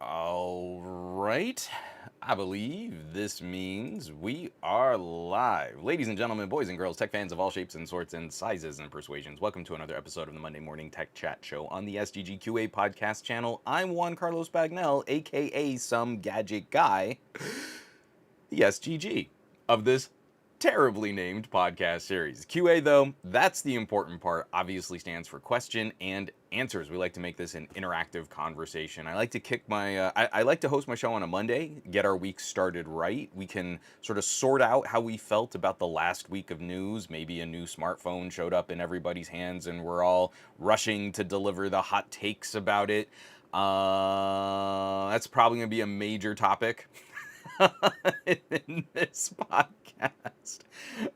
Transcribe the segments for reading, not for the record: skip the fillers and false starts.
All right. I believe this means we are live. Ladies and gentlemen, boys and girls, tech fans of all shapes and sorts and sizes and persuasions, welcome to another episode of the Monday Morning Tech Chat Show on the SGGQA podcast channel. I'm Juan Carlos Bagnell, aka Some Gadget Guy, the SGG of this terribly named podcast series. QA, though, that's the important part, obviously stands for question and answers. We like to make this an interactive conversation. I like to I like to host my show on a Monday, get our week started right. We can sort of sort out how we felt about the last week of news. Maybe a new smartphone showed up in everybody's hands and we're all rushing to deliver the hot takes about it. That's probably going to be a major topic in this podcast.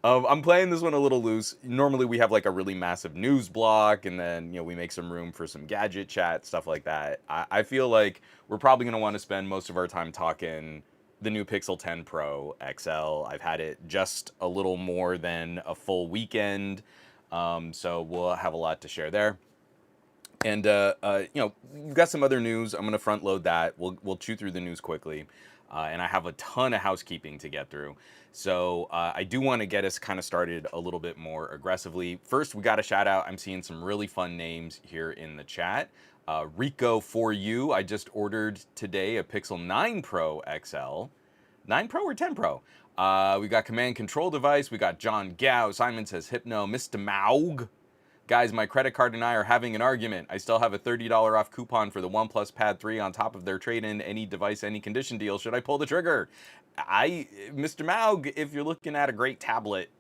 I'm playing this one a little loose. Normally we have like a really massive news block and then, we make some room for some gadget chat, stuff like that. I feel like we're probably going to want to spend most of our time talking the new Pixel 10 Pro XL. I've had it just a little more than a full weekend, so we'll have a lot to share there. And we've got some other news. I'm gonna front load that. We'll chew through the news quickly, and I have a ton of housekeeping to get through. So I do want to get us kind of started a little bit more aggressively. First, we got a shout out. I'm seeing some really fun names here in the chat. Rico for you. I just ordered today a Pixel 9 Pro XL. 9 Pro or 10 Pro? We got command control device. We got John Gao. Simon says Hypno. Mr. Maug. Guys, my credit card and I are having an argument. I still have a $30 off coupon for the OnePlus Pad 3 on top of their trade-in, any device, any condition deal. Should I pull the trigger? Mr. Maug, if you're looking at a great tablet,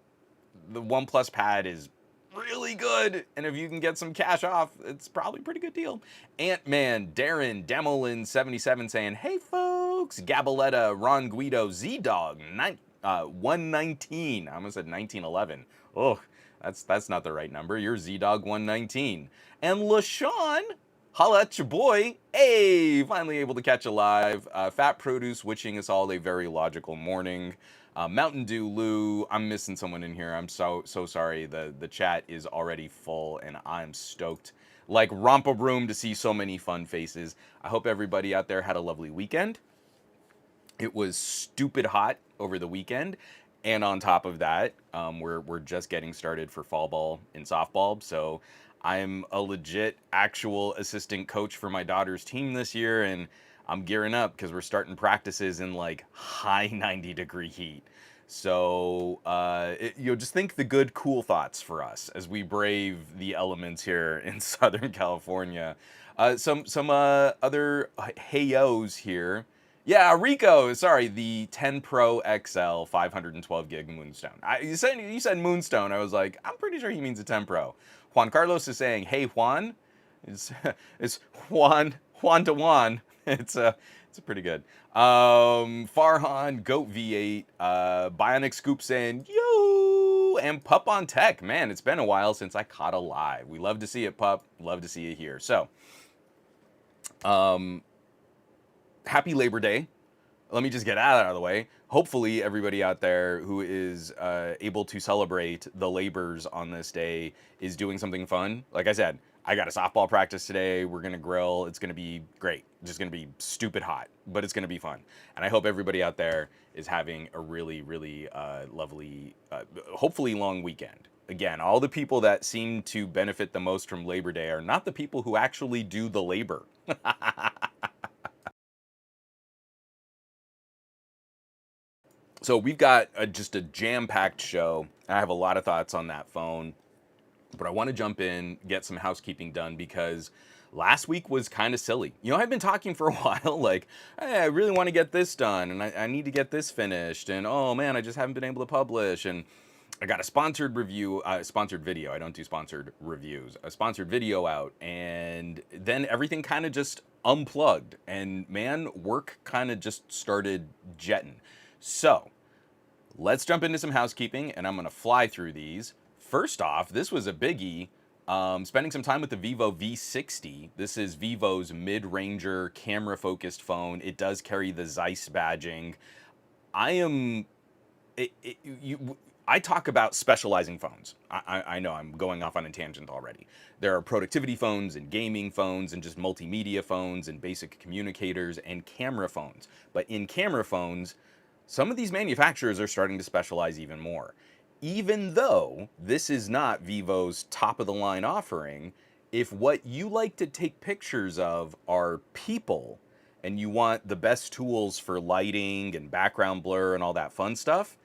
the OnePlus Pad is really good. And if you can get some cash off, it's probably a pretty good deal. Ant-Man, Darren, Demolin77 saying, hey folks, Gabaletta, Ron Guido, Z-Dog, 119. I almost said 1911. Oh, that's not the right number. You're ZDog119. And LaShawn, holla at your boy. Hey, finally able to catch a live. Fat Produce wishing us all a very logical morning. Mountain Dew Lou, I'm missing someone in here. I'm so sorry. The chat is already full and I'm stoked like romper room to see so many fun faces. I hope everybody out there had a lovely weekend. It was stupid hot over the weekend. And on top of that, we're just getting started for fall ball and softball. So I'm a legit actual assistant coach for my daughter's team this year. And I'm gearing up because we're starting practices in like high 90-degree heat. So, just think the good, cool thoughts for us as we brave the elements here in Southern California. Some other hey-yos here. Yeah, Rico, sorry, the 10 Pro XL 512 gig Moonstone. You said Moonstone. I was like, I'm pretty sure he means a 10 Pro. Juan Carlos is saying, hey Juan. It's Juan to Juan. It's pretty good. Farhan, Goat V8, Bionic Scoop saying, yo, and Pup on Tech. Man, it's been a while since I caught a live. We love to see it, Pup. Love to see you here. So, happy Labor Day. Let me just get that out of the way. Hopefully everybody out there who is able to celebrate the labors on this day is doing something fun. Like I said, I got a softball practice today. We're going to grill. It's going to be great. Just going to be stupid hot, but it's going to be fun. And I hope everybody out there is having a really, really lovely, hopefully long weekend. Again, all the people that seem to benefit the most from Labor Day are not the people who actually do the labor. So we've got just a jam-packed show. I have a lot of thoughts on that phone, but I want to jump in, get some housekeeping done because last week was kind of silly. I've been talking for a while, like, hey, I really want to get this done, and I need to get this finished, and oh man, I just haven't been able to publish, and I got a sponsored video. I don't do sponsored reviews. A sponsored video out, and then everything kind of just unplugged, and man, work kind of just started jetting. So, let's jump into some housekeeping, and I'm going to fly through these. First off, this was a biggie. Spending some time with the Vivo V60. This is Vivo's mid-ranger camera-focused phone. It does carry the Zeiss badging. I talk about specializing phones. I know I'm going off on a tangent already. There are productivity phones and gaming phones and just multimedia phones and basic communicators and camera phones. But in camera phones, some of these manufacturers are starting to specialize even more. Even though this is not Vivo's top of the line offering, if what you like to take pictures of are people and you want the best tools for lighting and background blur and all that fun stuff,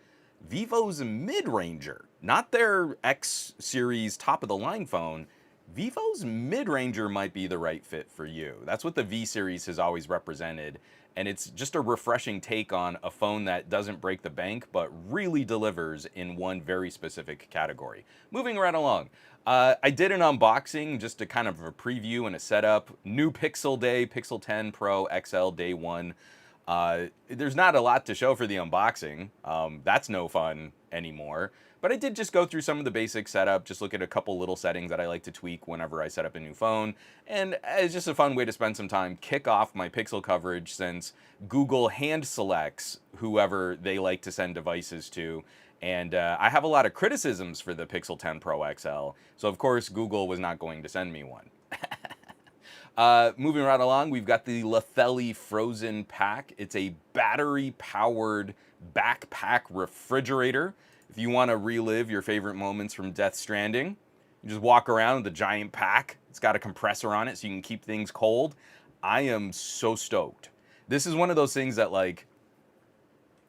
Vivo's a mid-ranger, not their X series top of the line phone. Vivo's mid-ranger might be the right fit for you. That's what the V series has always represented, and it's just a refreshing take on a phone that doesn't break the bank but really delivers in one very specific category. Moving right along. I did an unboxing, just a kind of a preview and a setup. New Pixel Day, Pixel 10 Pro XL Day 1. There's not a lot to show for the unboxing. That's no fun anymore. But I did just go through some of the basic setup, just look at a couple little settings that I like to tweak whenever I set up a new phone. And it's just a fun way to spend some time, kick off my Pixel coverage, since Google hand selects whoever they like to send devices to. And I have a lot of criticisms for the Pixel 10 Pro XL. So of course, Google was not going to send me one. Moving right along, we've got the Lethelli Frozen Pack. It's a battery-powered backpack refrigerator. If you want to relive your favorite moments from Death Stranding, you just walk around with a giant pack. It's got a compressor on it so you can keep things cold. I am so stoked. This is one of those things that, like,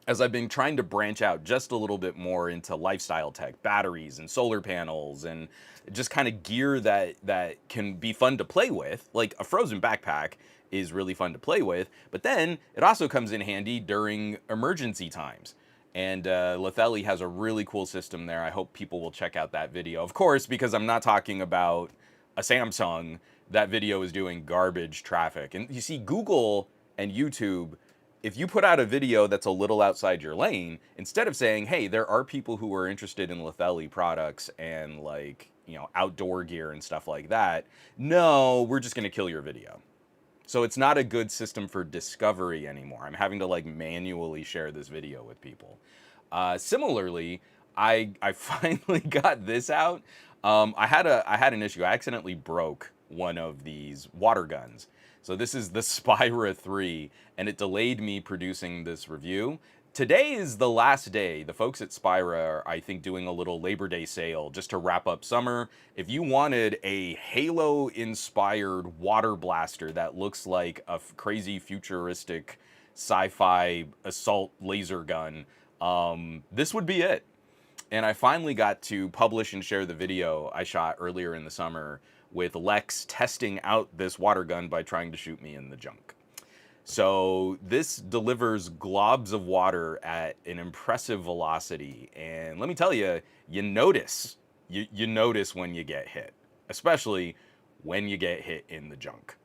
as I've been trying to branch out just a little bit more into lifestyle tech, batteries and solar panels and just kind of gear that can be fun to play with, like a frozen backpack is really fun to play with, but then it also comes in handy during emergency times. And Lethelli has a really cool system there. I hope people will check out that video. Of course, because I'm not talking about a Samsung, that video is doing garbage traffic. And you see, Google and YouTube, if you put out a video that's a little outside your lane, instead of saying, hey, there are people who are interested in Lethelli products and, like, you know, outdoor gear and stuff like that, no, we're just going to kill your video. So it's not a good system for discovery anymore. I'm having to, like, manually share this video with people. Similarly, I finally got this out. I had an issue. I accidentally broke one of these water guns. So this is the Spira 3, and it delayed me producing this review. Today is the last day. The folks at Spira are, I think, doing a little Labor Day sale just to wrap up summer. If you wanted a Halo-inspired water blaster that looks like a crazy futuristic sci-fi assault laser gun, this would be it. And I finally got to publish and share the video I shot earlier in the summer with Lex testing out this water gun by trying to shoot me in the junk. So this delivers globs of water at an impressive velocity. And let me tell you, you notice when you get hit, especially when you get hit in the junk.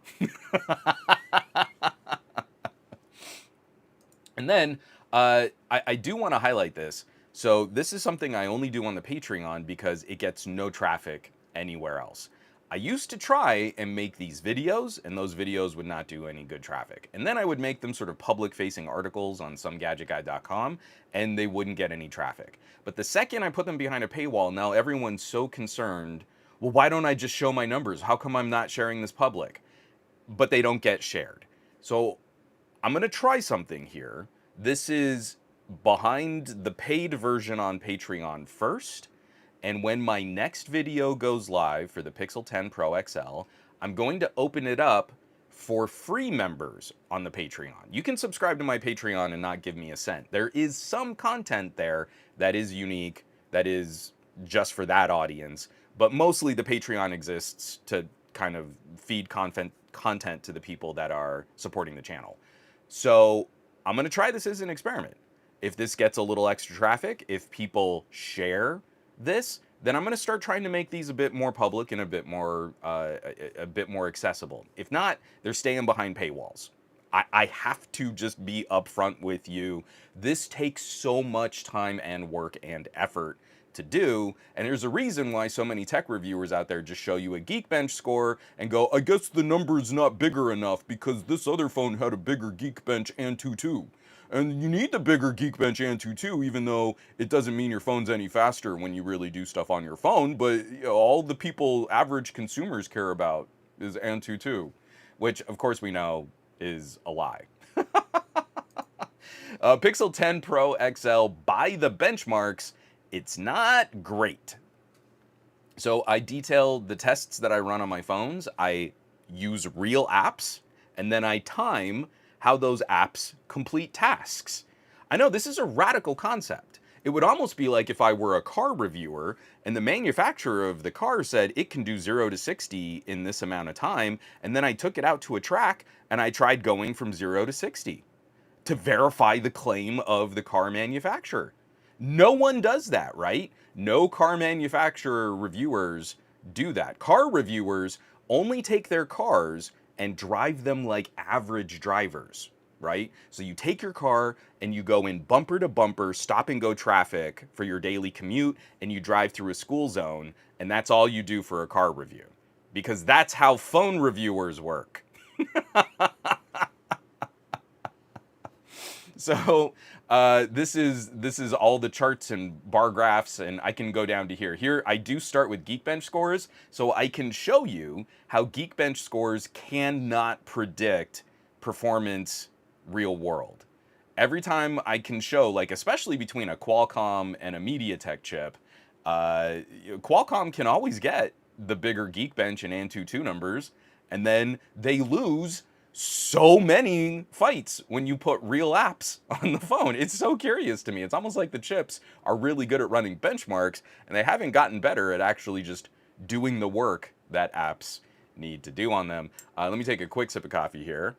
And then I do want to highlight this. So this is something I only do on the Patreon because it gets no traffic anywhere else. I used to try and make these videos, and those videos would not do any good traffic. And then I would make them sort of public-facing articles on somegadgetguy.com, and they wouldn't get any traffic. But the second I put them behind a paywall, now everyone's so concerned, well, why don't I just show my numbers? How come I'm not sharing this public? But they don't get shared. So I'm going to try something here. This is behind the paid version on Patreon first. And when my next video goes live for the Pixel 10 Pro XL, I'm going to open it up for free members on the Patreon. You can subscribe to my Patreon and not give me a cent. There is some content there that is unique, that is just for that audience, but mostly the Patreon exists to kind of feed content to the people that are supporting the channel. So I'm going to try this as an experiment. If this gets a little extra traffic, if people share this, then I'm going to start trying to make these a bit more public and a bit more accessible. If not, they're staying behind paywalls. I have to just be upfront with you. This takes so much time and work and effort to do. And there's a reason why so many tech reviewers out there just show you a Geekbench score and go, I guess the number's not bigger enough because this other phone had a bigger Geekbench Antutu. And you need the bigger Geekbench Antutu, even though it doesn't mean your phone's any faster when you really do stuff on your phone. But all the people, average consumers, care about is Antutu, which of course we know is a lie. Pixel 10 Pro XL, by the benchmarks, it's not great. So I detailed the tests that I run on my phones. I use real apps, and then I time how those apps complete tasks. I know this is a radical concept. It would almost be like if I were a car reviewer and the manufacturer of the car said it can do 0 to 60 in this amount of time, and then I took it out to a track and I tried going from 0 to 60 to verify the claim of the car manufacturer. No one does that, right? No car manufacturer reviewers do that. Car reviewers only take their cars and drive them like average drivers, right? So you take your car and you go in bumper to bumper, stop and go traffic for your daily commute, and you drive through a school zone, and that's all you do for a car review. Because that's how phone reviewers work. So this is all the charts and bar graphs, and I can go down to here. Here I do start with Geekbench scores, so I can show you how Geekbench scores cannot predict performance real world. Every time I can show, like especially between a Qualcomm and a MediaTek chip, Qualcomm can always get the bigger Geekbench and Antutu numbers, and then they lose so many fights when you put real apps on the phone. It's so curious to me. It's almost like the chips are really good at running benchmarks, and they haven't gotten better at actually just doing the work that apps need to do on them. Let me take a quick sip of coffee here.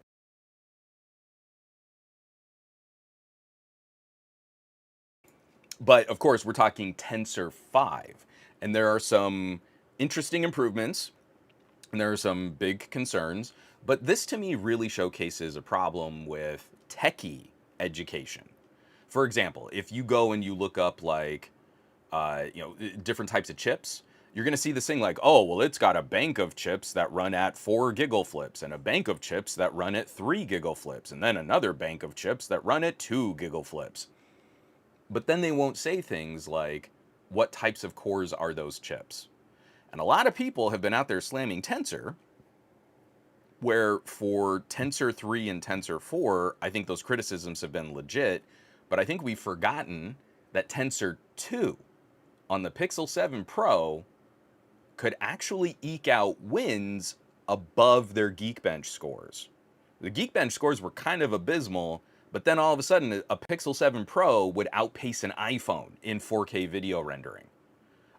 But of course, we're talking Tensor 5, and there are some interesting improvements, and there are some big concerns. But this to me really showcases a problem with techie education. For example, if you go and you look up like, different types of chips, you're going to see this thing like, oh, well, it's got a bank of chips that run at 4 gigaflops and a bank of chips that run at 3 gigaflops and then another bank of chips that run at 2 gigaflops. But then they won't say things like, what types of cores are those chips? And a lot of people have been out there slamming Tensor, where for Tensor 3 and Tensor 4, I think those criticisms have been legit, but I think we've forgotten that Tensor 2 on the Pixel 7 Pro could actually eke out wins above their Geekbench scores. The Geekbench scores were kind of abysmal, but then all of a sudden a Pixel 7 Pro would outpace an iPhone in 4K video rendering.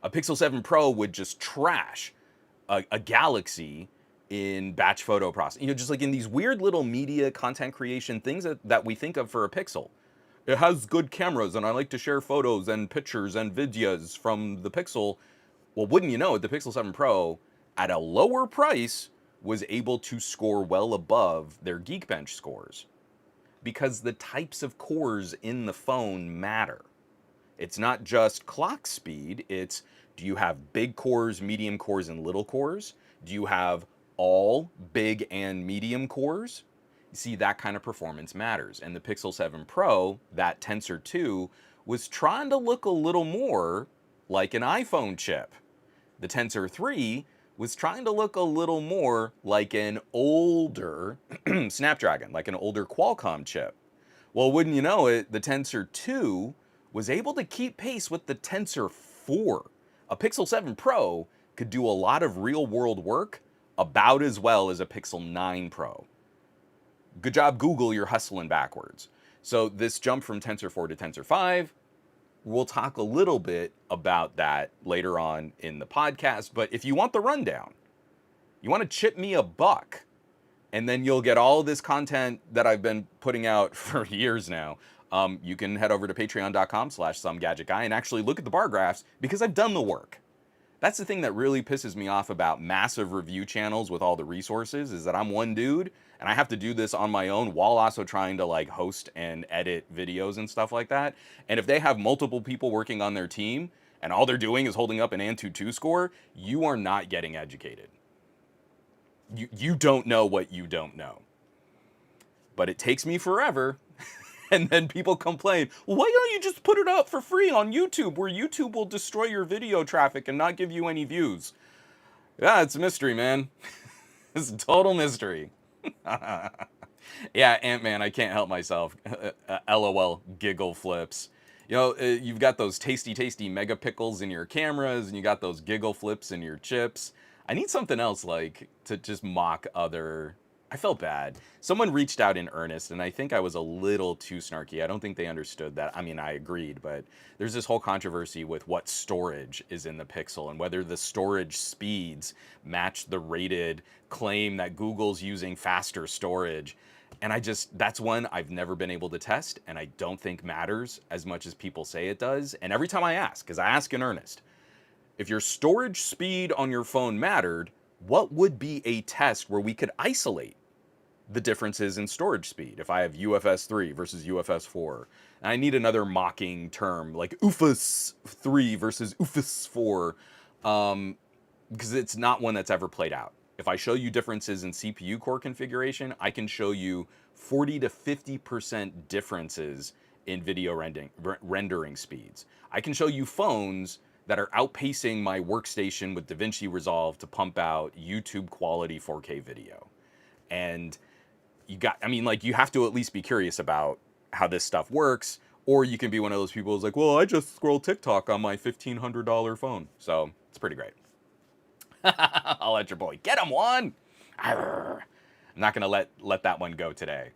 A Pixel 7 Pro would just trash a Galaxy in batch photo processing. Just like in these weird little media content creation things that we think of for a Pixel. It has good cameras and I like to share photos and pictures and videos from the Pixel. Well, wouldn't you know it, the Pixel 7 Pro at a lower price was able to score well above their Geekbench scores. Because the types of cores in the phone matter. It's not just clock speed, it's do you have big cores, medium cores, and little cores? Do you have all big and medium cores? You see, that kind of performance matters. And the Pixel 7 Pro, that Tensor 2, was trying to look a little more like an iPhone chip. The Tensor 3 was trying to look a little more like an older Snapdragon, like an older Qualcomm chip. Well, wouldn't you know it, the Tensor 2 was able to keep pace with the Tensor 4. A Pixel 7 Pro could do a lot of real-world work about as well as a Pixel 9 Pro. Good job, Google, you're hustling backwards. So this jump from Tensor 4 to Tensor 5, we'll talk a little bit about that later on in the podcast. But if you want the rundown, you want to chip me a buck, and then you'll get all this content that I've been putting out for years now. You can head over to patreon.com/somegadgetguy and actually look at the bar graphs because I've done the work. That's the thing that really pisses me off about massive review channels with all the resources is that I'm one dude and I have to do this on my own while also trying to like host and edit videos and stuff like that. And if they have multiple people working on their team and all they're doing is holding up an Antutu score, you are not getting educated. You don't know what you don't know. But it takes me forever. And then people complain, well, why don't you just put it up for free on YouTube, where YouTube will destroy your video traffic and not give you any views? Yeah, it's a mystery, man. It's a total mystery. Yeah, Ant-Man, I can't help myself. LOL, giggle flips. You know, you've got those tasty, tasty mega pickles in your cameras, and you got those giggle flips in your chips. I need something else, like, to just mock other... I felt bad. Someone reached out in earnest, and I think I was a little too snarky. I don't think they understood that. I mean, I agreed, but there's this whole controversy with what storage is in the Pixel and whether the storage speeds match the rated claim that Google's using faster storage. And that's one I've never been able to test, and I don't think matters as much as people say it does. And every time I ask, because I ask in earnest, if your storage speed on your phone mattered, what would be a test where we could isolate the differences in storage speed? If I have UFS 3 versus UFS 4, and I need another mocking term like UFS 3 versus UFS 4, because it's not one that's ever played out. If I show you differences in CPU core configuration, I can show you 40 to 50% differences in video rendering speeds. I can show you phones that are outpacing my workstation with DaVinci Resolve to pump out YouTube quality 4K video. And you have to at least be curious about how this stuff works, or you can be one of those people who's like, well, I just scroll TikTok on my $1,500 phone. So it's pretty great. I'll let your boy get him one. Arr. I'm not gonna let that one go today.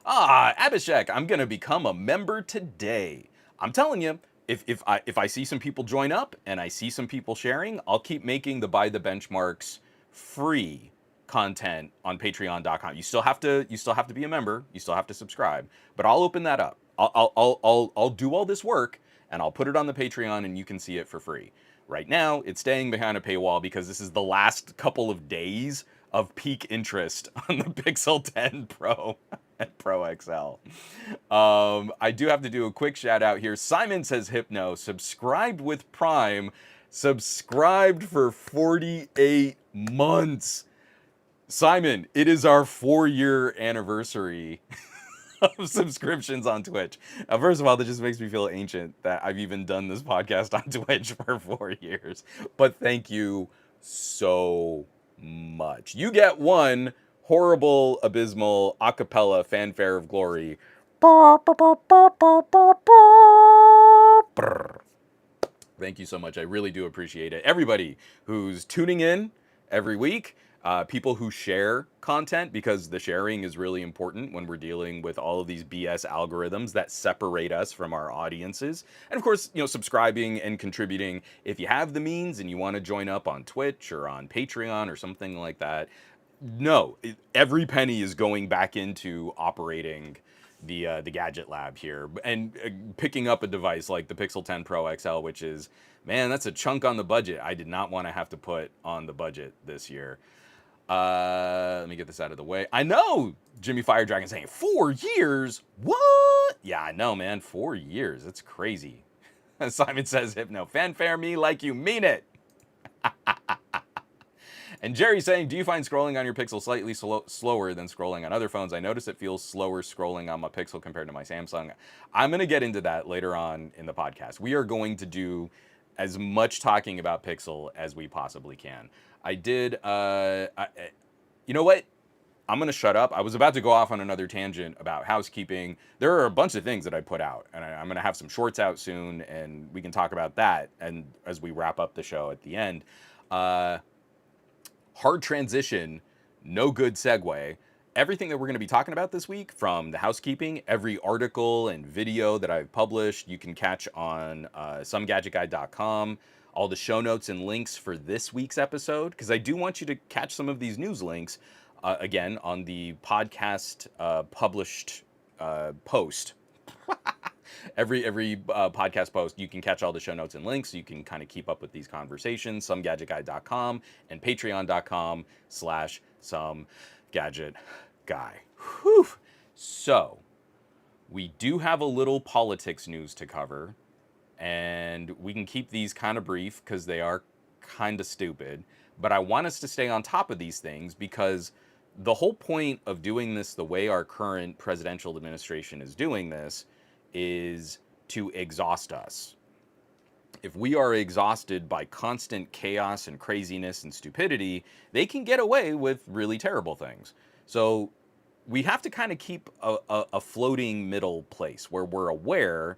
Abhishek, I'm gonna become a member today. I'm telling you, if I see some people join up and I see some people sharing, I'll keep making the By the Benchmarks free content on patreon.com. You still have to be a member, you still have to subscribe, but I'll open that up. I'll do all this work and I'll put it on the Patreon and you can see it for free. Right now, it's staying behind a paywall because this is the last couple of days of peak interest on the Pixel 10 Pro and Pro XL. I do have to do a quick shout out here. Simon says Hypno, subscribed with Prime, subscribed for 48 months. Simon, it is our 4-year anniversary of subscriptions on Twitch. First of all, that just makes me feel ancient that I've even done this podcast on Twitch for 4 years. But thank you so much. You get one horrible, abysmal, a cappella fanfare of glory. Thank you so much. I really do appreciate it. Everybody who's tuning in every week, people who share content, because the sharing is really important when we're dealing with all of these BS algorithms that separate us from our audiences. And of course, subscribing and contributing. If you have the means and you want to join up on Twitch or on Patreon or something like that, no, every penny is going back into operating the Gadget Lab here and picking up a device like the Pixel 10 Pro XL, which is, man, that's a chunk on the budget I did not want to have to put on the budget this year. Let me get this out of the way. I know Jimmy Fire Dragon saying 4 years. What? Yeah, I know, man. 4 years. That's crazy. Simon says, Hypno, fanfare me like you mean it. And Jerry saying, do you find scrolling on your Pixel slightly slower than scrolling on other phones? I notice it feels slower scrolling on my Pixel compared to my Samsung. I'm going to get into that later on in the podcast. We are going to do as much talking about Pixel as we possibly can. I did, you know what? I'm going to shut up. I was about to go off on another tangent about housekeeping. There are a bunch of things that I put out, and I'm going to have some shorts out soon, and we can talk about that and as we wrap up the show at the end. Hard transition, no good segue. Everything that we're going to be talking about this week, from the housekeeping, every article and video that I've published, you can catch on somegadgetguy.com. All the show notes and links for this week's episode, because I do want you to catch some of these news links, again, on the podcast published post. Every podcast post, you can catch all the show notes and links. You can kind of keep up with these conversations. Somegadgetguy.com and patreon.com/somegadgetguy. Whew. So, we do have a little politics news to cover. And we can keep these kind of brief because they are kind of stupid. But I want us to stay on top of these things because the whole point of doing this the way our current presidential administration is doing this is to exhaust us. If we are exhausted by constant chaos and craziness and stupidity, they can get away with really terrible things. So we have to kind of keep a floating middle place where we're aware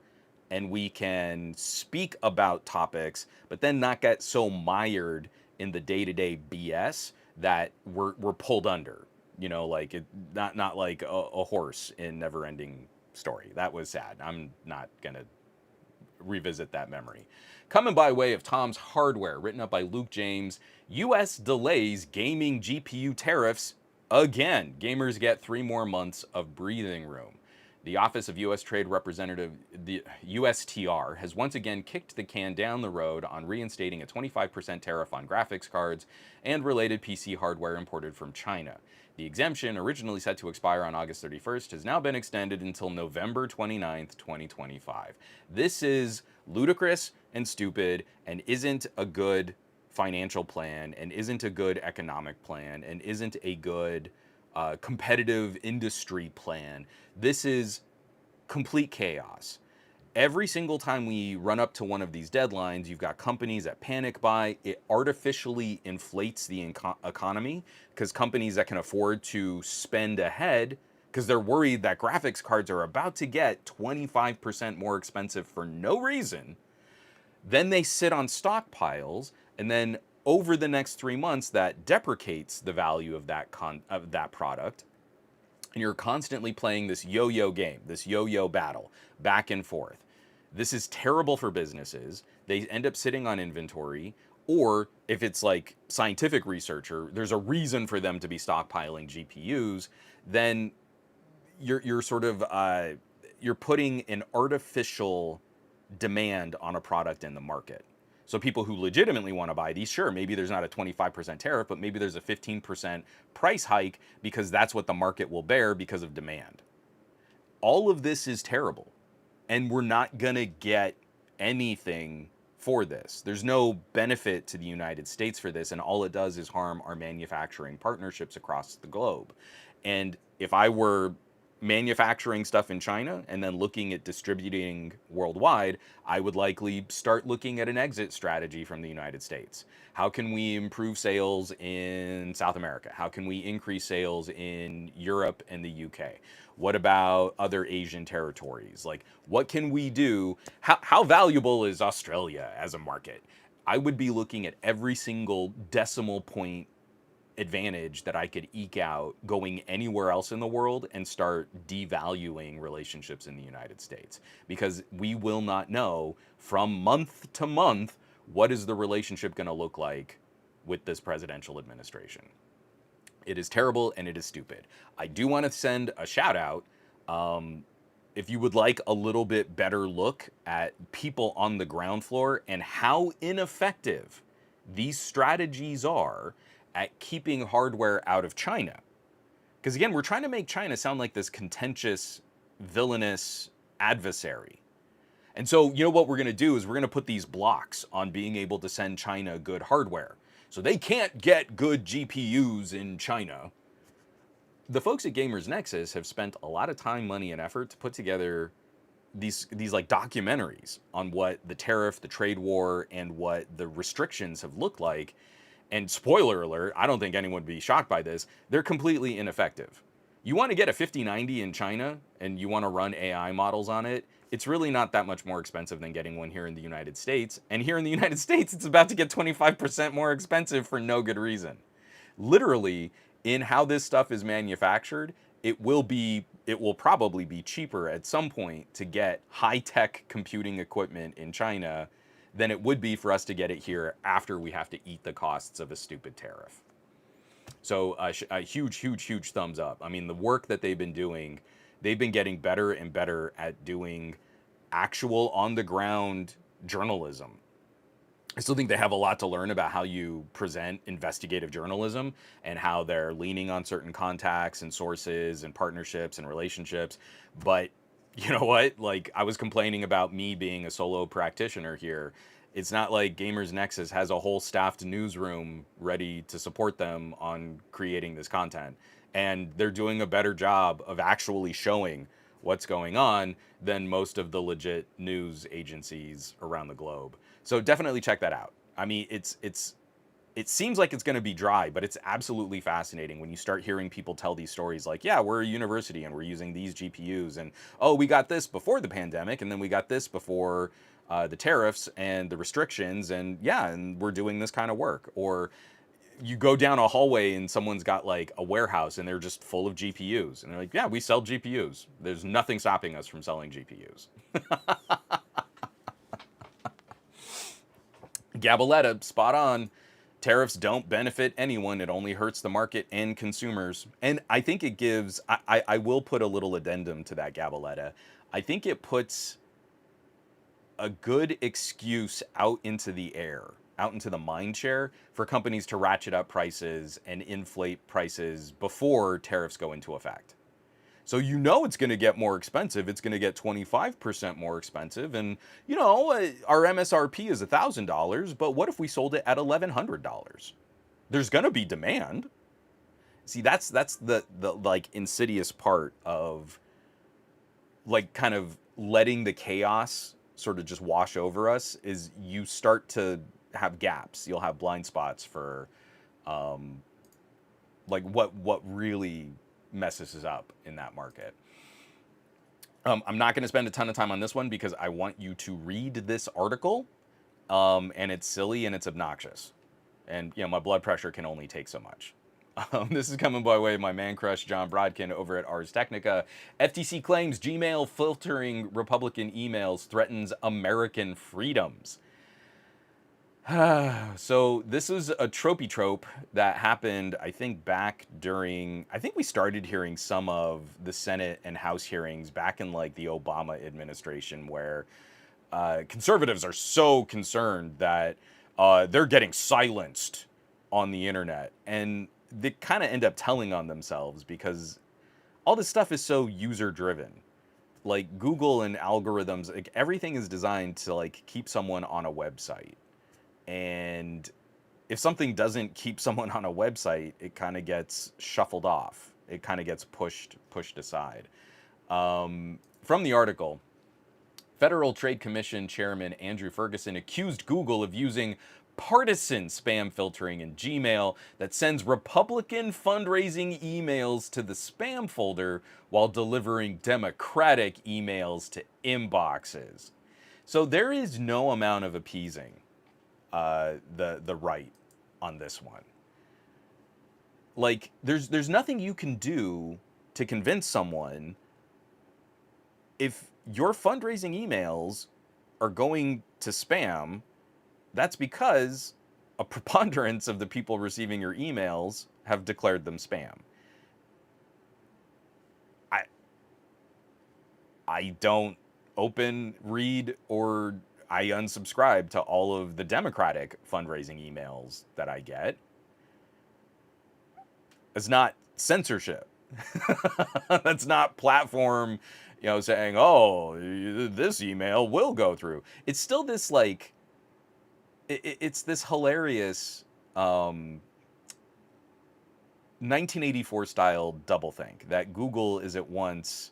and we can speak about topics, but then not get so mired in the day-to-day BS that we're pulled under. You know, like not like a horse in Never-Ending Story. That was sad. I'm not gonna revisit that memory. Coming by way of Tom's Hardware, written up by Luke James, U.S. delays gaming GPU tariffs again. Gamers get 3 more months of breathing room. The Office of U.S. Trade Representative, the USTR, has once again kicked the can down the road on reinstating a 25% tariff on graphics cards and related PC hardware imported from China. The exemption, originally set to expire on August 31st, has now been extended until November 29th, 2025. This is ludicrous and stupid and isn't a good financial plan and isn't a good economic plan and isn't a good competitive industry plan. This is complete chaos. Every single time we run up to one of these deadlines, you've got companies that panic buy. It artificially inflates the economy because companies that can afford to spend ahead because they're worried that graphics cards are about to get 25% more expensive for no reason. Then they sit on stockpiles, and then over the next 3 months, that deprecates the value of that product. And you're constantly playing this yo-yo game, this yo-yo battle, back and forth. This is terrible for businesses. They end up sitting on inventory, or if it's like scientific researcher, there's a reason for them to be stockpiling GPUs. Then you're sort of you're putting an artificial demand on a product in the market. So people who legitimately want to buy these, sure, maybe there's not a 25% tariff, but maybe there's a 15% price hike because that's what the market will bear because of demand. All of this is terrible, and we're not going to get anything for this. There's no benefit to the United States for this, and all it does is harm our manufacturing partnerships across the globe. And if I were manufacturing stuff in China and then looking at distributing worldwide, I would likely start looking at an exit strategy from the United States. How can we improve sales in South America? How can we increase sales in Europe and the UK? What about other Asian territories? Like, what can we do? How valuable is Australia as a market? I would be looking at every single decimal point advantage that I could eke out going anywhere else in the world and start devaluing relationships in the United States, because we will not know from month to month what is the relationship going to look like with this presidential administration. It is terrible and it is stupid. I do want to send a shout out. If you would like a little bit better look at people on the ground floor and how ineffective these strategies are at keeping hardware out of China. Because again, we're trying to make China sound like this contentious, villainous adversary. And so, you know what we're going to do is we're going to put these blocks on being able to send China good hardware. So they can't get good GPUs in China. The folks at Gamers Nexus have spent a lot of time, money, and effort to put together these like documentaries on what the tariff, the trade war, and what the restrictions have looked like. And spoiler alert, I don't think anyone would be shocked by this, they're completely ineffective. You want to get a 5090 in China and you want to run AI models on it, it's really not that much more expensive than getting one here in the United States. And here in the United States, it's about to get 25% more expensive for no good reason. Literally, in how this stuff is manufactured, it will probably be cheaper at some point to get high-tech computing equipment in China than it would be for us to get it here after we have to eat the costs of a stupid tariff. So a huge, huge, huge thumbs up. I mean, the work that they've been doing, they've been getting better and better at doing actual on-the-ground journalism. I still think they have a lot to learn about how you present investigative journalism and how they're leaning on certain contacts and sources and partnerships and relationships. But you know what? Like, I was complaining about me being a solo practitioner here. It's not like Gamers Nexus has a whole staffed newsroom ready to support them on creating this content. And they're doing a better job of actually showing what's going on than most of the legit news agencies around the globe. So definitely check that out. I mean, it seems like it's going to be dry, but it's absolutely fascinating when you start hearing people tell these stories like, yeah, we're a university and we're using these GPUs. And, oh, we got this before the pandemic. And then we got this before the tariffs and the restrictions. And yeah, and we're doing this kind of work. Or you go down a hallway and someone's got like a warehouse and they're just full of GPUs. And they're like, yeah, we sell GPUs. There's nothing stopping us from selling GPUs. Gabaletta, spot on. Tariffs don't benefit anyone. It only hurts the market and consumers. And I think it gives, I will put a little addendum to that, Gabaletta. I think it puts a good excuse out into the air, out into the mind share for companies to ratchet up prices and inflate prices before tariffs go into effect. So you know it's going to get more expensive. It's going to get 25% more expensive. And, you know, our MSRP is $1,000, but what if we sold it at $1,100? There's going to be demand. See, that's the like insidious part of like kind of letting the chaos sort of just wash over us is you start to have gaps. You'll have blind spots for like what really messes us up in that market. I'm not going to spend a ton of time on this one because I want you to read this article, and it's silly and it's obnoxious, and you know my blood pressure can only take so much. This is coming by way of my man crush John Brodkin over at Ars Technica. FTC claims Gmail filtering Republican emails threatens American freedoms. So this is a tropey trope that happened, I think, back during, I think we started hearing some of the Senate and House hearings back in like the Obama administration where conservatives are so concerned that they're getting silenced on the internet. And they kind of end up telling on themselves because all this stuff is so user driven. Like Google and algorithms, like everything is designed to like keep someone on a website. And if something doesn't keep someone on a website, it kind of gets shuffled off. It kind of gets pushed aside. From the article, Federal Trade Commission Chairman Andrew Ferguson accused Google of using partisan spam filtering in Gmail that sends Republican fundraising emails to the spam folder while delivering Democratic emails to inboxes. So there is no amount of appeasing the right on this one. Like there's nothing you can do to convince someone if your fundraising emails are going to spam. That's because a preponderance of the people receiving your emails have declared them spam. I don't open, read, or I unsubscribe to all of the Democratic fundraising emails that I get. It's not censorship. That's not platform, you know, saying, "Oh, this email will go through." It's still this like, it's this hilarious 1984 style doublethink that Google is at once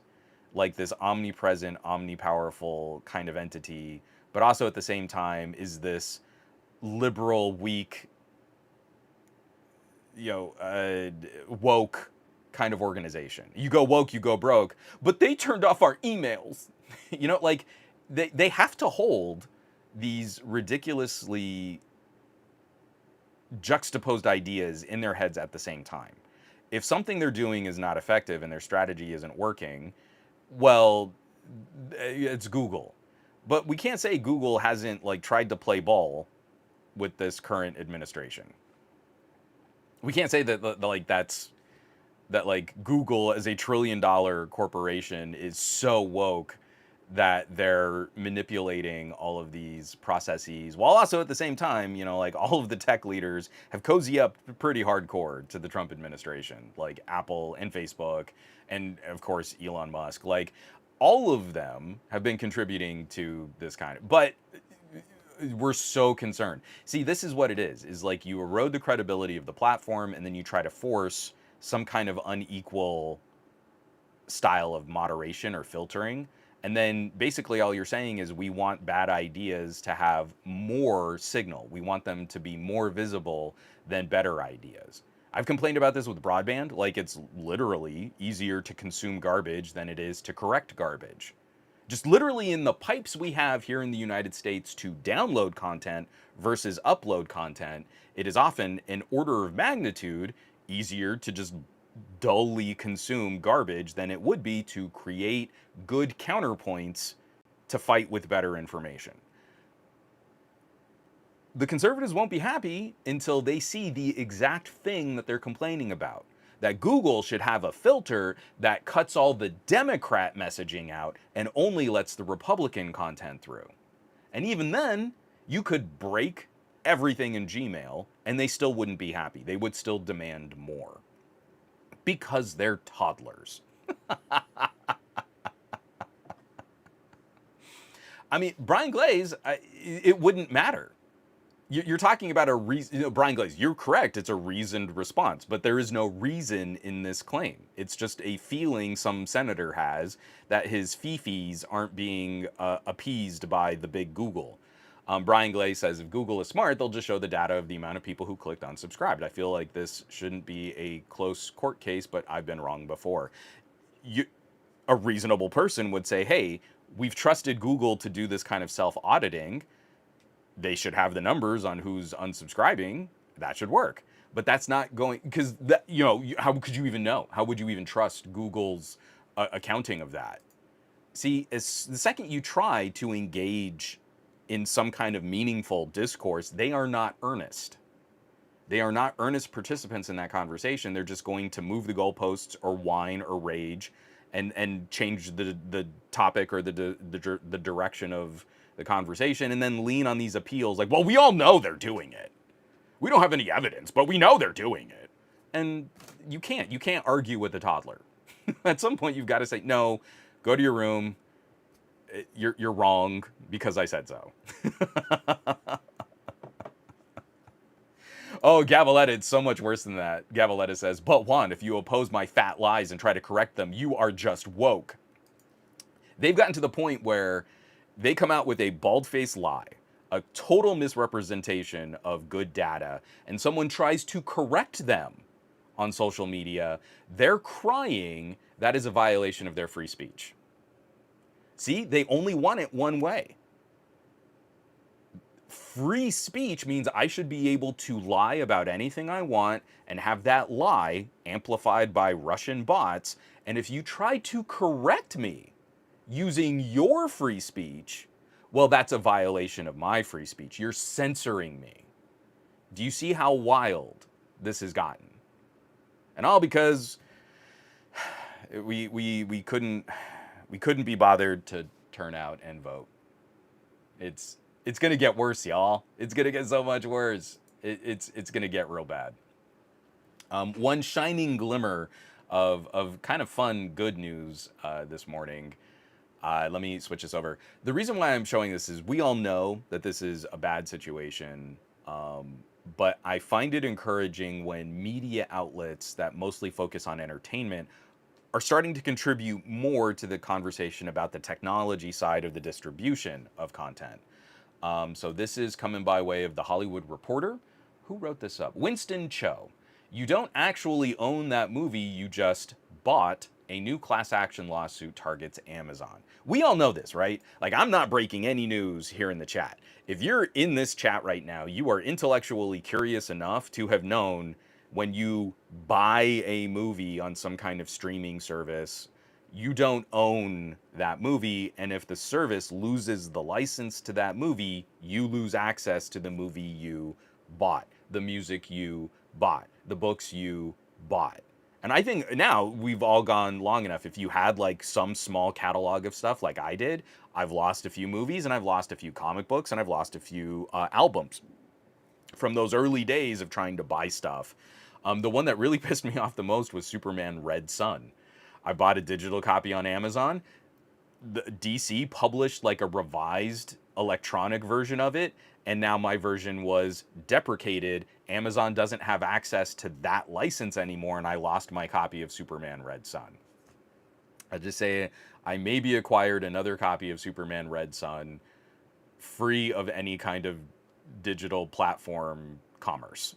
like this omnipresent, omnipowerful kind of entity, but also at the same time is this liberal, weak, you know, woke kind of organization. You go woke, you go broke, but they turned off our emails. You know, like they have to hold these ridiculously juxtaposed ideas in their heads at the same time. If something they're doing is not effective and their strategy isn't working, well, it's Google. But we can't say Google hasn't like tried to play ball with this current administration. We can't say that like that like Google as $1 trillion corporation is so woke that they're manipulating all of these processes while also at the same time, you know, like all of the tech leaders have cozy up pretty hardcore to the Trump administration, like Apple and Facebook and of course Elon Musk. Like all of them have been contributing to this kind of, but we're so concerned. See, this is what it is like you erode the credibility of the platform and then you try to force some kind of unequal style of moderation or filtering. And then basically all you're saying is we want bad ideas to have more signal. We want them to be more visible than better ideas. I've complained about this with broadband, like it's literally easier to consume garbage than it is to correct garbage. Just literally in the pipes we have here in the United States to download content versus upload content, it is often an order of magnitude easier to just dully consume garbage than it would be to create good counterpoints to fight with better information. The conservatives won't be happy until they see the exact thing that they're complaining about. That Google should have a filter that cuts all the Democrat messaging out and only lets the Republican content through. And even then, you could break everything in Gmail and they still wouldn't be happy. They would still demand more. Because they're toddlers. I mean, Brian Glaze, it wouldn't matter. You're talking about a reason, Brian Glaze, you're correct, it's a reasoned response, but there is no reason in this claim. It's just a feeling some senator has that his fifis aren't being appeased by the big Google. Brian Glaze says if Google is smart, they'll just show the data of the amount of people who clicked unsubscribed. I feel like this shouldn't be a close court case, but I've been wrong before. A reasonable person would say, hey, we've trusted Google to do this kind of self-auditing. They should have the numbers on who's unsubscribing. That should work. But that's not going, because how could you even know? How would you even trust Google's accounting of that? See, the second you try to engage in some kind of meaningful discourse, they are not earnest. They are not earnest participants in that conversation. They're just going to move the goalposts or whine or rage and change the topic or the direction of the conversation and then lean on these appeals like, well, we all know they're doing it. We don't have any evidence, but we know they're doing it. And you can't argue with a toddler. At some point, you've got to say, no, go to your room. You're wrong because I said so. Oh, Gavaletta, it's so much worse than that. Gavaletta says, but Juan, if you oppose my fat lies and try to correct them, you are just woke. They've gotten to the point where they come out with a bald-faced lie, a total misrepresentation of good data, and someone tries to correct them on social media, they're crying that is a violation of their free speech. See, they only want it one way. Free speech means I should be able to lie about anything I want and have that lie amplified by Russian bots. And if you try to correct me using your free speech, well, that's a violation of my free speech. You're censoring me. Do you see how wild this has gotten? And all because we couldn't be bothered to turn out and vote. It's gonna get worse, y'all. It's gonna get so much worse. It's gonna get real bad. One shining glimmer of kind of fun, good news this morning. Let me switch this over. The reason why I'm showing this is we all know that this is a bad situation, but I find it encouraging when media outlets that mostly focus on entertainment are starting to contribute more to the conversation about the technology side of the distribution of content. So this is coming by way of The Hollywood Reporter. Who wrote this up? Winston Cho. You don't actually own that movie, you just bought. A new class action lawsuit targets Amazon. We all know this, right? Like, I'm not breaking any news here in the chat. If you're in this chat right now, you are intellectually curious enough to have known when you buy a movie on some kind of streaming service, you don't own that movie, and if the service loses the license to that movie, you lose access to the movie you bought, the music you bought, the books you bought. And I think now we've all gone long enough. If you had like some small catalog of stuff like I did, I've lost a few movies and I've lost a few comic books and I've lost a few albums from those early days of trying to buy stuff. The one that really pissed me off the most was Superman Red Sun. I bought a digital copy on Amazon. the DC published like a revised electronic version of it, and now my version was deprecated. Amazon doesn't have access to that license anymore, and I lost my copy of Superman Red Sun. I just say I maybe acquired another copy of Superman Red Sun free of any kind of digital platform commerce.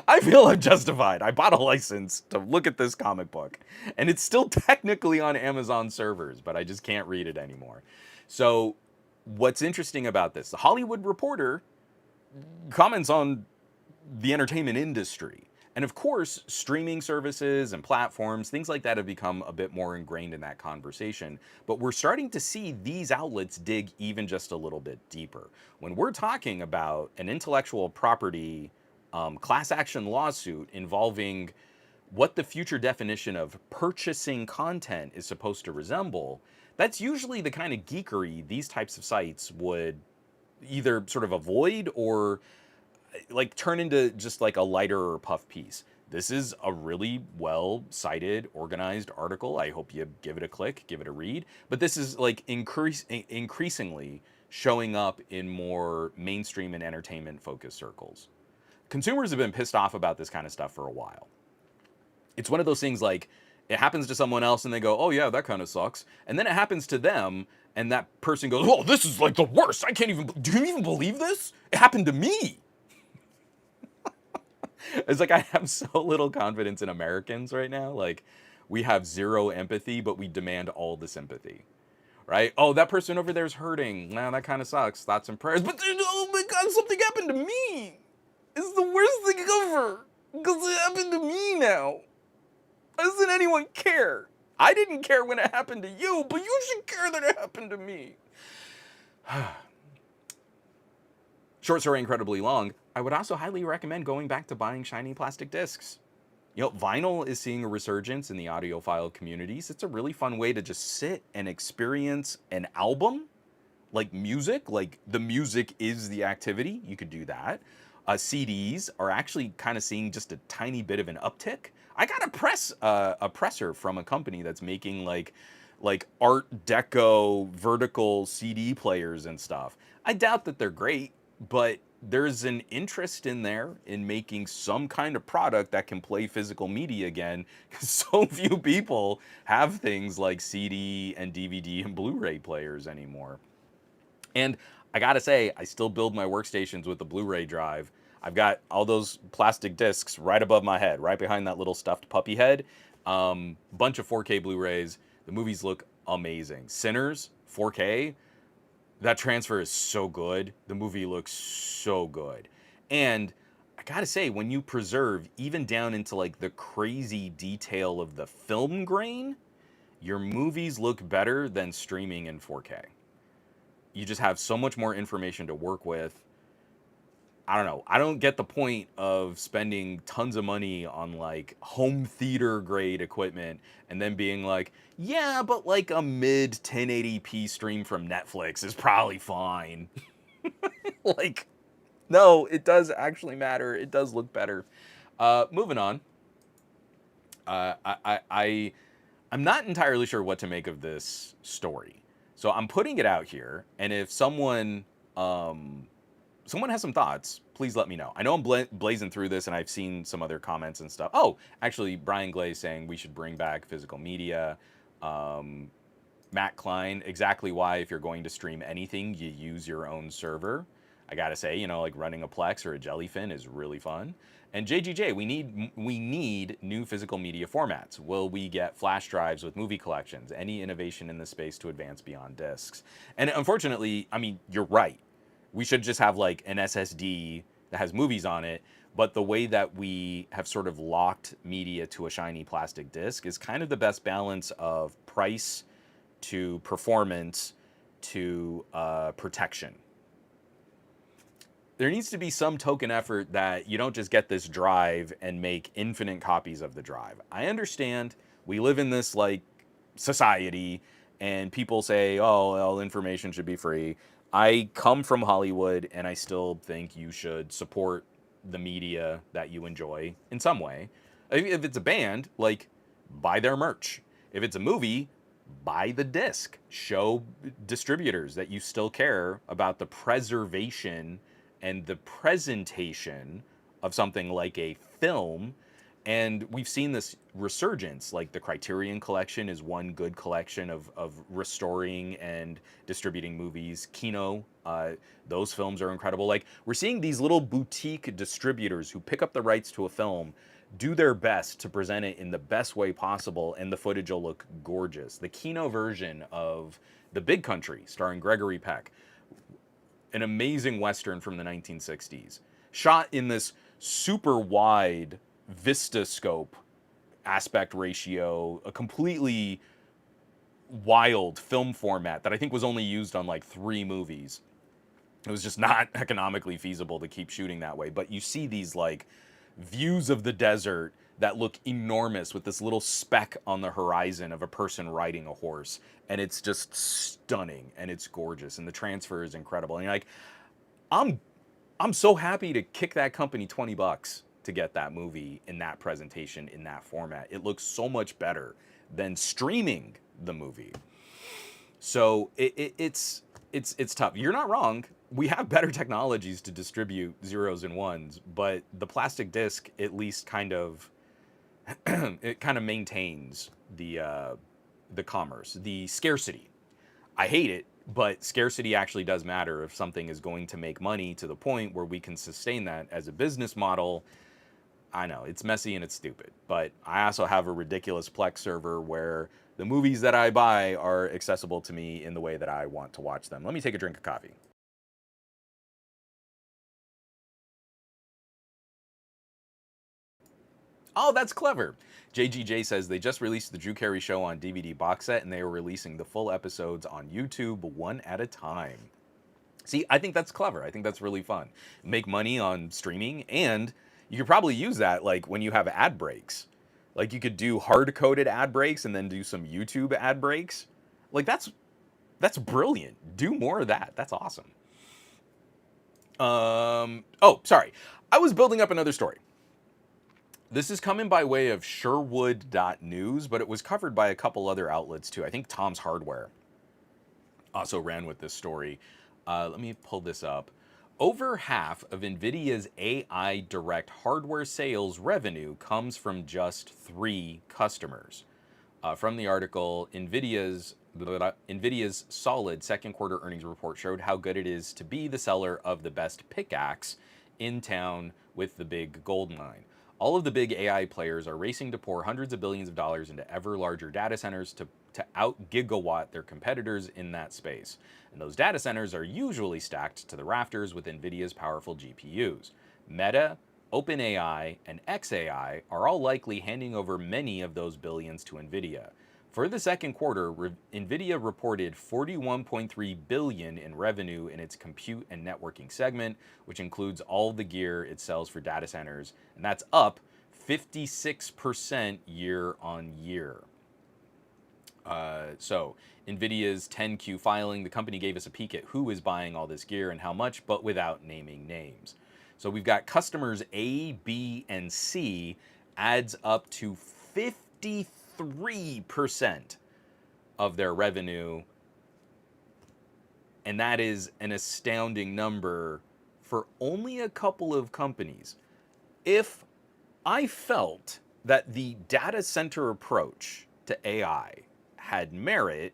I feel I'm justified. I bought a license to look at this comic book, and it's still technically on Amazon servers, but I just can't read it anymore. So, what's interesting about this? The Hollywood Reporter comments on the entertainment industry. And of course, streaming services and platforms, things like that have become a bit more ingrained in that conversation. But we're starting to see these outlets dig even just a little bit deeper. When we're talking about an intellectual property class action lawsuit involving what the future definition of purchasing content is supposed to resemble, that's usually the kind of geekery these types of sites would either sort of avoid or like turn into just like a lighter or puff piece. This is a really well cited, organized article. I hope you give it a click, give it a read. But this is like increasingly showing up in more mainstream and entertainment focused circles. Consumers have been pissed off about this kind of stuff for a while. It's one of those things like it happens to someone else and they go, oh yeah, that kind of sucks. And then it happens to them and that person goes, oh, this is like the worst. Do you even believe this? It happened to me. It's like I have so little confidence in Americans right now. Like we have zero empathy, but we demand all the sympathy. Right? Oh, that person over there is hurting. Nah, that kind of sucks. Thoughts and prayers. But oh my God, something happened to me. It's the worst thing ever. Because it happened to me now. Why doesn't anyone care? I didn't care when it happened to you, but you should care that it happened to me. Short story, incredibly long. I would also highly recommend going back to buying shiny plastic discs. You know, vinyl is seeing a resurgence in the audiophile communities. It's a really fun way to just sit and experience an album, like music, like the music is the activity. You could do that. CDs are actually kind of seeing just a tiny bit of an uptick. I got a presser from a company that's making like Art Deco vertical CD players and stuff. I doubt that they're great, but there's an interest in there in making some kind of product that can play physical media again, because so few people have things like CD and DVD and Blu-ray players anymore. And I gotta say, I still build my workstations with the Blu-ray drive. I've got all those plastic discs right above my head, right behind that little stuffed puppy head. Bunch of 4K Blu-rays. The movies look amazing. Sinners, 4K. That transfer is so good. The movie looks so good. And I gotta say, when you preserve even down into like the crazy detail of the film grain, your movies look better than streaming in 4K. You just have so much more information to work with. I don't know. I don't get the point of spending tons of money on like home theater grade equipment and then being like, yeah, but like a mid 1080p stream from Netflix is probably fine. Like, no, it does actually matter. It does look better. Moving on. I'm not entirely sure what to make of this story. So I'm putting it out here, and if someone has some thoughts, please let me know. I know I'm blazing through this, and I've seen some other comments and stuff. Oh, actually, Brian Glaze saying we should bring back physical media. Matt Klein, exactly why if you're going to stream anything, you use your own server. I gotta say, you know, like running a Plex or a Jellyfin is really fun. And JGJ, we need new physical media formats. Will we get flash drives with movie collections? Any innovation in the space to advance beyond discs? And unfortunately, I mean, you're right. We should just have like an SSD that has movies on it. But the way that we have sort of locked media to a shiny plastic disc is kind of the best balance of price to performance to protection. There needs to be some token effort that you don't just get this drive and make infinite copies of the drive. I understand we live in this like society and people say, oh, well, information should be free. I come from Hollywood and I still think you should support the media that you enjoy in some way. If it's a band, like buy their merch. If it's a movie, buy the disc. Show distributors that you still care about the preservation and the presentation of something like a film. And we've seen this resurgence. Like the Criterion Collection is one good collection of restoring and distributing movies. Kino, those films are incredible. Like we're seeing these little boutique distributors who pick up the rights to a film, do their best to present it in the best way possible, and the footage will look gorgeous. The Kino version of The Big Country, starring Gregory Peck, an amazing Western from the 1960s, shot in this super wide Vista scope aspect ratio, a completely wild film format that I think was only used on like 3 movies. It was just not economically feasible to keep shooting that way. But you see these like views of the desert that look enormous with this little speck on the horizon of a person riding a horse, and it's just stunning and it's gorgeous and the transfer is incredible. And you're like, I'm so happy to kick that company $20 to get that movie in that presentation, in that format. It looks so much better than streaming the movie. So it's tough. You're not wrong. We have better technologies to distribute zeros and ones, but the plastic disc at least kind of it kind of maintains the commerce, the scarcity. I hate it, but scarcity actually does matter if something is going to make money to the point where we can sustain that as a business model. I know, it's messy and it's stupid, but I also have a ridiculous Plex server where the movies that I buy are accessible to me in the way that I want to watch them. Let me take a drink of coffee. Oh, that's clever. JGJ says they just released the Drew Carey Show on DVD box set and they are releasing the full episodes on YouTube one at a time. See, I think that's clever. I think that's really fun. Make money on streaming, and you could probably use that like when you have ad breaks. Like you could do hard-coded ad breaks and then do some YouTube ad breaks. Like that's brilliant. Do more of that. That's awesome. Oh, sorry. I was building up another story. This is coming by way of Sherwood.news, but it was covered by a couple other outlets too. I think Tom's Hardware also ran with this story. Let me pull this up. Over half of NVIDIA's AI direct hardware sales revenue comes from just 3 customers. From the article, NVIDIA's solid second quarter earnings report showed how good it is to be the seller of the best pickaxe in town with the big gold mine. All of the big AI players are racing to pour hundreds of billions of dollars into ever larger data centers to out-gigawatt their competitors in that space. And those data centers are usually stacked to the rafters with NVIDIA's powerful GPUs. Meta, OpenAI, and xAI are all likely handing over many of those billions to NVIDIA. For the second quarter, NVIDIA reported $41.3 billion in revenue in its compute and networking segment, which includes all the gear it sells for data centers, and that's up 56% year on year. So NVIDIA's 10Q filing, the company gave us a peek at who is buying all this gear and how much, but without naming names. So we've got customers A, B, and C adds up to 53% of their revenue. And that is an astounding number for only a couple of companies. If I felt that the data center approach to AI had merit,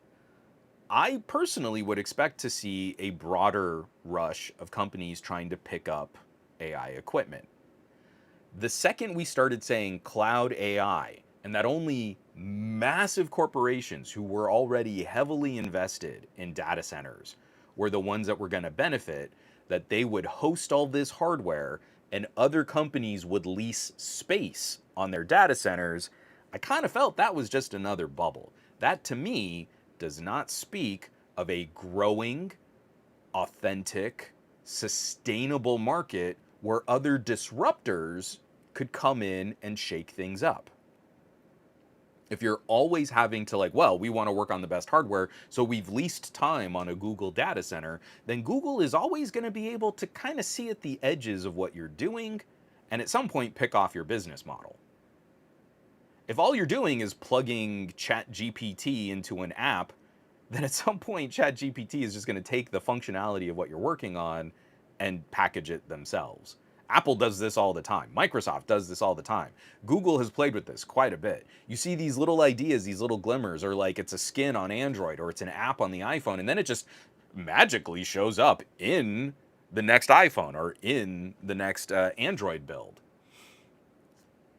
I personally would expect to see a broader rush of companies trying to pick up AI equipment. The second we started saying cloud AI, and that only massive corporations who were already heavily invested in data centers were the ones that were going to benefit, that they would host all this hardware and other companies would lease space on their data centers, I kind of felt that was just another bubble. That to me does not speak of a growing, authentic, sustainable market where other disruptors could come in and shake things up. If you're always having to like, well, we want to work on the best hardware, so we've leased time on a Google data center, then Google is always going to be able to kind of see at the edges of what you're doing and at some point pick off your business model. If all you're doing is plugging ChatGPT into an app, then at some point ChatGPT is just going to take the functionality of what you're working on and package it themselves. Apple does this all the time. Microsoft does this all the time. Google has played with this quite a bit. You see these little ideas, these little glimmers, or like it's a skin on Android or it's an app on the iPhone, and then it just magically shows up in the next iPhone or in the next Android build.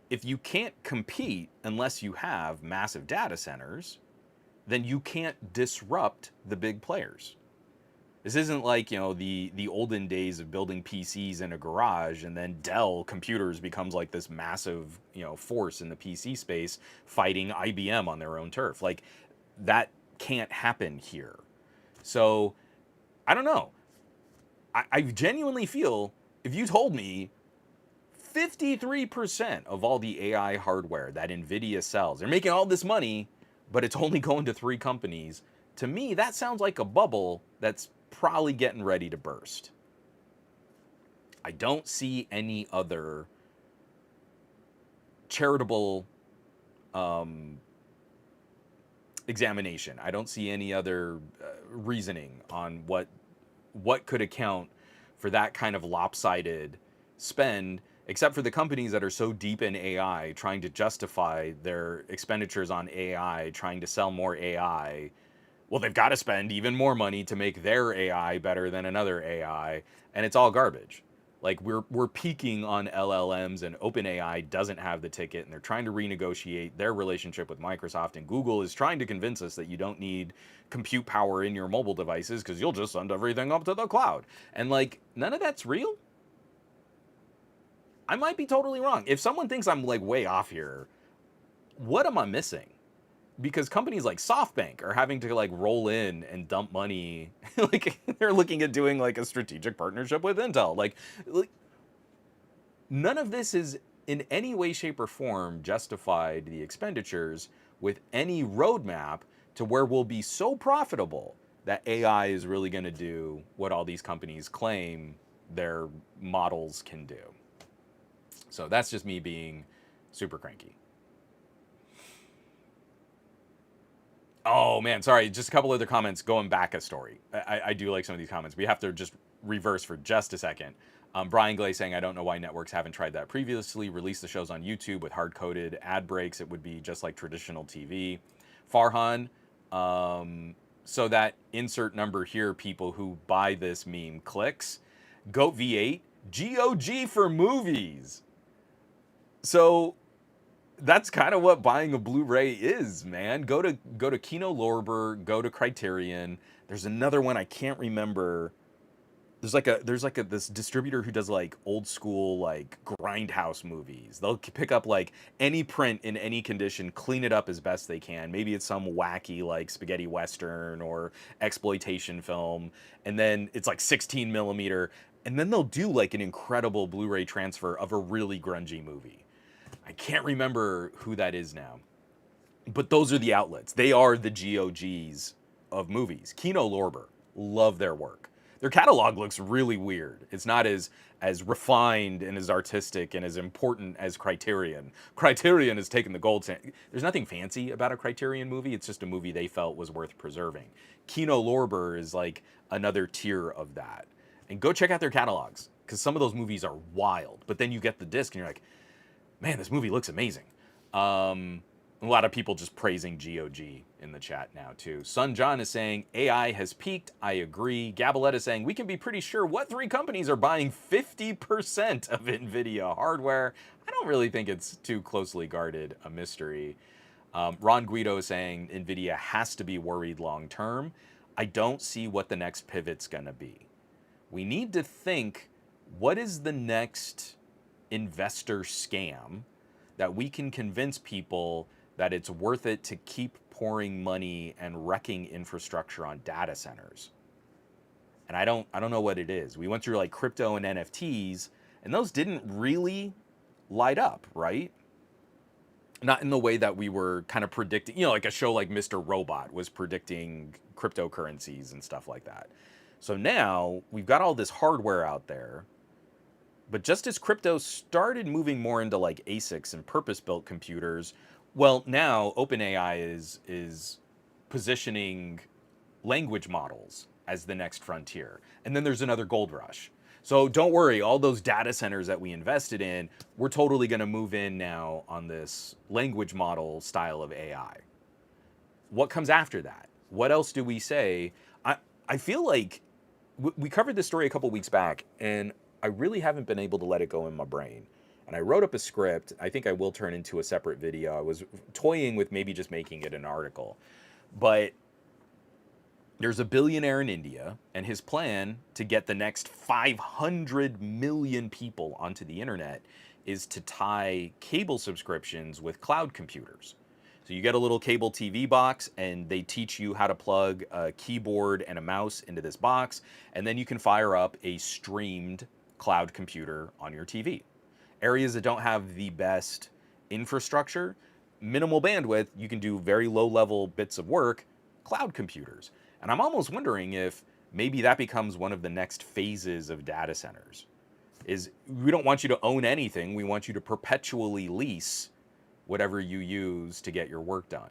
If you can't compete unless you have massive data centers, then you can't disrupt the big players. This isn't like, the olden days of building PCs in a garage and then Dell Computers becomes like this massive, force in the PC space fighting IBM on their own turf. Like, that can't happen here. So, I don't know. I genuinely feel if you told me 53% of all the AI hardware that NVIDIA sells, they're making all this money, but it's only going to 3 companies. To me, that sounds like a bubble that's probably getting ready to burst. I don't see any other charitable examination. I don't see any other reasoning on what could account for that kind of lopsided spend, except for the companies that are so deep in AI, trying to justify their expenditures on AI, trying to sell more AI. Well, they've got to spend even more money to make their AI better than another AI, and it's all garbage. Like, we're peaking on LLMs, and OpenAI doesn't have the ticket, and they're trying to renegotiate their relationship with Microsoft, and Google is trying to convince us that you don't need compute power in your mobile devices because you'll just send everything up to the cloud. And like, none of that's real. I might be totally wrong. If someone thinks I'm like way off here, what am I missing? Because companies like SoftBank are having to like roll in and dump money. Like, they're looking at doing like a strategic partnership with Intel. Like, none of this is in any way, shape, or form justified the expenditures with any roadmap to where we'll be so profitable that AI is really going to do what all these companies claim their models can do. So that's just me being super cranky. Oh man, sorry, just a couple other comments going back a story. I do like some of these comments. We have to just reverse for just a second. Brian Glay saying, I don't know why networks haven't tried that previously. Release the shows on YouTube with hard-coded ad breaks. It would be just like traditional TV. Farhan, so that insert number here, people who buy this meme clicks. Goat V8, GOG for movies. So that's kind of what buying a Blu-ray is, man. Go to Kino Lorber, go to Criterion. There's another one I can't remember. There's like this distributor who does like old school like grindhouse movies. They'll pick up like any print in any condition, clean it up as best they can. Maybe it's some wacky like spaghetti western or exploitation film, and then it's like 16 millimeter, and then they'll do like an incredible Blu-ray transfer of a really grungy movie. I can't remember who that is now, but those are the outlets. They are the GOGs of movies. Kino Lorber, love their work. Their catalog looks really weird. It's not as refined and as artistic and as important as Criterion. Criterion has taken the gold standard. There's nothing fancy about a Criterion movie. It's just a movie they felt was worth preserving. Kino Lorber is like another tier of that. And go check out their catalogs, because some of those movies are wild. But then you get the disc and you're like, man, this movie looks amazing. A lot of people just praising GOG in the chat now, too. Sun John is saying, AI has peaked. I agree. Gabaletta is saying, we can be pretty sure what 3 companies are buying 50% of NVIDIA hardware. I don't really think it's too closely guarded a mystery. Ron Guido is saying, NVIDIA has to be worried long term. I don't see what the next pivot's going to be. We need to think, what is the next investor scam that we can convince people that it's worth it to keep pouring money and wrecking infrastructure on data centers? And I don't know what it is. We went through like crypto and NFTs, and those didn't really light up, right? Not in the way that we were kind of predicting, like a show like Mr. Robot was predicting cryptocurrencies and stuff like that. So now we've got all this hardware out there. But just as crypto started moving more into like ASICs and purpose-built computers, Well, now OpenAI is positioning language models as the next frontier. And then there's another gold rush. So don't worry, all those data centers that we invested in, we're totally going to move in now on this language model style of AI. What comes after that? What else do we say? I feel like we covered this story a couple weeks back, and I really haven't been able to let it go in my brain. And I wrote up a script. I think I will turn into a separate video. I was toying with maybe just making it an article. But there's a billionaire in India, and his plan to get the next 500 million people onto the internet is to tie cable subscriptions with cloud computers. So you get a little cable TV box, and they teach you how to plug a keyboard and a mouse into this box, and then you can fire up a streamed cloud computer on your TV. Areas that don't have the best infrastructure, minimal bandwidth, you can do very low level bits of work, cloud computers. And I'm almost wondering if maybe that becomes one of the next phases of data centers. Is we don't want you to own anything, we want you to perpetually lease whatever you use to get your work done.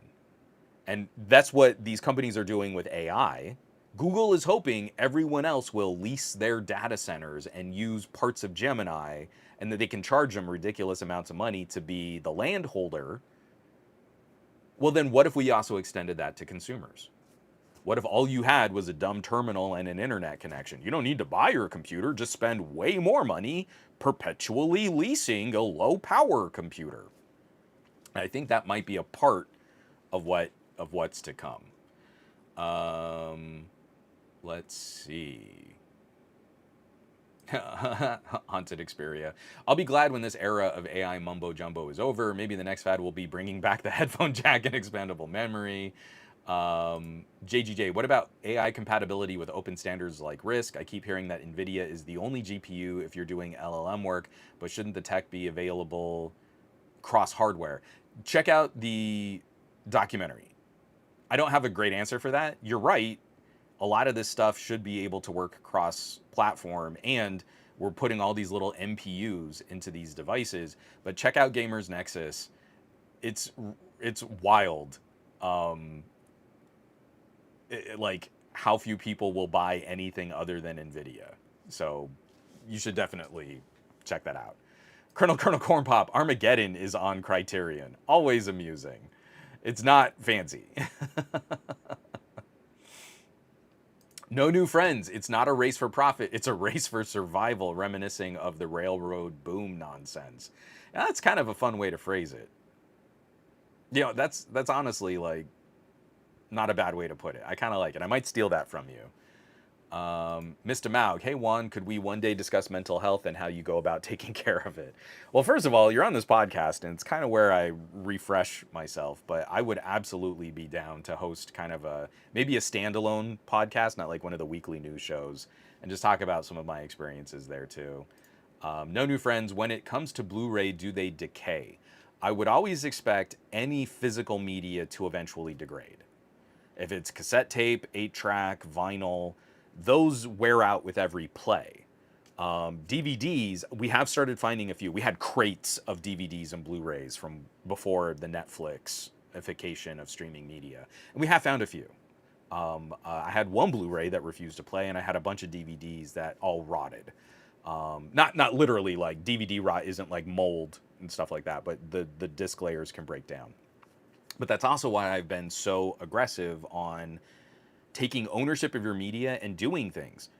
And that's what these companies are doing with AI. Google is hoping everyone else will lease their data centers and use parts of Gemini, and that they can charge them ridiculous amounts of money to be the landholder. Well, then what if we also extended that to consumers? What if all you had was a dumb terminal and an internet connection? You don't need to buy your computer, just spend way more money perpetually leasing a low power computer. I think that might be a part of what's to come. Let's see. Haunted Xperia. I'll be glad when this era of AI mumbo jumbo is over. Maybe the next fad will be bringing back the headphone jack and expandable memory. JGJ, what about AI compatibility with open standards like RISC? I keep hearing that NVIDIA is the only GPU if you're doing LLM work, but shouldn't the tech be available cross hardware? Check out the documentary. I don't have a great answer for that. You're right. A lot of this stuff should be able to work cross platform, and we're putting all these little MPUs into these devices. But check out Gamers Nexus. It's wild. Like how few people will buy anything other than NVIDIA. So you should definitely check that out. Colonel Corn Pop, Armageddon is on Criterion. Always amusing. It's not fancy. No new friends. It's not a race for profit. It's a race for survival, reminiscing of the railroad boom nonsense. Now, that's kind of a fun way to phrase it. You know, that's honestly like not a bad way to put it. I kind of like it. I might steal that from you. Mr. Maug, hey Juan, could we one day discuss mental health and how you go about taking care of it? Well, first of all, you're on this podcast, and it's kind of where I refresh myself, but I would absolutely be down to host kind of maybe a standalone podcast, not like one of the weekly news shows, and just talk about some of my experiences there too. No new friends. When it comes to Blu-ray, do they decay? I would always expect any physical media to eventually degrade. If it's cassette tape, 8-track, vinyl, those wear out with every play. DVDs, we have started finding a few. We had crates of DVDs and Blu-rays from before the Netflixification of streaming media, and we have found a few. I had one Blu-ray that refused to play, and I had a bunch of DVDs that all rotted. Not literally, like DVD rot isn't like mold and stuff like that, but the disc layers can break down. But that's also why I've been so aggressive on taking ownership of your media and doing things.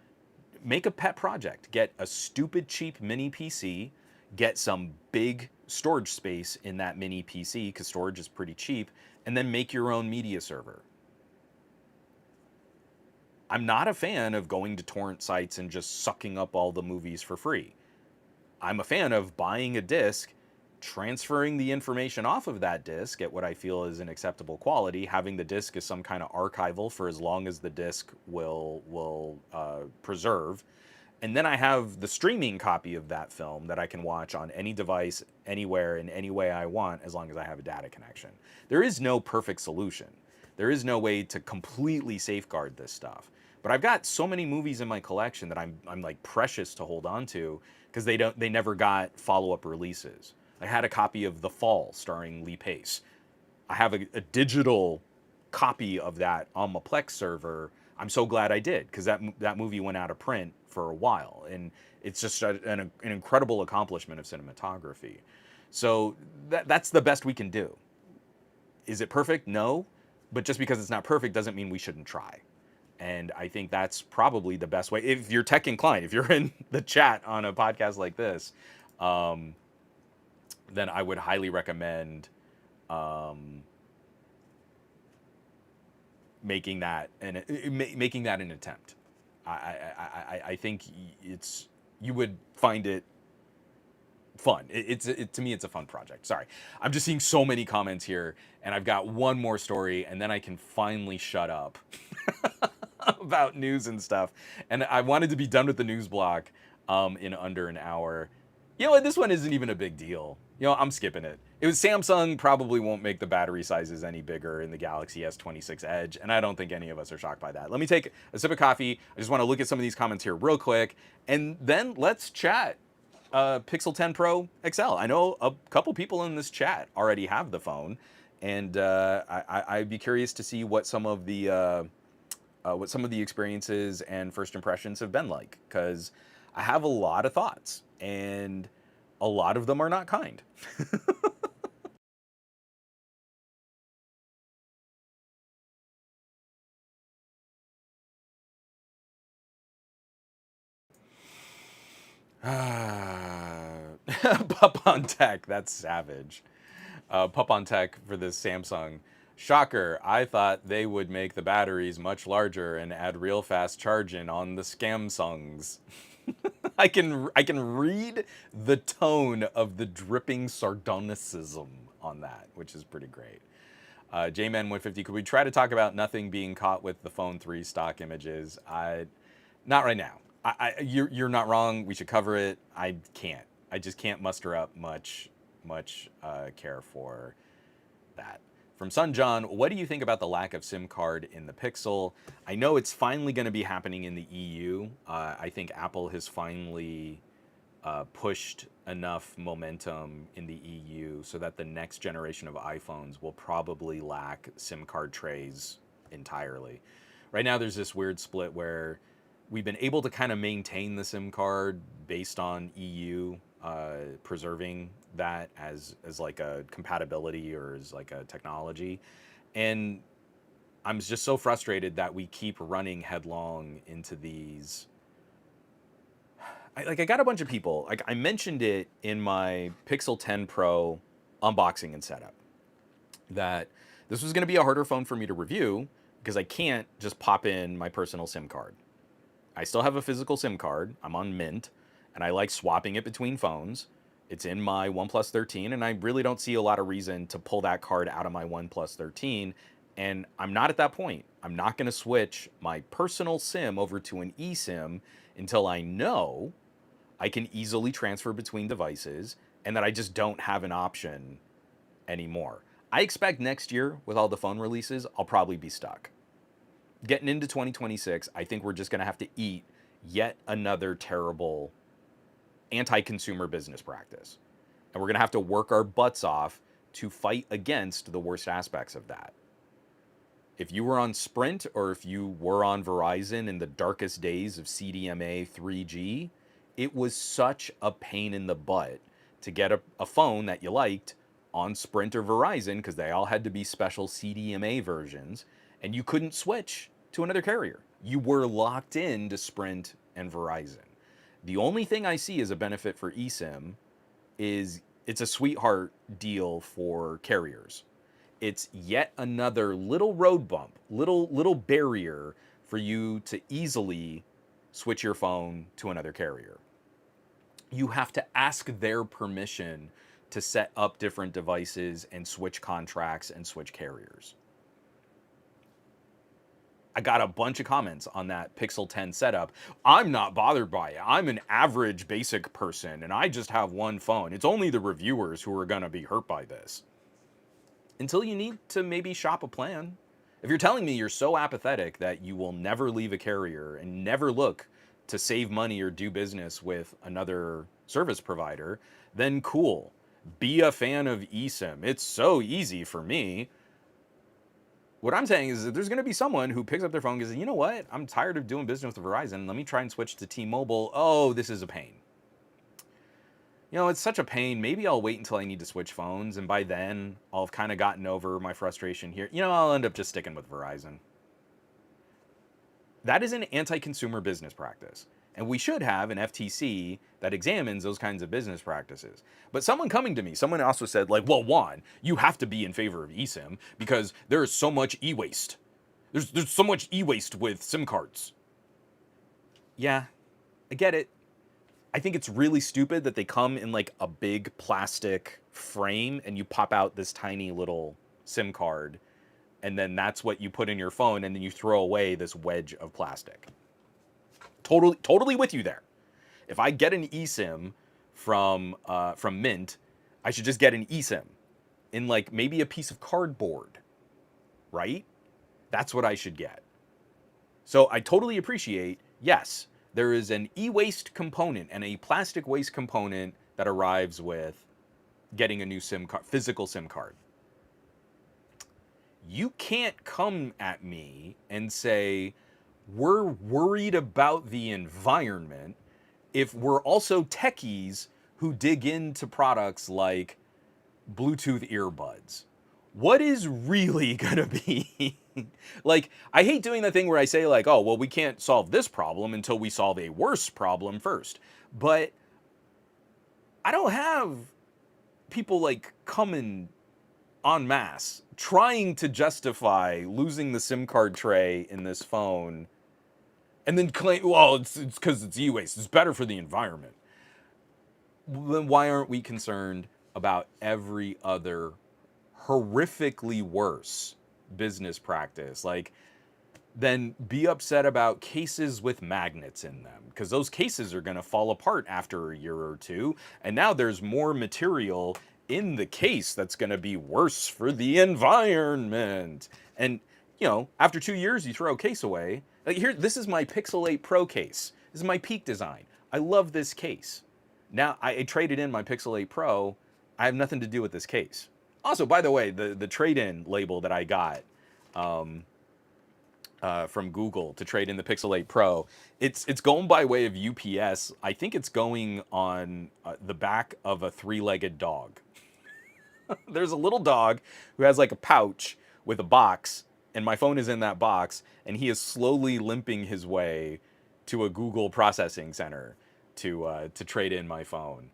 Make a pet project. Get a stupid cheap mini PC. Get some big storage space in that mini PC, because storage is pretty cheap, and then make your own media server. I'm not a fan of going to torrent sites and just sucking up all the movies for free. I'm a fan of buying a disc, transferring the information off of that disc at what I feel is an acceptable quality, having the disc as some kind of archival for as long as the disc will preserve, and then I have the streaming copy of that film that I can watch on any device, anywhere, in any way I want, as long as I have a data connection. There is no perfect solution. There is no way to completely safeguard this stuff. But I've got so many movies in my collection that I'm like precious to hold on to, because they never got follow-up releases. I had a copy of The Fall starring Lee Pace. I have a digital copy of that on my Plex server. I'm so glad I did, because that movie went out of print for a while, and it's just an incredible accomplishment of cinematography. So that's the best we can do. Is it perfect? No, but just because it's not perfect doesn't mean we shouldn't try. And I think that's probably the best way. If you're tech inclined, if you're in the chat on a podcast like this, um, then I would highly recommend um, making that an attempt. I think you would find it fun. To me, it's a fun project. Sorry, I'm just seeing so many comments here, and I've got one more story, and then I can finally shut up about news and stuff. And I wanted to be done with the news block in under an hour. You know what? This one isn't even a big deal. You know, I'm skipping it. It was Samsung probably won't make the battery sizes any bigger in the Galaxy S26 Edge, and I don't think any of us are shocked by that. Let me take a sip of coffee. I just want to look at some of these comments here real quick, and then let's chat Pixel 10 Pro XL. I know a couple people in this chat already have the phone, and I'd be curious to see what some of the experiences and first impressions have been like, because I have a lot of thoughts, and a lot of them are not kind. Pup on Tech, that's savage. Pup on Tech for this Samsung. Shocker, I thought they would make the batteries much larger and add real fast charging on the Scamsungs. I can read the tone of the dripping sardonicism on that, which is pretty great. JMan150, could we try to talk about nothing being caught with the Phone 3 stock images? Not right now. You're not wrong. We should cover it. I can't. I just can't muster up much care for that. From Sun John, what do you think about the lack of SIM card in the Pixel? I know it's finally going to be happening in the EU. I think Apple has finally pushed enough momentum in the EU so that the next generation of iPhones will probably lack SIM card trays entirely. Right now, there's this weird split where we've been able to kind of maintain the SIM card based on EU preserving that as like a compatibility or as like a technology. And I'm just so frustrated that we keep running headlong into these. I got a bunch of people, like I mentioned it in my Pixel 10 Pro unboxing and setup, that this was going to be a harder phone for me to review because I can't just pop in my personal SIM card. I still have a physical SIM card. I'm on Mint, and I like swapping it between phones. It's in my OnePlus 13, and I really don't see a lot of reason to pull that card out of my OnePlus 13. And I'm not at that point. I'm not going to switch my personal SIM over to an eSIM until I know I can easily transfer between devices and that I just don't have an option anymore. I expect next year, with all the phone releases, I'll probably be stuck. Getting into 2026, I think we're just going to have to eat yet another terrible anti-consumer business practice. And we're going to have to work our butts off to fight against the worst aspects of that. If you were on Sprint or if you were on Verizon in the darkest days of CDMA 3G, it was such a pain in the butt to get a phone that you liked on Sprint or Verizon, because they all had to be special CDMA versions, and you couldn't switch to another carrier. You were locked into Sprint and Verizon. The only thing I see as a benefit for eSIM is it's a sweetheart deal for carriers. It's yet another little road bump, little barrier for you to easily switch your phone to another carrier. You have to ask their permission to set up different devices and switch contracts and switch carriers. I got a bunch of comments on that Pixel 10 setup. I'm not bothered by it. I'm an average basic person and I just have one phone. It's only the reviewers who are going to be hurt by this. Until you need to maybe shop a plan. If you're telling me you're so apathetic that you will never leave a carrier and never look to save money or do business with another service provider, then cool. Be a fan of eSIM. It's so easy for me. What I'm saying is that there's going to be someone who picks up their phone and goes, you know what? I'm tired of doing business with Verizon. Let me try and switch to T-Mobile. Oh, this is a pain. You know, it's such a pain. Maybe I'll wait until I need to switch phones, and by then I'll have kind of gotten over my frustration here. You know, I'll end up just sticking with Verizon. That is an anti-consumer business practice. And we should have an FTC that examines those kinds of business practices. But someone coming to me, someone also said, like, well, Juan, you have to be in favor of eSIM because there is so much e-waste. There's so much e-waste with SIM cards. Yeah, I get it. I think it's really stupid that they come in like a big plastic frame and you pop out this tiny little SIM card, and then that's what you put in your phone, and then you throw away this wedge of plastic. Totally with you there. If I get an eSIM from Mint, I should just get an eSIM in like maybe a piece of cardboard, right? That's what I should get. So I totally appreciate, yes, there is an e-waste component and a plastic waste component that arrives with getting a new SIM card, physical SIM card. You can't come at me and say, we're worried about the environment if we're also techies who dig into products like Bluetooth earbuds. What is really gonna be like, I hate doing the thing where I say like, oh, well, we can't solve this problem until we solve a worse problem first. But I don't have people like coming en masse trying to justify losing the SIM card tray in this phone and then claim, well, it's because it's e-waste. It's better for the environment. Then why aren't we concerned about every other horrifically worse business practice? Like, then be upset about cases with magnets in them, because those cases are going to fall apart after a year or two. And now there's more material in the case that's going to be worse for the environment. And, you know, after 2 years, you throw a case away. Like here, this is my Pixel 8 Pro case. This is my Peak design. I love this case. Now I traded in my Pixel 8 Pro. I have nothing to do with this case. Also, by the way, the trade-in label that I got from Google to trade in the Pixel 8 Pro, it's going by way of UPS. I think it's going on the back of a three-legged dog. There's a little dog who has like a pouch with a box, and my phone is in that box, and he is slowly limping his way to a Google processing center to trade in my phone.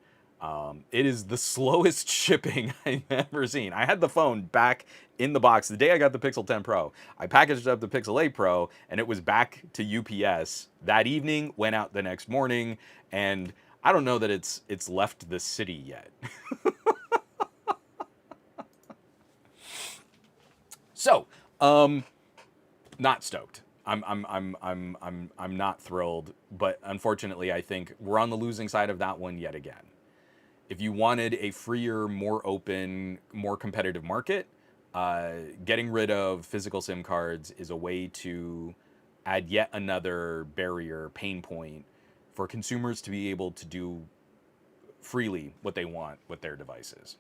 It is the slowest shipping I've ever seen. I had the phone back in the box the day I got the Pixel 10 Pro. I packaged up the Pixel 8 Pro, and it was back to UPS that evening, went out the next morning, and I don't know that it's left the city yet. So, not stoked. I'm not thrilled, but unfortunately, I think we're on the losing side of that one yet again. If you wanted a freer, more open, more competitive market, getting rid of physical SIM cards is a way to add yet another barrier, pain point for consumers to be able to do freely what they want with their devices.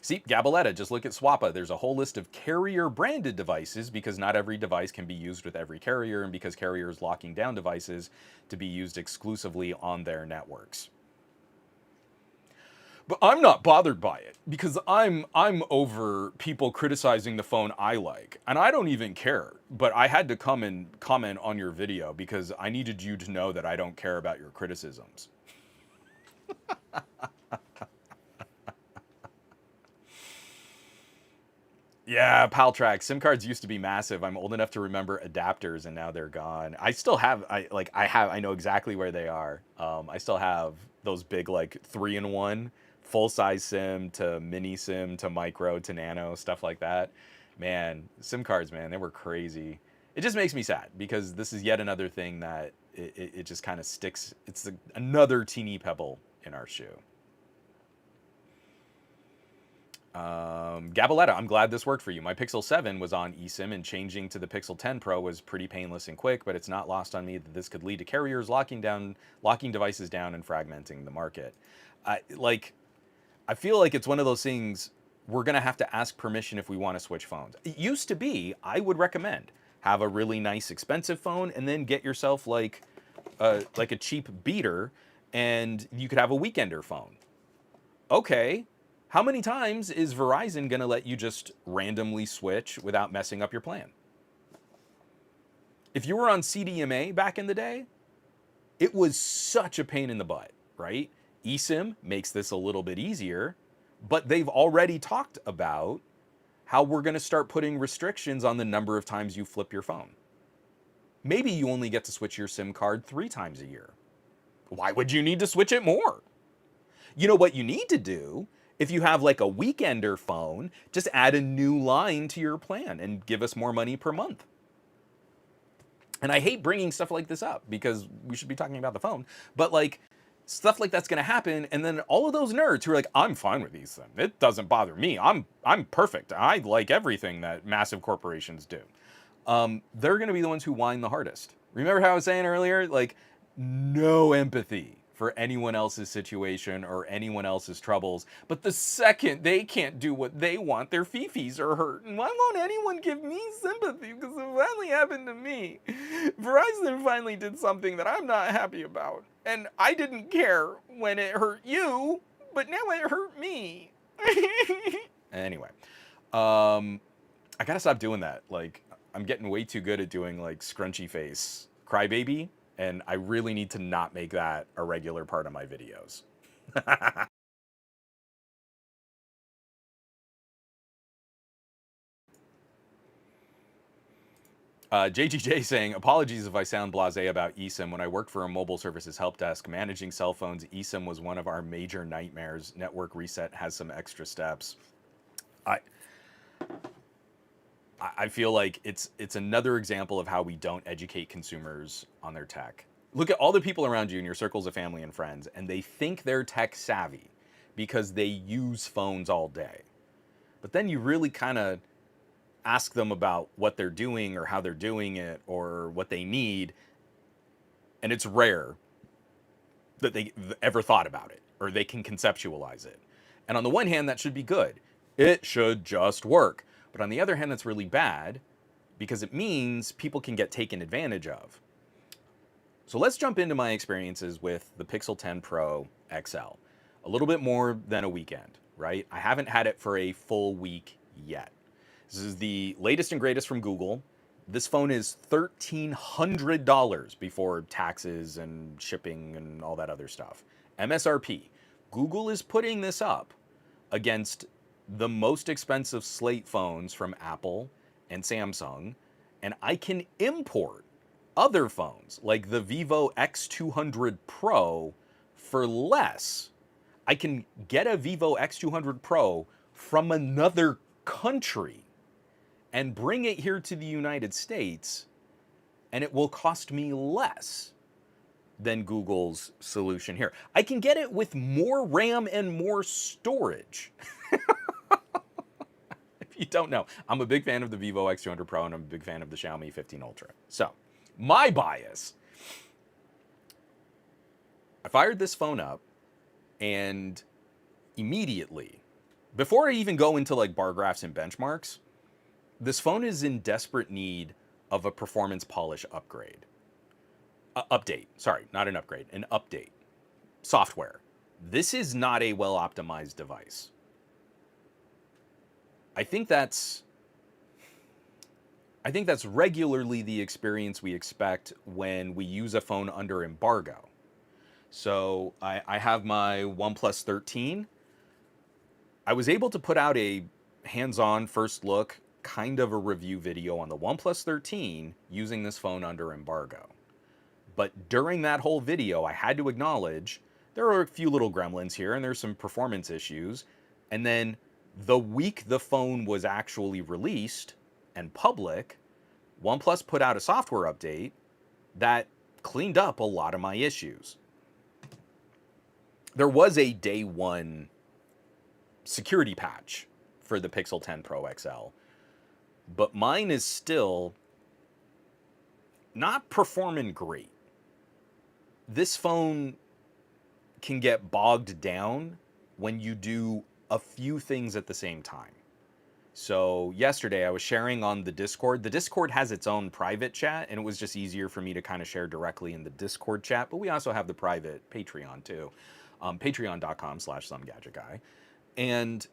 See, Gabaletta, just look at Swappa. There's a whole list of carrier-branded devices because not every device can be used with every carrier, and because carriers locking down devices to be used exclusively on their networks. But I'm not bothered by it because I'm over people criticizing the phone I like, and I don't even care. But I had to come and comment on your video because I needed you to know that I don't care about your criticisms. Yeah, Paltrax. SIM cards used to be massive. I'm old enough to remember adapters, and now they're gone. I still have. I know exactly where they are. I still have those big like 3-in-1 full size SIM to mini SIM to micro to nano stuff like that. Man, SIM cards, man, they were crazy. It just makes me sad because this is yet another thing that it just kind of sticks. It's another teeny pebble in our shoe. Gabaletta, I'm glad this worked for you. My Pixel 7 was on eSIM, and changing to the Pixel 10 Pro was pretty painless and quick, but it's not lost on me that this could lead to carriers locking devices down and fragmenting the market. I feel like it's one of those things we're going to have to ask permission if we want to switch phones. It used to be, I would recommend have a really nice expensive phone and then get yourself like a cheap beater and you could have a weekender phone. Okay, how many times is Verizon going to let you just randomly switch without messing up your plan? If you were on CDMA back in the day, it was such a pain in the butt, right? eSIM makes this a little bit easier, but they've already talked about how we're going to start putting restrictions on the number of times you flip your phone. Maybe you only get to switch your SIM card 3 times a year. Why would you need to switch it more? You know what you need to do? If you have like a weekender phone, just add a new line to your plan and give us more money per month. And I hate bringing stuff like this up because we should be talking about the phone, but like stuff like that's going to happen, and then all of those nerds who are like, I'm fine with these things. It doesn't bother me. I'm perfect. I like everything that massive corporations do. They're going to be the ones who whine the hardest. Remember how I was saying earlier, like no empathy for anyone else's situation or anyone else's troubles. But the second they can't do what they want, their fifis are hurt. And why won't anyone give me sympathy? Because it finally happened to me. Verizon finally did something that I'm not happy about. And I didn't care when it hurt you, but now it hurt me. Anyway, I gotta stop doing that. Like, I'm getting way too good at doing like scrunchy face crybaby, and I really need to not make that a regular part of my videos. JGJ saying, apologies if I sound blasé about eSIM. When I worked for a mobile services help desk managing cell phones, eSIM was one of our major nightmares. Network reset has some extra steps. I feel like it's another example of how we don't educate consumers on their tech. Look at all the people around you in your circles of family and friends, and they think they're tech savvy because they use phones all day. But then you really kind of ask them about what they're doing or how they're doing it or what they need, and it's rare that they ever thought about it or they can conceptualize it. And on the one hand, that should be good. It should just work. But on the other hand, that's really bad because it means people can get taken advantage of. So let's jump into my experiences with the Pixel 10 Pro XL. A little bit more than a weekend, right? I haven't had it for a full week yet. This is the latest and greatest from Google. This phone is $1,300 before taxes and shipping and all that other stuff. MSRP. Google is putting this up against the most expensive slate phones from Apple and Samsung, and I can import other phones like the Vivo X200 Pro for less. I can get a Vivo X200 Pro from another country and bring it here to the United States, and it will cost me less than Google's solution here. I can get it with more RAM and more storage. If you don't know, I'm a big fan of the Vivo X200 Pro and I'm a big fan of the Xiaomi 15 Ultra. So, my bias, I fired this phone up and immediately, before I even go into like bar graphs and benchmarks, this phone is in desperate need of a performance polish upgrade. Update, sorry, not an upgrade, an update. Software. This is not a well-optimized device. I think that's regularly the experience we expect when we use a phone under embargo. So I have my OnePlus 13. I was able to put out a hands-on first look, kind of a review video on the OnePlus 13 using this phone under embargo. But during that whole video, I had to acknowledge there are a few little gremlins here and there's some performance issues. And then the week the phone was actually released and public, OnePlus put out a software update that cleaned up a lot of my issues. There was a day one security patch for the Pixel 10 Pro XL, but mine is still not performing great. This phone can get bogged down when you do a few things at the same time. So yesterday I was sharing on the Discord. The Discord has its own private chat, and it was just easier for me to kind of share directly in the Discord chat. But we also have the private Patreon too, patreon.com/somegadgetguy. And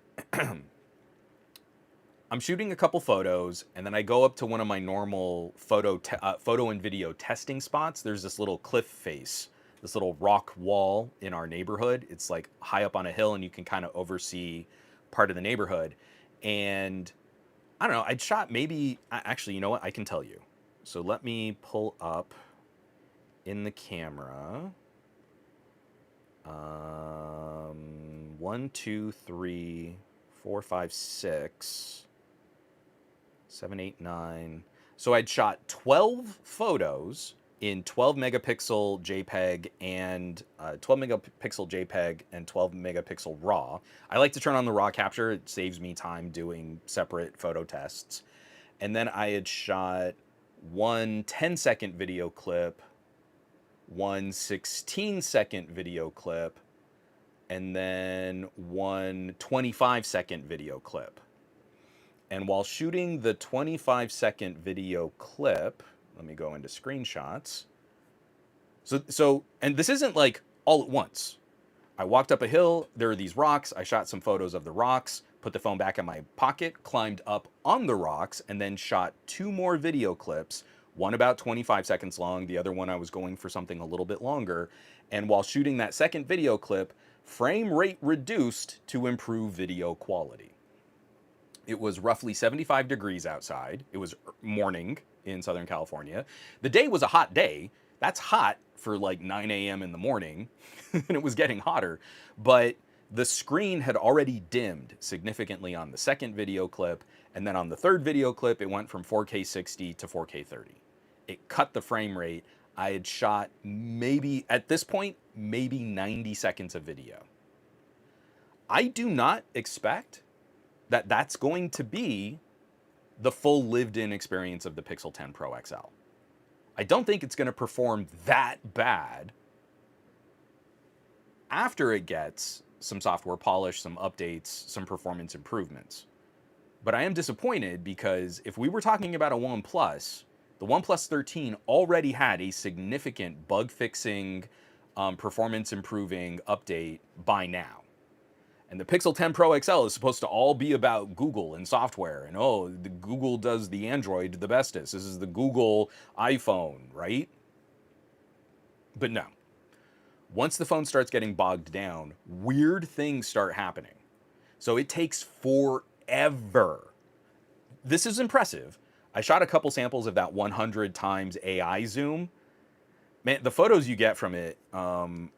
I'm shooting a couple photos, and then I go up to one of my normal photo and video testing spots. There's this little cliff face, this little rock wall in our neighborhood. It's like high up on a hill, and you can kind of oversee part of the neighborhood. And I don't know, I'd shot maybe, actually, you know what? I can tell you. So let me pull up in the camera. 1, 2, 3, 4, 5, 6, 7, 8, 9. So I'd shot 12 photos in 12 megapixel JPEG and 12 megapixel JPEG and 12 megapixel RAW. I like to turn on the RAW capture. It saves me time doing separate photo tests. And then I had shot one 10-second video clip, one 16-second video clip, and then one 25-second video clip. And while shooting the 25-second video clip, let me go into screenshots. And this isn't like all at once. I walked up a hill, there are these rocks, I shot some photos of the rocks, put the phone back in my pocket, climbed up on the rocks, and then shot 2 more video clips, one about 25 seconds long, the other one I was going for something a little bit longer. And while shooting that second video clip, frame rate reduced to improve video quality. It was roughly 75 degrees outside. It was morning in Southern California. The day was a hot day. That's hot for like 9 a.m. in the morning, and it was getting hotter. But the screen had already dimmed significantly on the second video clip, and then on the third video clip, it went from 4K 60 to 4K 30. It cut the frame rate. I had shot maybe, at this point, maybe 90 seconds of video. I do not expect that that's going to be the full lived-in experience of the Pixel 10 Pro XL. I don't think it's going to perform that bad after it gets some software polish, some updates, some performance improvements. But I am disappointed because if we were talking about a OnePlus, the OnePlus 13 already had a significant bug-fixing, performance-improving update by now. And the Pixel 10 Pro XL is supposed to all be about Google and software. And oh, the Google does the Android the bestest. This is the Google iPhone, right? But no. Once the phone starts getting bogged down, weird things start happening. So it takes forever. This is impressive. I shot a couple samples of that 100 times AI zoom. Man, the photos you get from it, you're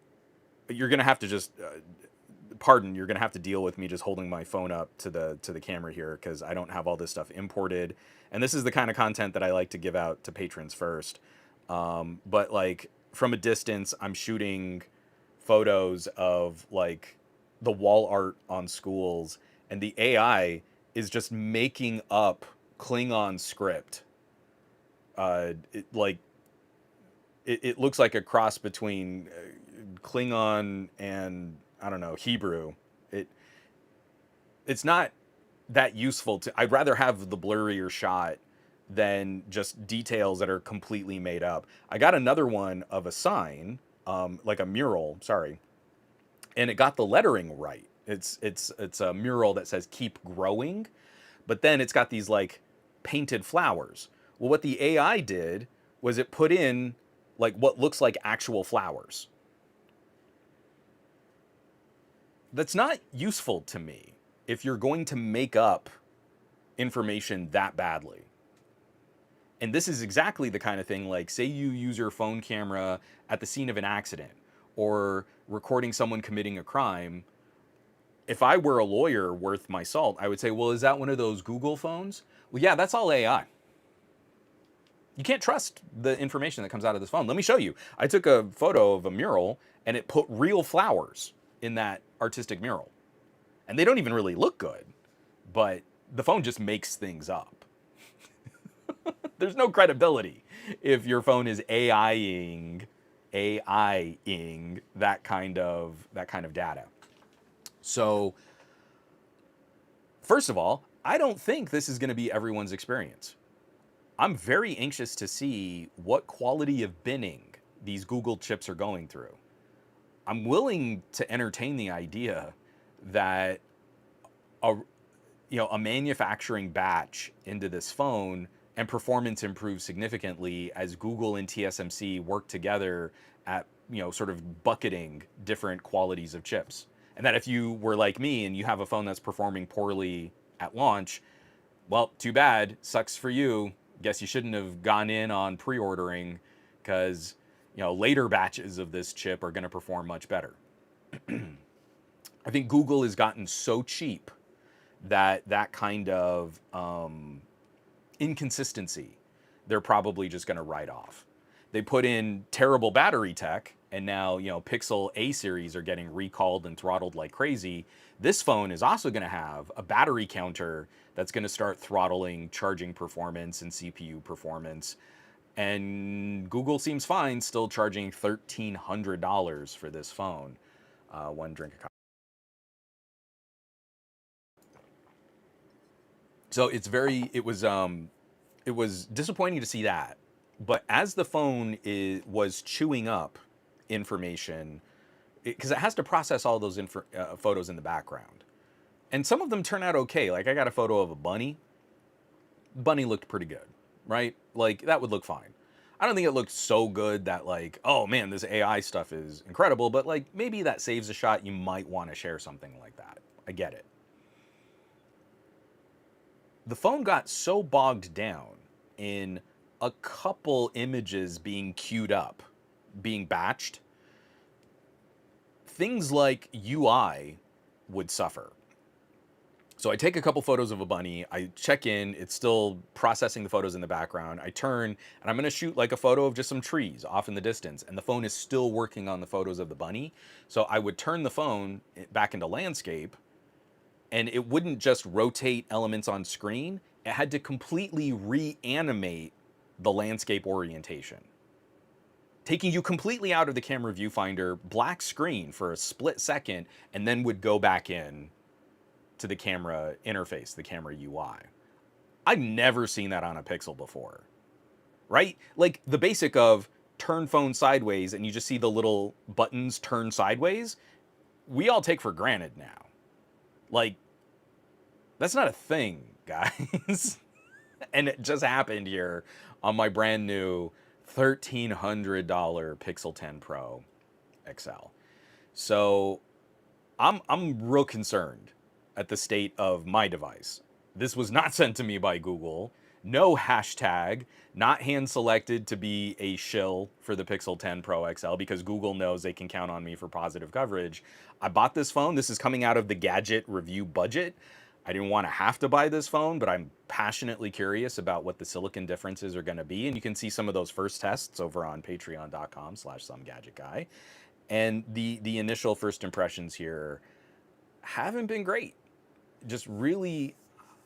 going to have to just... you're going to have to deal with me just holding my phone up to the camera here because I don't have all this stuff imported. And this is the kind of content that I like to give out to patrons first. But like from a distance, I'm shooting photos of like the wall art on schools, and the AI is just making up Klingon script. It looks like a cross between Klingon and, I don't know, Hebrew. It's not that useful to... I'd rather have the blurrier shot than just details that are completely made up. I got another one of a sign, like a mural, sorry, and it got the lettering right. It's a mural that says "Keep Growing," but then it's got these like painted flowers. Well, what the AI did was it put in like what looks like actual flowers. That's not useful to me if you're going to make up information that badly. And this is exactly the kind of thing, like, say you use your phone camera at the scene of an accident or recording someone committing a crime. If I were a lawyer worth my salt, I would say, well, is that one of those Google phones? Well, yeah, that's all AI. You can't trust the information that comes out of this phone. Let me show you. I took a photo of a mural, and it put real flowers in that artistic mural. And they don't even really look good, but the phone just makes things up. There's no credibility if your phone is AIing that kind of data. So First of all, I don't think this is going to be everyone's experience. I'm very anxious to see what quality of binning these Google chips are going through. I'm willing to entertain the idea that a a manufacturing batch into this phone and performance improves significantly as Google and TSMC work together at sort of bucketing different qualities of chips. And that if you were like me and you have a phone that's performing poorly at launch, well, too bad, sucks for you. Guess you shouldn't have gone in on pre-ordering because later batches of this chip are going to perform much better. I think Google has gotten so cheap that kind of inconsistency, they're probably just going to write off. They put in terrible battery tech, and now Pixel A series are getting recalled and throttled like crazy. This phone is also going to have a battery counter that's going to start throttling charging performance and CPU performance. And Google seems fine still charging $1,300 for this phone. One drink of coffee. So it was disappointing to see that. But as the phone was chewing up information, because it has to process all those photos in the background, and some of them turn out okay. Like I got a photo of a bunny. Bunny looked pretty good, right? Like that would look fine. I don't think it looked so good that like, oh man, this AI stuff is incredible, but like maybe that saves a shot. You might want to share something like that. I get it. The phone got so bogged down in a couple images being queued up, being batched, things like UI would suffer. So I take a couple photos of a bunny, I check in, it's still processing the photos in the background. I turn and I'm going to shoot like a photo of just some trees off in the distance, and the phone is still working on the photos of the bunny. So I would turn the phone back into landscape, and it wouldn't just rotate elements on screen. It had to completely reanimate the landscape orientation, taking you completely out of the camera viewfinder, black screen for a split second, and then would go back in to the camera interface, the camera UI. I've never seen that on a Pixel before, right? Like the basic of turn phone sideways and you just see the little buttons turn sideways, we all take for granted now. Like, that's not a thing, guys. And it just happened here on my brand new $1,300 Pixel 10 Pro XL. So I'm real concerned at the state of my device. This was not sent to me by Google. No hashtag, not hand selected to be a shill for the Pixel 10 Pro XL because Google knows they can count on me for positive coverage. I bought this phone. This is coming out of the gadget review budget. I didn't want to have to buy this phone, but I'm passionately curious about what the silicon differences are going to be. And you can see some of those first tests over on patreon.com/somegadgetguy. And the initial first impressions here haven't been great. Just really,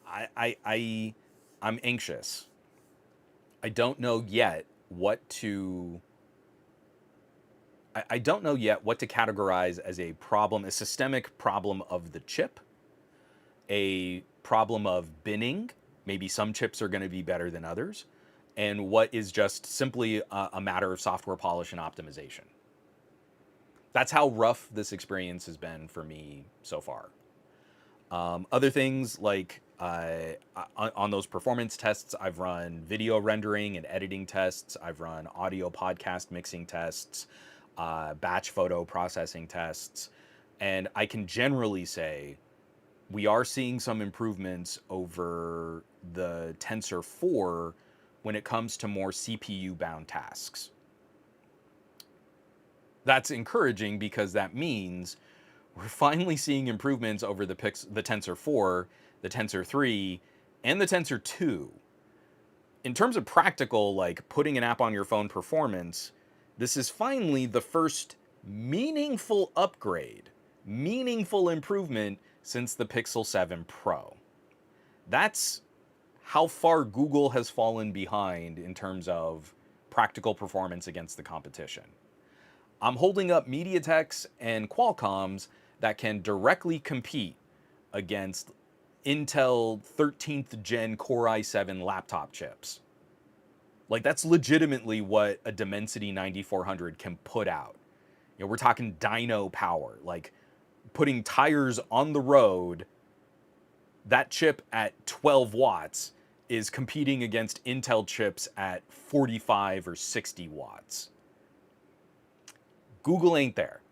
I'm anxious. I don't know yet what to. I don't know yet what to categorize as a problem, a systemic problem of the chip, a problem of binning. Maybe some chips are going to be better than others, and what is just simply a matter of software polish and optimization. That's how rough this experience has been for me so far. Other things like on those performance tests, I've run video rendering and editing tests. I've run audio podcast mixing tests, batch photo processing tests. And I can generally say we are seeing some improvements over the Tensor 4 when it comes to more CPU-bound tasks. That's encouraging because that means we're finally seeing improvements over the Tensor 4, the Tensor 3, and the Tensor 2. In terms of practical, like putting an app on your phone performance, this is finally the first meaningful upgrade, meaningful improvement since the Pixel 7 Pro. That's how far Google has fallen behind in terms of practical performance against the competition. I'm holding up MediaTek's and Qualcomm's that can directly compete against Intel 13th gen Core i7 laptop chips. Like, that's legitimately what a Dimensity 9400 can put out. You know, we're talking dyno power, like putting tires on the road. That chip at 12 watts is competing against Intel chips at 45 or 60 watts. Google ain't there.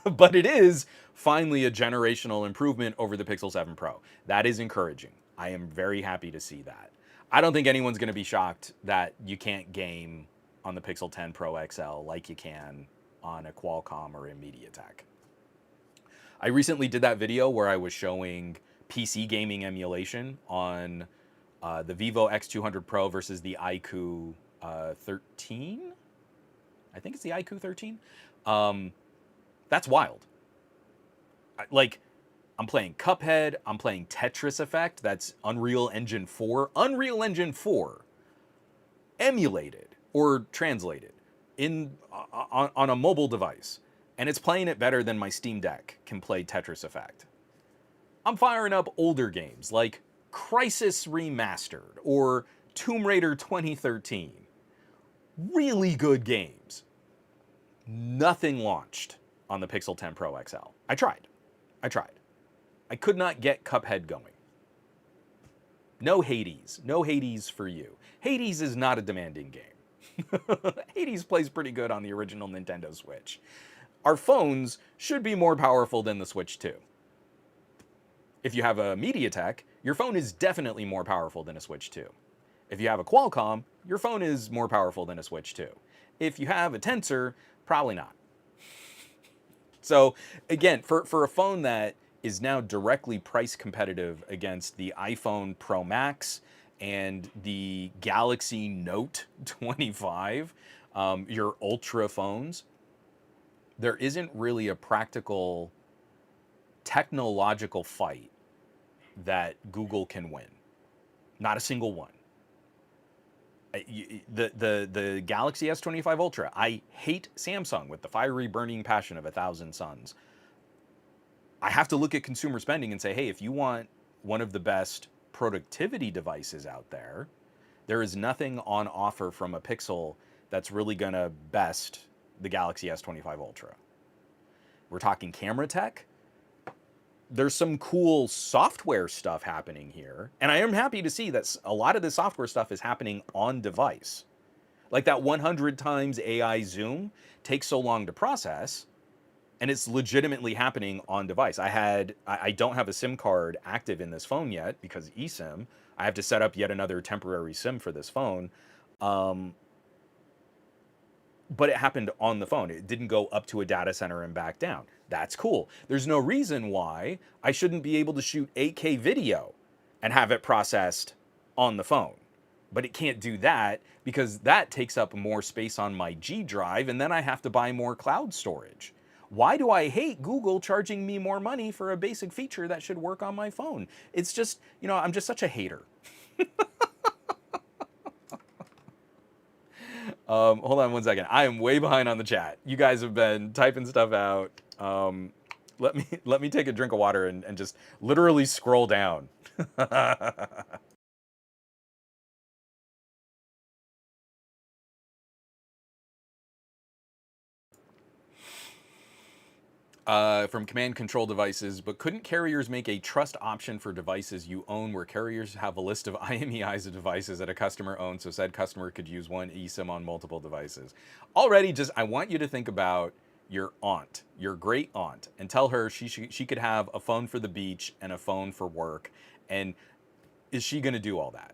But it is finally a generational improvement over the Pixel 7 Pro. That is encouraging. I am very happy to see that. I don't think anyone's going to be shocked that you can't game on the Pixel 10 Pro XL like you can on a Qualcomm or a MediaTek. I recently did that video where I was showing PC gaming emulation on the Vivo X200 Pro versus the iQOO 13. I think it's the iQOO 13. That's wild. Like, I'm playing Cuphead, I'm playing Tetris Effect, that's Unreal Engine 4. Unreal Engine 4 emulated or translated on a mobile device. And it's playing it better than my Steam Deck can play Tetris Effect. I'm firing up older games like Crysis Remastered or Tomb Raider 2013. Really good games. Nothing launched on the Pixel 10 Pro XL. I tried. I could not get Cuphead going. No Hades. No Hades for you. Hades is not a demanding game. Hades plays pretty good on the original Nintendo Switch. Our phones should be more powerful than the Switch 2. If you have a MediaTek, your phone is definitely more powerful than a Switch 2. If you have a Qualcomm, your phone is more powerful than a Switch 2. If you have a Tensor, probably not. So again, for a phone that is now directly price competitive against the iPhone Pro Max and the Galaxy Note 25, your Ultra phones, there isn't really a practical technological fight that Google can win. Not a single one. The Galaxy S25 Ultra, I hate Samsung with the fiery burning passion of 1,000 suns. I have to look at consumer spending and say, hey, if you want one of the best productivity devices out there, there is nothing on offer from a Pixel that's really gonna best the Galaxy S25 Ultra. We're talking camera tech. There's some cool software stuff happening here. And I am happy to see that a lot of the software stuff is happening on device. Like that 100 times AI zoom takes so long to process, and it's legitimately happening on device. I don't have a SIM card active in this phone yet because eSIM. I have to set up yet another temporary SIM for this phone. But it happened on the phone. It didn't go up to a data center and back down. That's cool. There's no reason why I shouldn't be able to shoot 8K video and have it processed on the phone. But it can't do that because that takes up more space on my G drive, and then I have to buy more cloud storage. Why do I hate Google charging me more money for a basic feature that should work on my phone? It's just, I'm just such a hater. Hold on one second. I am way behind on the chat. You guys have been typing stuff out. Let me take a drink of water and just literally scroll down. From command control devices, but couldn't carriers make a trust option for devices you own where carriers have a list of IMEIs of devices that a customer owns so said customer could use one eSIM on multiple devices? Already, I want you to think about your aunt, your great aunt, and tell her she could have a phone for the beach and a phone for work. And is she going to do all that?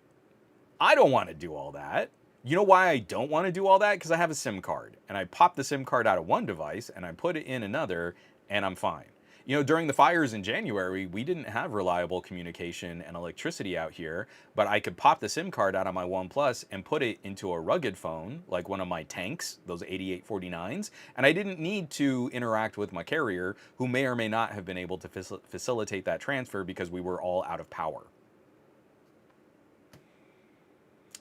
I don't want to do all that. You know why I don't want to do all that? Because I have a SIM card, and I pop the SIM card out of one device and I put it in another, and I'm fine. During the fires in January, we didn't have reliable communication and electricity out here, but I could pop the SIM card out of my OnePlus and put it into a rugged phone, like one of my tanks, those 8849s, and I didn't need to interact with my carrier, who may or may not have been able to facilitate that transfer because we were all out of power.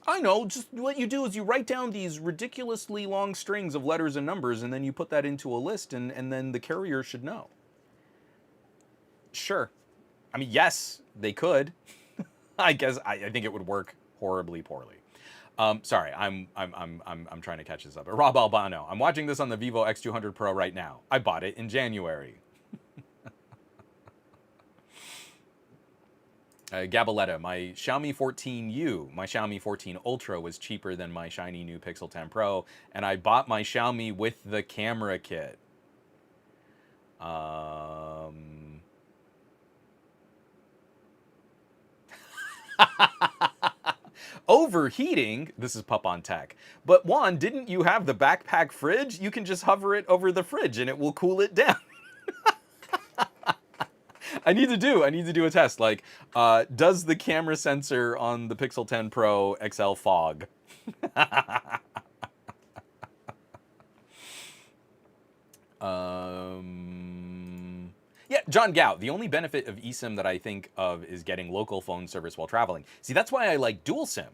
I know, just what you do is you write down these ridiculously long strings of letters and numbers, and then you put that into a list, and then the carrier should know. Sure. I mean, yes, they could. I guess I think it would work horribly poorly. Sorry, I'm trying to catch this up. Rob Albano, I'm watching this on the Vivo X200 Pro right now. I bought it in January. Gabaletta, my Xiaomi 14U, my Xiaomi 14 Ultra was cheaper than my shiny new Pixel 10 Pro, and I bought my Xiaomi with the camera kit. Overheating, this is Pup on Tech. But Juan, didn't you have the backpack fridge? You can just hover it over the fridge and it will cool it down. I need to do a test. Like, does the camera sensor on the Pixel 10 Pro XL fog? Yeah, John Gow, the only benefit of eSIM that I think of is getting local phone service while traveling. See, that's why I like dual SIM.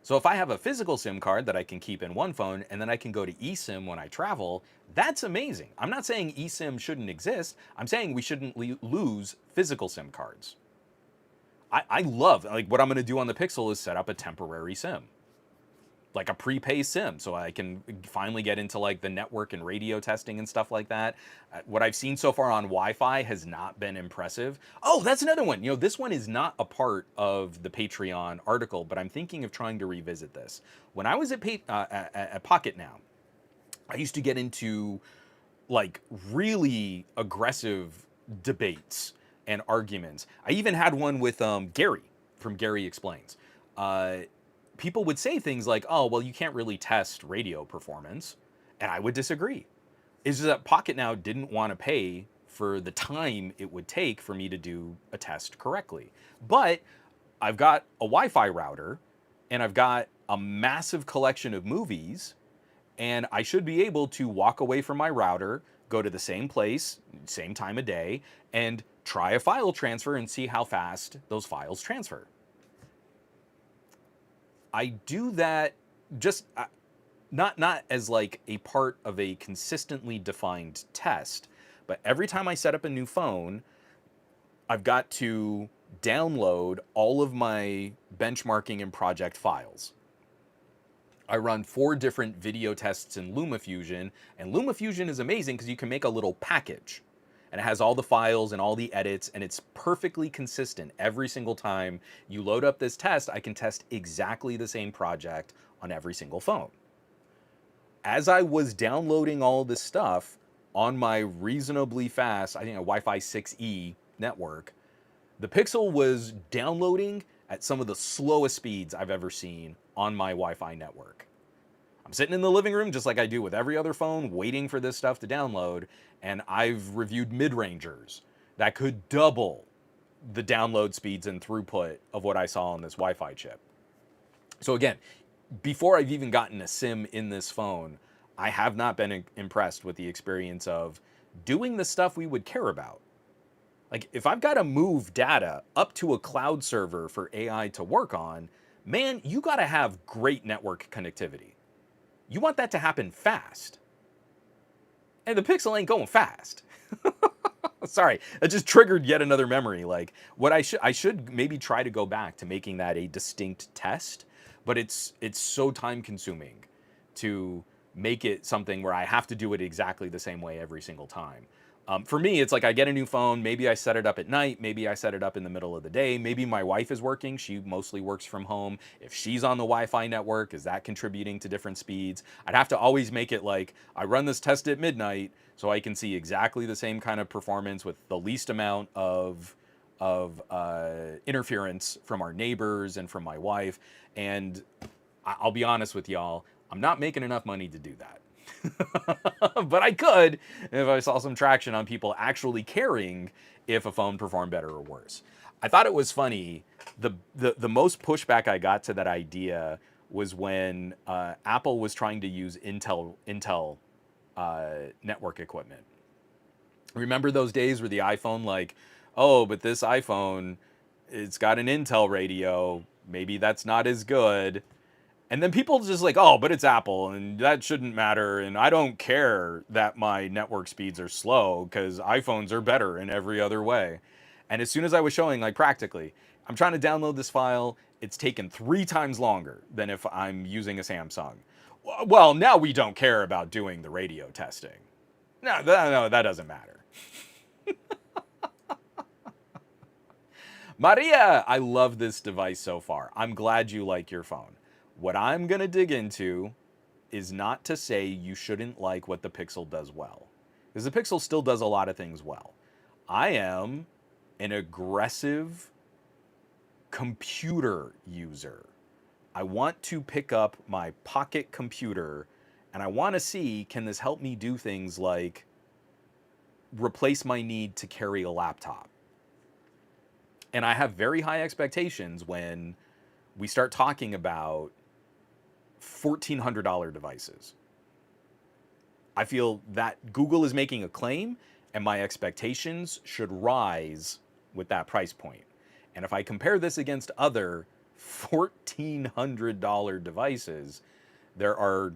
So if I have a physical SIM card that I can keep in one phone and then I can go to eSIM when I travel, that's amazing. I'm not saying eSIM shouldn't exist. I'm saying we shouldn't lose physical SIM cards. I love, like, what I'm going to do on the Pixel is set up a temporary SIM. Like a prepay SIM, so I can finally get into like the network and radio testing and stuff like that. What I've seen so far on Wi-Fi has not been impressive. Oh, that's another one. You know, this one is not a part of the Patreon article, but I'm thinking of trying to revisit this. When I was at Pocket Now, I used to get into like really aggressive debates and arguments. I even had one with Gary from Gary Explains. People would say things like, oh, well, you can't really test radio performance. And I would disagree. Is that Pocket Now didn't want to pay for the time it would take for me to do a test correctly. But I've got a Wi-Fi router and I've got a massive collection of movies, and I should be able to walk away from my router, go to the same place, same time of day, and try a file transfer and see how fast those files transfer. I do that just not as like a part of a consistently defined test, but every time I set up a new phone, I've got to download all of my benchmarking and project files. I run 4 different video tests in LumaFusion, and LumaFusion is amazing because you can make a little package. And it has all the files and all the edits, and it's perfectly consistent every single time you load up this test. I can test exactly the same project on every single phone. As I was downloading all this stuff on my reasonably fast, I think a Wi-Fi 6E network, the Pixel was downloading at some of the slowest speeds I've ever seen on my Wi-Fi network. I'm sitting in the living room just like I do with every other phone, waiting for this stuff to download, and I've reviewed mid-rangers that could double the download speeds and throughput of what I saw on this Wi-Fi chip. So again, before I've even gotten a SIM in this phone, I have not been impressed with the experience of doing the stuff we would care about. Like, if I've got to move data up to a cloud server for AI to work on, man, you got to have great network connectivity. You want that to happen fast. And the Pixel ain't going fast. Sorry, that just triggered yet another memory. Like, what I should maybe try to go back to making that a distinct test, but it's so time consuming to make it something where I have to do it exactly the same way every single time. For me, it's like I get a new phone, maybe I set it up at night, maybe I set it up in the middle of the day, maybe my wife is working, she mostly works from home. If she's on the Wi-Fi network, is that contributing to different speeds? I'd have to always make it like, I run this test at midnight so I can see exactly the same kind of performance with the least amount of interference from our neighbors and from my wife. And I'll be honest with y'all, I'm not making enough money to do that. But I could if I saw some traction on people actually caring if a phone performed better or worse. I thought it was funny. The most pushback I got to that idea was when Apple was trying to use Intel network equipment. Remember those days where the iPhone, like, oh, but this iPhone, it's got an Intel radio. Maybe that's not as good. And then people just like, oh, but it's Apple and that shouldn't matter. And I don't care that my network speeds are slow because iPhones are better in every other way. And as soon as I was showing, like practically, I'm trying to download this file, it's taken 3 times longer than if I'm using a Samsung. Well, now we don't care about doing the radio testing. No, that doesn't matter. Maria, I love this device so far. I'm glad you like your phone. What I'm going to dig into is not to say you shouldn't like what the Pixel does well, because the Pixel still does a lot of things well. I am an aggressive computer user. I want to pick up my pocket computer and I want to see, can this help me do things like replace my need to carry a laptop? And I have very high expectations when we start talking about $1,400 devices. I feel that Google is making a claim and my expectations should rise with that price point. And if I compare this against other $1,400 devices, there are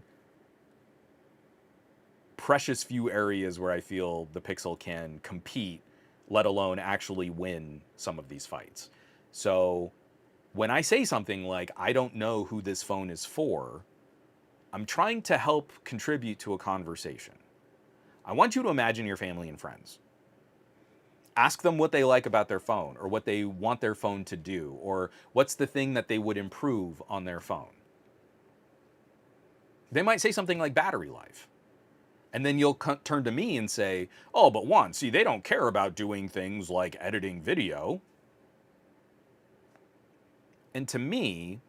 precious few areas where I feel the Pixel can compete, let alone actually win some of these fights. So when I say something like, I don't know who this phone is for, I'm trying to help contribute to a conversation. I want you to imagine your family and friends. Ask them what they like about their phone, or what they want their phone to do, or what's the thing that they would improve on their phone. They might say something like battery life. And then you'll turn to me and say, oh, but Juan, see, they don't care about doing things like editing video. And to me,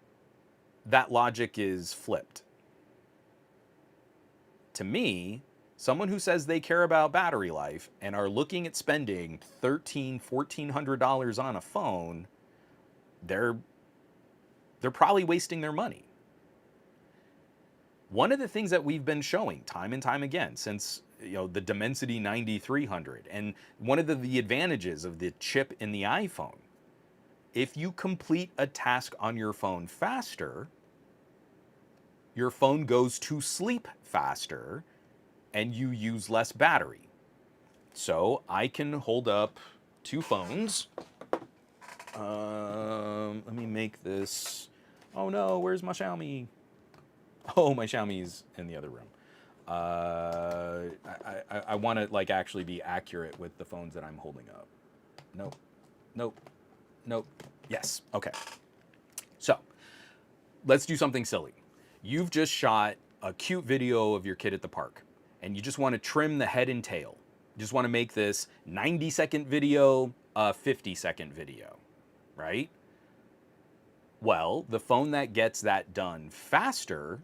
that logic is flipped. To me, someone who says they care about battery life and are looking at spending $1,300, $1,400 on a phone, they're probably wasting their money. One of the things that we've been showing time and time again since the Dimensity 9300, and one of the advantages of the chip in the iPhone, if you complete a task on your phone faster, your phone goes to sleep faster and you use less battery. So I can hold up 2 phones. Let me make this. Oh no, where's my Xiaomi? Oh, my Xiaomi's in the other room. I want to like actually be accurate with the phones that I'm holding up. Nope. Yes. Okay. So let's do something silly. You've just shot a cute video of your kid at the park, and you just want to trim the head and tail. You just want to make this 90-second video a 50-second video, right? Well, the phone that gets that done faster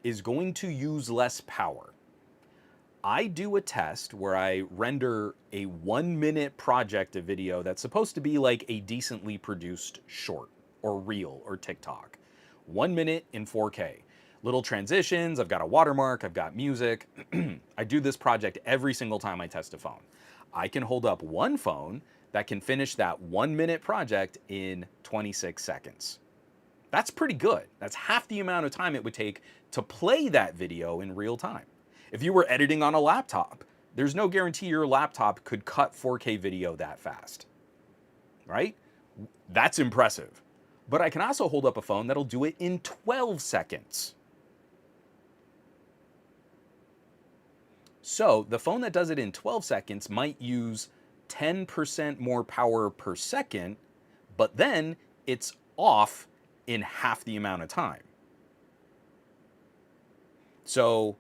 is going to use less power. I do a test where I render a 1-minute project of video that's supposed to be like a decently produced short or reel or TikTok. 1 minute in 4K. Little transitions, I've got a watermark, I've got music. I do this project every single time I test a phone. I can hold up one phone that can finish that 1-minute project in 26 seconds. That's pretty good. That's half the amount of time it would take to play that video in real time. If you were editing on a laptop, there's no guarantee your laptop could cut 4K video that fast, right? That's impressive. But I can also hold up a phone that'll do it in 12 seconds. So the phone that does it in 12 seconds might use 10% more power per second, but then it's off in half the amount of time. So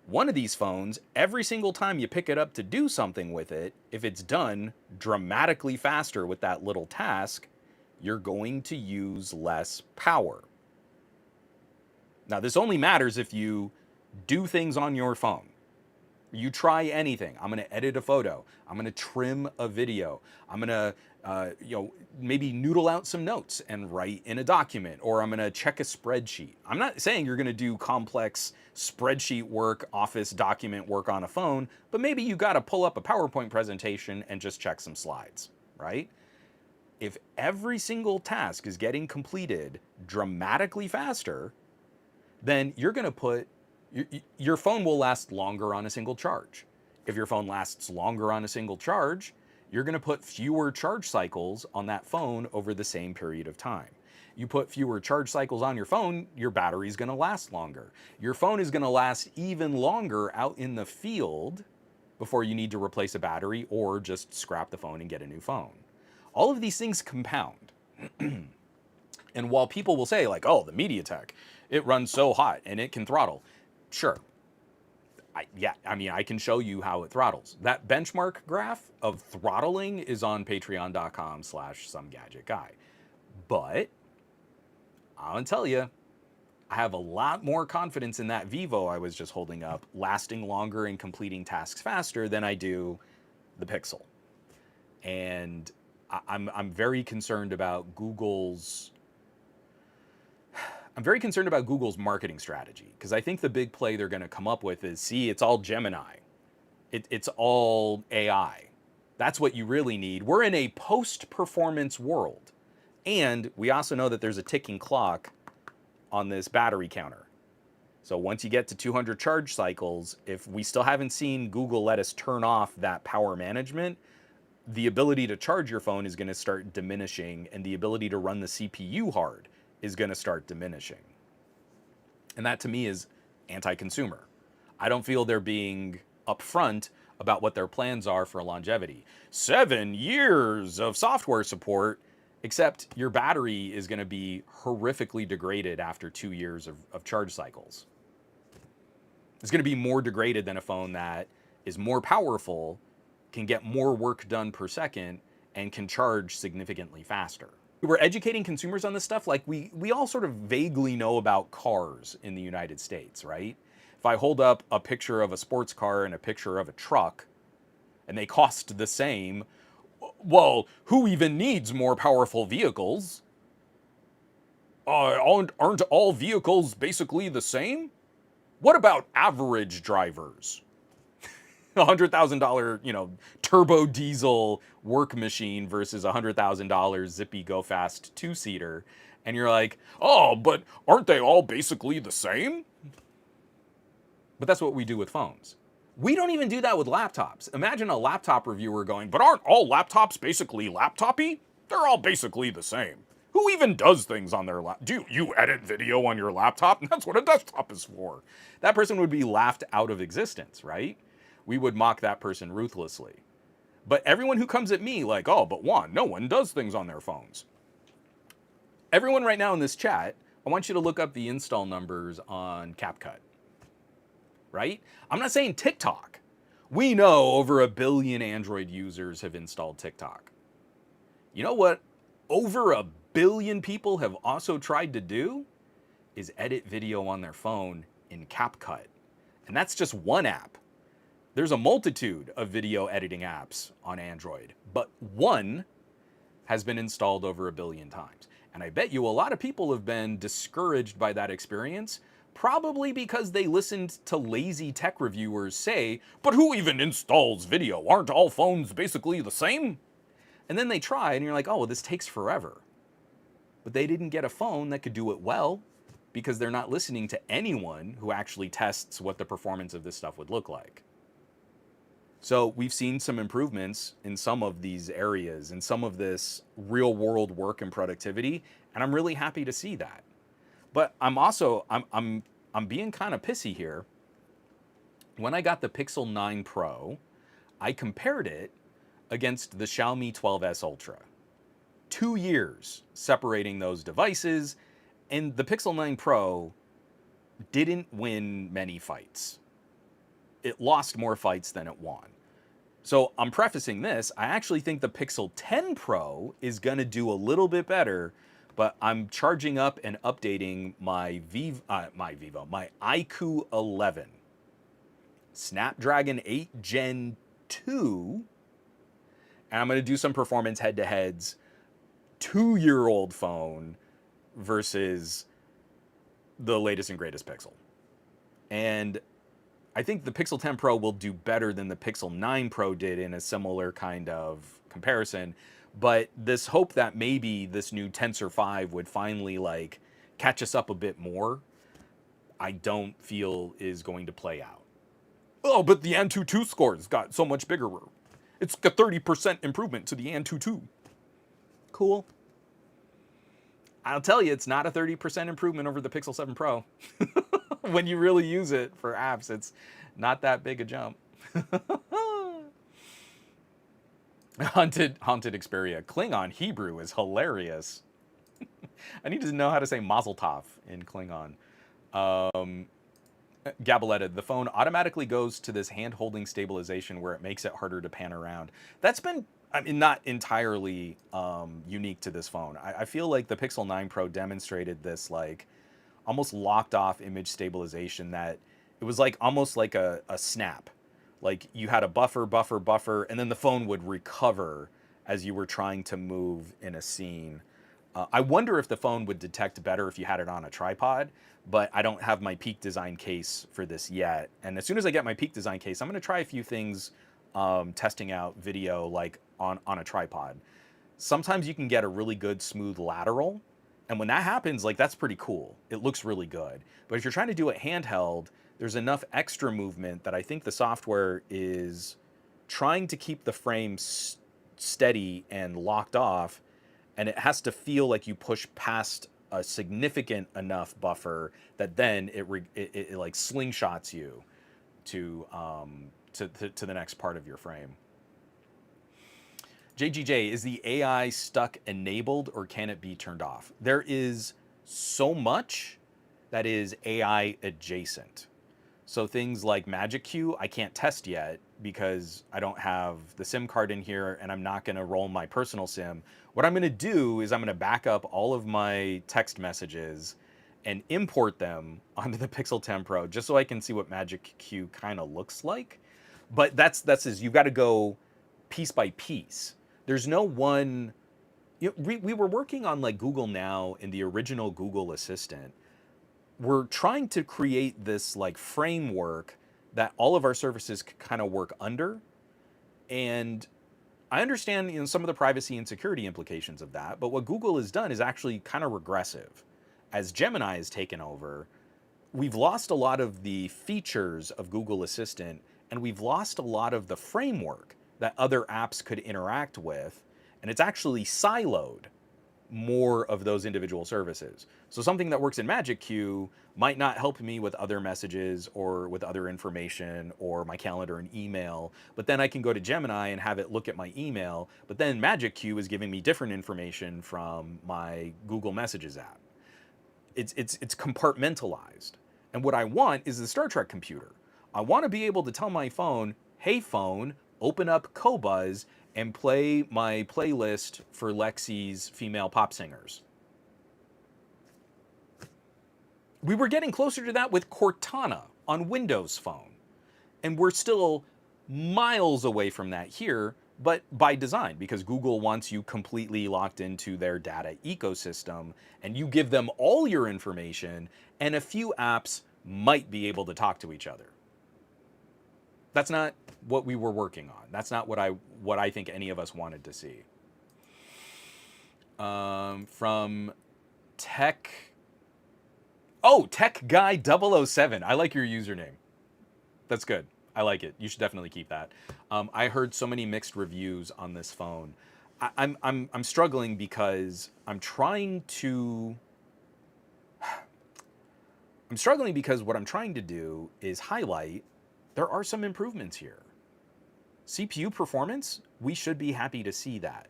one of these phones, every single time you pick it up to do something with it, if it's done dramatically faster with that little task, you're going to use less power. Now, this only matters if you do things on your phone. You try anything. I'm going to edit a photo. I'm going to trim a video. I'm going to, maybe noodle out some notes and write in a document, or I'm going to check a spreadsheet. I'm not saying you're going to do complex spreadsheet work, office document work on a phone, but maybe you got to pull up a PowerPoint presentation and just check some slides, right? If every single task is getting completed dramatically faster, then you're going to put your phone will last longer on a single charge. If your phone lasts longer on a single charge, you're going to put fewer charge cycles on that phone over the same period of time. You put fewer charge cycles on your phone, your battery's going to last longer. Your phone is going to last even longer out in the field before you need to replace a battery or just scrap the phone and get a new phone. All of these things compound. And while people will say like, oh, the MediaTek, it runs so hot and it can throttle. Sure. I can show you how it throttles. That benchmark graph of throttling is on patreon.com/somegadgetguy. But I'll tell you, I have a lot more confidence in that Vivo I was just holding up lasting longer and completing tasks faster than I do the Pixel. And I'm very concerned about Google's marketing strategy, because I think the big play they're going to come up with is, see, it's all Gemini. It's all AI. That's what you really need. We're in a post-performance world. And we also know that there's a ticking clock on this battery counter. So once you get to 200 charge cycles, if we still haven't seen Google let us turn off that power management, the ability to charge your phone is going to start diminishing, and the ability to run the CPU hard is going to start diminishing. And that to me is anti-consumer. I don't feel they're being upfront about what their plans are for longevity. 7 years of software support, except your battery is going to be horrifically degraded after 2 years of charge cycles. It's going to be more degraded than a phone that is more powerful, can get more work done per second, and can charge significantly faster. We're educating consumers on this stuff. Like we all sort of vaguely know about cars in the United States, right? If I hold up a picture of a sports car and a picture of a truck, and they cost the same, well, who even needs more powerful vehicles? Aren't all vehicles basically the same? What about average drivers? $100,000, turbo diesel work machine versus $100,000 zippy go fast 2-seater. And you're like, oh, but aren't they all basically the same? But that's what we do with phones. We don't even do that with laptops. Imagine a laptop reviewer going, but aren't all laptops basically laptop-y? They're all basically the same. Who even does things on their laptop? Do you edit video on your laptop? That's what a desktop is for. That person would be laughed out of existence, right? We would mock that person ruthlessly. But everyone who comes at me like, oh, but Juan, no one does things on their phones. Everyone right now in this chat, I want you to look up the install numbers on CapCut, right? I'm not saying TikTok. We know over 1 billion Android users have installed TikTok. You know what over 1 billion people have also tried to do? Is edit video on their phone in CapCut. And that's just one app. There's a multitude of video editing apps on Android, but one has been installed over 1 billion times. And I bet you a lot of people have been discouraged by that experience, probably because they listened to lazy tech reviewers say, but who even installs video? Aren't all phones basically the same? And then they try and you're like, oh, well, this takes forever. But they didn't get a phone that could do it well because they're not listening to anyone who actually tests what the performance of this stuff would look like. So we've seen some improvements in some of these areas, in some of this real world work and productivity, and I'm really happy to see that. But I'm also, I'm being kind of pissy here. When I got the Pixel 9 Pro, I compared it against the Xiaomi 12S Ultra. 2 years separating those devices, and the Pixel 9 Pro didn't win many fights. It lost more fights than it won. So I'm prefacing this, I actually think the Pixel 10 Pro is gonna do a little bit better, but I'm charging up and updating my iQOO 11. Snapdragon 8 Gen 2, and I'm gonna do some performance head-to-heads, 2-year-old phone versus the latest and greatest Pixel. And I think the Pixel 10 Pro will do better than the Pixel 9 Pro did in a similar kind of comparison. But this hope that maybe this new Tensor 5 would finally like catch us up a bit more, I don't feel is going to play out. Oh, but the Antutu scores got so much bigger. It's a 30% improvement to the Antutu. Cool. I'll tell you, it's not a 30% improvement over the Pixel 7 Pro. When you really use it for apps, it's not that big a jump. Haunted Xperia. Klingon Hebrew is hilarious. I need to know how to say Mazel Tov in Klingon. Gabaletta, the phone automatically goes to this hand-holding stabilization where it makes it harder to pan around. That's been, I mean, not entirely unique to this phone. I feel like the Pixel 9 Pro demonstrated this like almost locked off image stabilization that it was like almost like a snap. Like you had a buffer, and then the phone would recover as you were trying to move in a scene. I wonder if the phone would detect better if you had it on a tripod, but I don't have my Peak Design case for this yet. And as soon as I get my Peak Design case, I'm going to try a few things testing out video like on a tripod. Sometimes you can get a really good smooth lateral, and when that happens, like that's pretty cool. It looks really good. But if you're trying to do it handheld, there's enough extra movement that I think the software is trying to keep the frame steady and locked off, and it has to feel like you push past a significant enough buffer that then it like slingshots you to the next part of your frame. JGJ, is the AI stuck enabled or can it be turned off? There is so much that is AI adjacent. So things like Magic Q, I can't test yet because I don't have the SIM card in here and I'm not gonna roll my personal SIM. What I'm gonna do is I'm gonna back up all of my text messages and import them onto the Pixel 10 Pro just so I can see what Magic Q kind of looks like. But that's you've got to go piece by piece. There's no one, we were working on like Google Now in the original Google Assistant. We're trying to create this like framework that all of our services kind of work under. And I understand some of the privacy and security implications of that, but what Google has done is actually kind of regressive. As Gemini has taken over, we've lost a lot of the features of Google Assistant, and we've lost a lot of the framework that other apps could interact with, and it's actually siloed more of those individual services. So something that works in Magic Queue might not help me with other messages or with other information or my calendar and email, but then I can go to Gemini and have it look at my email, but then Magic Queue is giving me different information from my Google Messages app. It's compartmentalized. And what I want is the Star Trek computer. I want to be able to tell my phone, hey phone, open up Qobuz and play my playlist for Lexi's female pop singers. We were getting closer to that with Cortana on Windows Phone. And we're still miles away from that here, but by design, because Google wants you completely locked into their data ecosystem, and you give them all your information, and a few apps might be able to talk to each other. That's not what we were working on. That's not what I think any of us wanted to see. From Tech... Oh, Tech Guy 007. I like your username. That's good. I like it. You should definitely keep that. I heard so many mixed reviews on this phone. I'm struggling because I'm struggling because what I'm trying to do is highlight there are some improvements here. CPU performance, we should be happy to see that.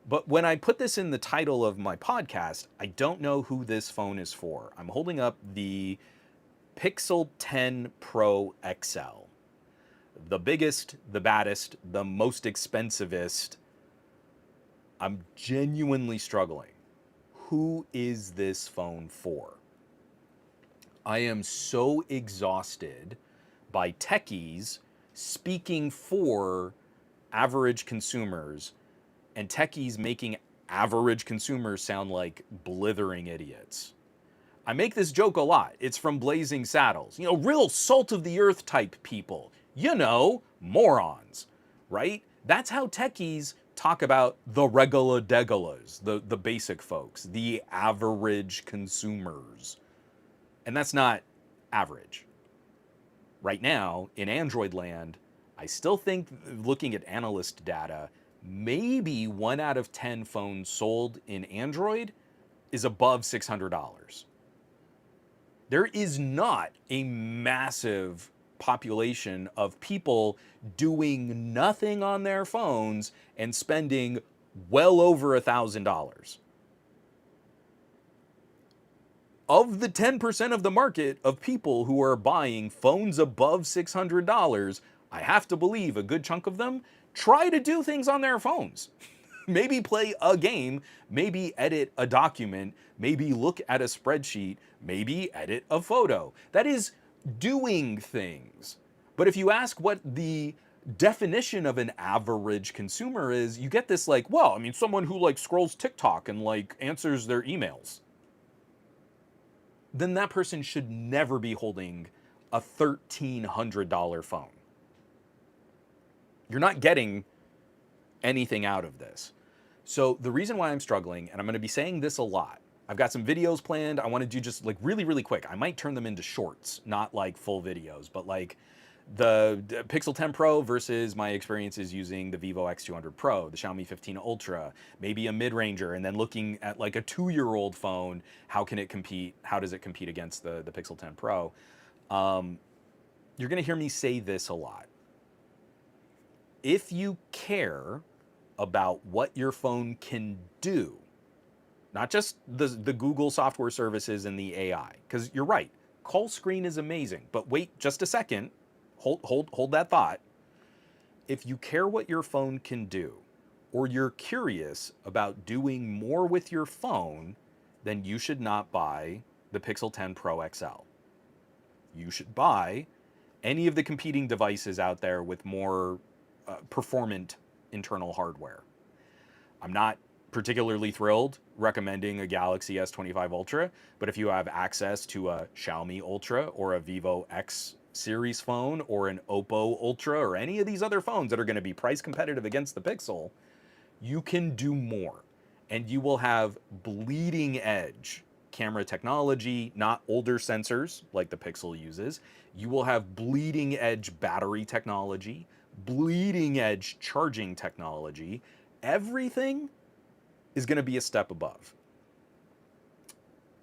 But when I put this in the title of my podcast, I don't know who this phone is for. I'm holding up the Pixel 10 Pro XL. The biggest, the baddest, the most expensivest. I'm genuinely struggling. Who is this phone for? I am so exhausted by techies speaking for average consumers and techies making average consumers sound like blithering idiots. I make this joke a lot. It's from Blazing Saddles. You know, real salt of the earth type people. You know, morons, right? That's how techies talk about the regular degulas, the basic folks, the average consumers. And that's not average. Right now, in Android land, I still think, looking at analyst data, maybe 1 out of 10 phones sold in Android is above $600. There is not a massive population of people doing nothing on their phones and spending well over $1,000. Of the 10% of the market of people who are buying phones above $600, I have to believe a good chunk of them try to do things on their phones. Maybe play a game, maybe edit a document, maybe look at a spreadsheet, maybe edit a photo. That is doing things. But if you ask what the definition of an average consumer is, you get this like, well, I mean, someone who like scrolls TikTok and like answers their emails. Then that person should never be holding a $1,300 phone. You're not getting anything out of this. So the reason why I'm struggling, and I'm going to be saying this a lot, I've got some videos planned. I want to do just like really, really quick. I might turn them into shorts, not like full videos, but like the Pixel 10 Pro versus my experiences using the Vivo X200 Pro, the Xiaomi 15 Ultra, maybe a mid-ranger, and then looking at like a 2-year-old phone, how can it compete? How does it compete against the Pixel 10 Pro? You're going to hear me say this a lot. If you care about what your phone can do, not just the Google software services and the AI, because you're right, call screen is amazing, but wait just a second, hold that thought. If you care what your phone can do, or you're curious about doing more with your phone, then you should not buy the Pixel 10 Pro XL. You should buy any of the competing devices out there with more performant internal hardware. I'm not particularly thrilled recommending a Galaxy S25 Ultra, but if you have access to a Xiaomi Ultra or a Vivo X series phone or an Oppo Ultra or any of these other phones that are going to be price competitive against the Pixel, you can do more. And you will have bleeding edge camera technology, not older sensors like the Pixel uses. You will have bleeding edge battery technology, bleeding edge charging technology. Everything is going to be a step above.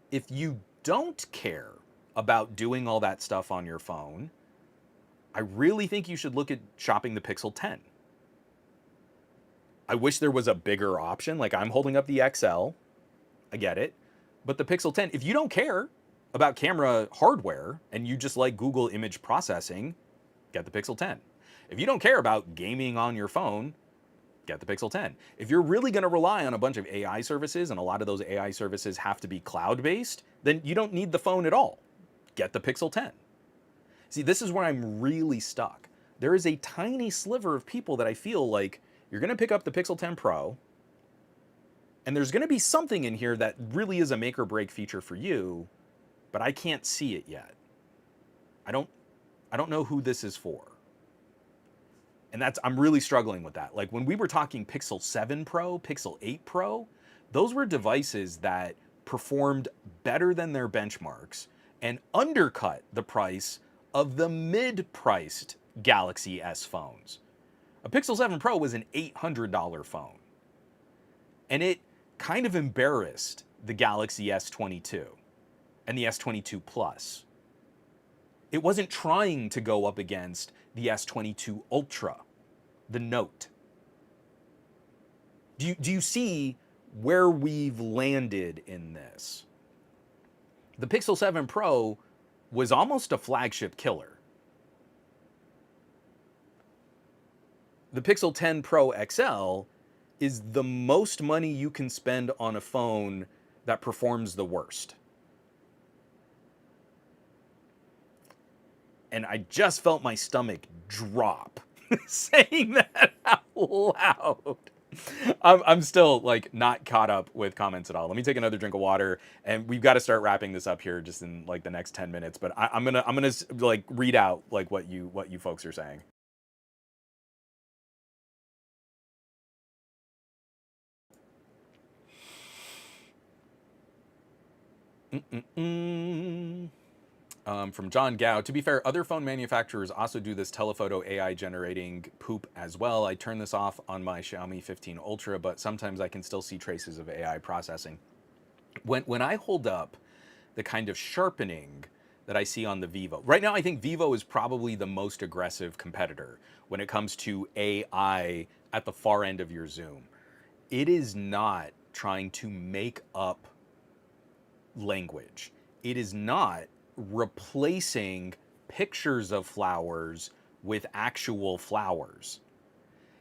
If you don't care about doing all that stuff on your phone, I really think you should look at shopping the Pixel 10. I wish there was a bigger option. Like, I'm holding up the XL. I get it. But the Pixel 10, if you don't care about camera hardware and you just like Google image processing, get the Pixel 10. If you don't care about gaming on your phone, get the Pixel 10. If you're really going to rely on a bunch of AI services, and a lot of those AI services have to be cloud-based, then you don't need the phone at all. Get the Pixel 10. See, this is where I'm really stuck. There is a tiny sliver of people that I feel like you're going to pick up the Pixel 10 Pro, and there's going to be something in here that really is a make or break feature for you, but I can't see it yet. I don't know who this is for. And I'm really struggling with that. Like when we were talking Pixel 7 Pro, Pixel 8 Pro, those were devices that performed better than their benchmarks and undercut the price of the mid-priced Galaxy S phones. A Pixel 7 Pro was an $800 phone. And it kind of embarrassed the Galaxy S22 and the S22 Plus. It wasn't trying to go up against the S22 Ultra, the Note. Do you see where we've landed in this? The Pixel 7 Pro was almost a flagship killer. The Pixel 10 Pro XL is the most money you can spend on a phone that performs the worst. And I just felt my stomach drop saying that out loud. I'm still like not caught up with comments at all. Let me take another drink of water, and we've got to start wrapping this up here just in like the next 10 minutes. But I'm gonna like read out like what you folks are saying. From John Gao. To be fair, other phone manufacturers also do this telephoto AI generating poop as well. I turn this off on my Xiaomi 15 Ultra, but sometimes I can still see traces of AI processing. When I hold up the kind of sharpening that I see on the Vivo, right now I think Vivo is probably the most aggressive competitor when it comes to AI at the far end of your zoom. It is not trying to make up language. It is not replacing pictures of flowers with actual flowers.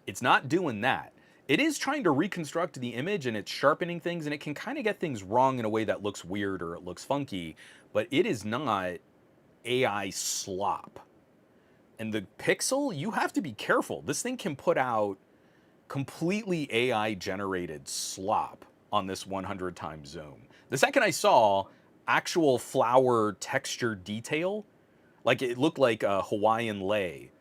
It's not doing that. It is trying to reconstruct the image and it's sharpening things and it can kind of get things wrong in a way that looks weird or it looks funky, but it is not AI slop. And the Pixel, you have to be careful. This thing can put out completely AI generated slop on this 100 times zoom. The second I saw actual flower texture detail, like it looked like a Hawaiian lei.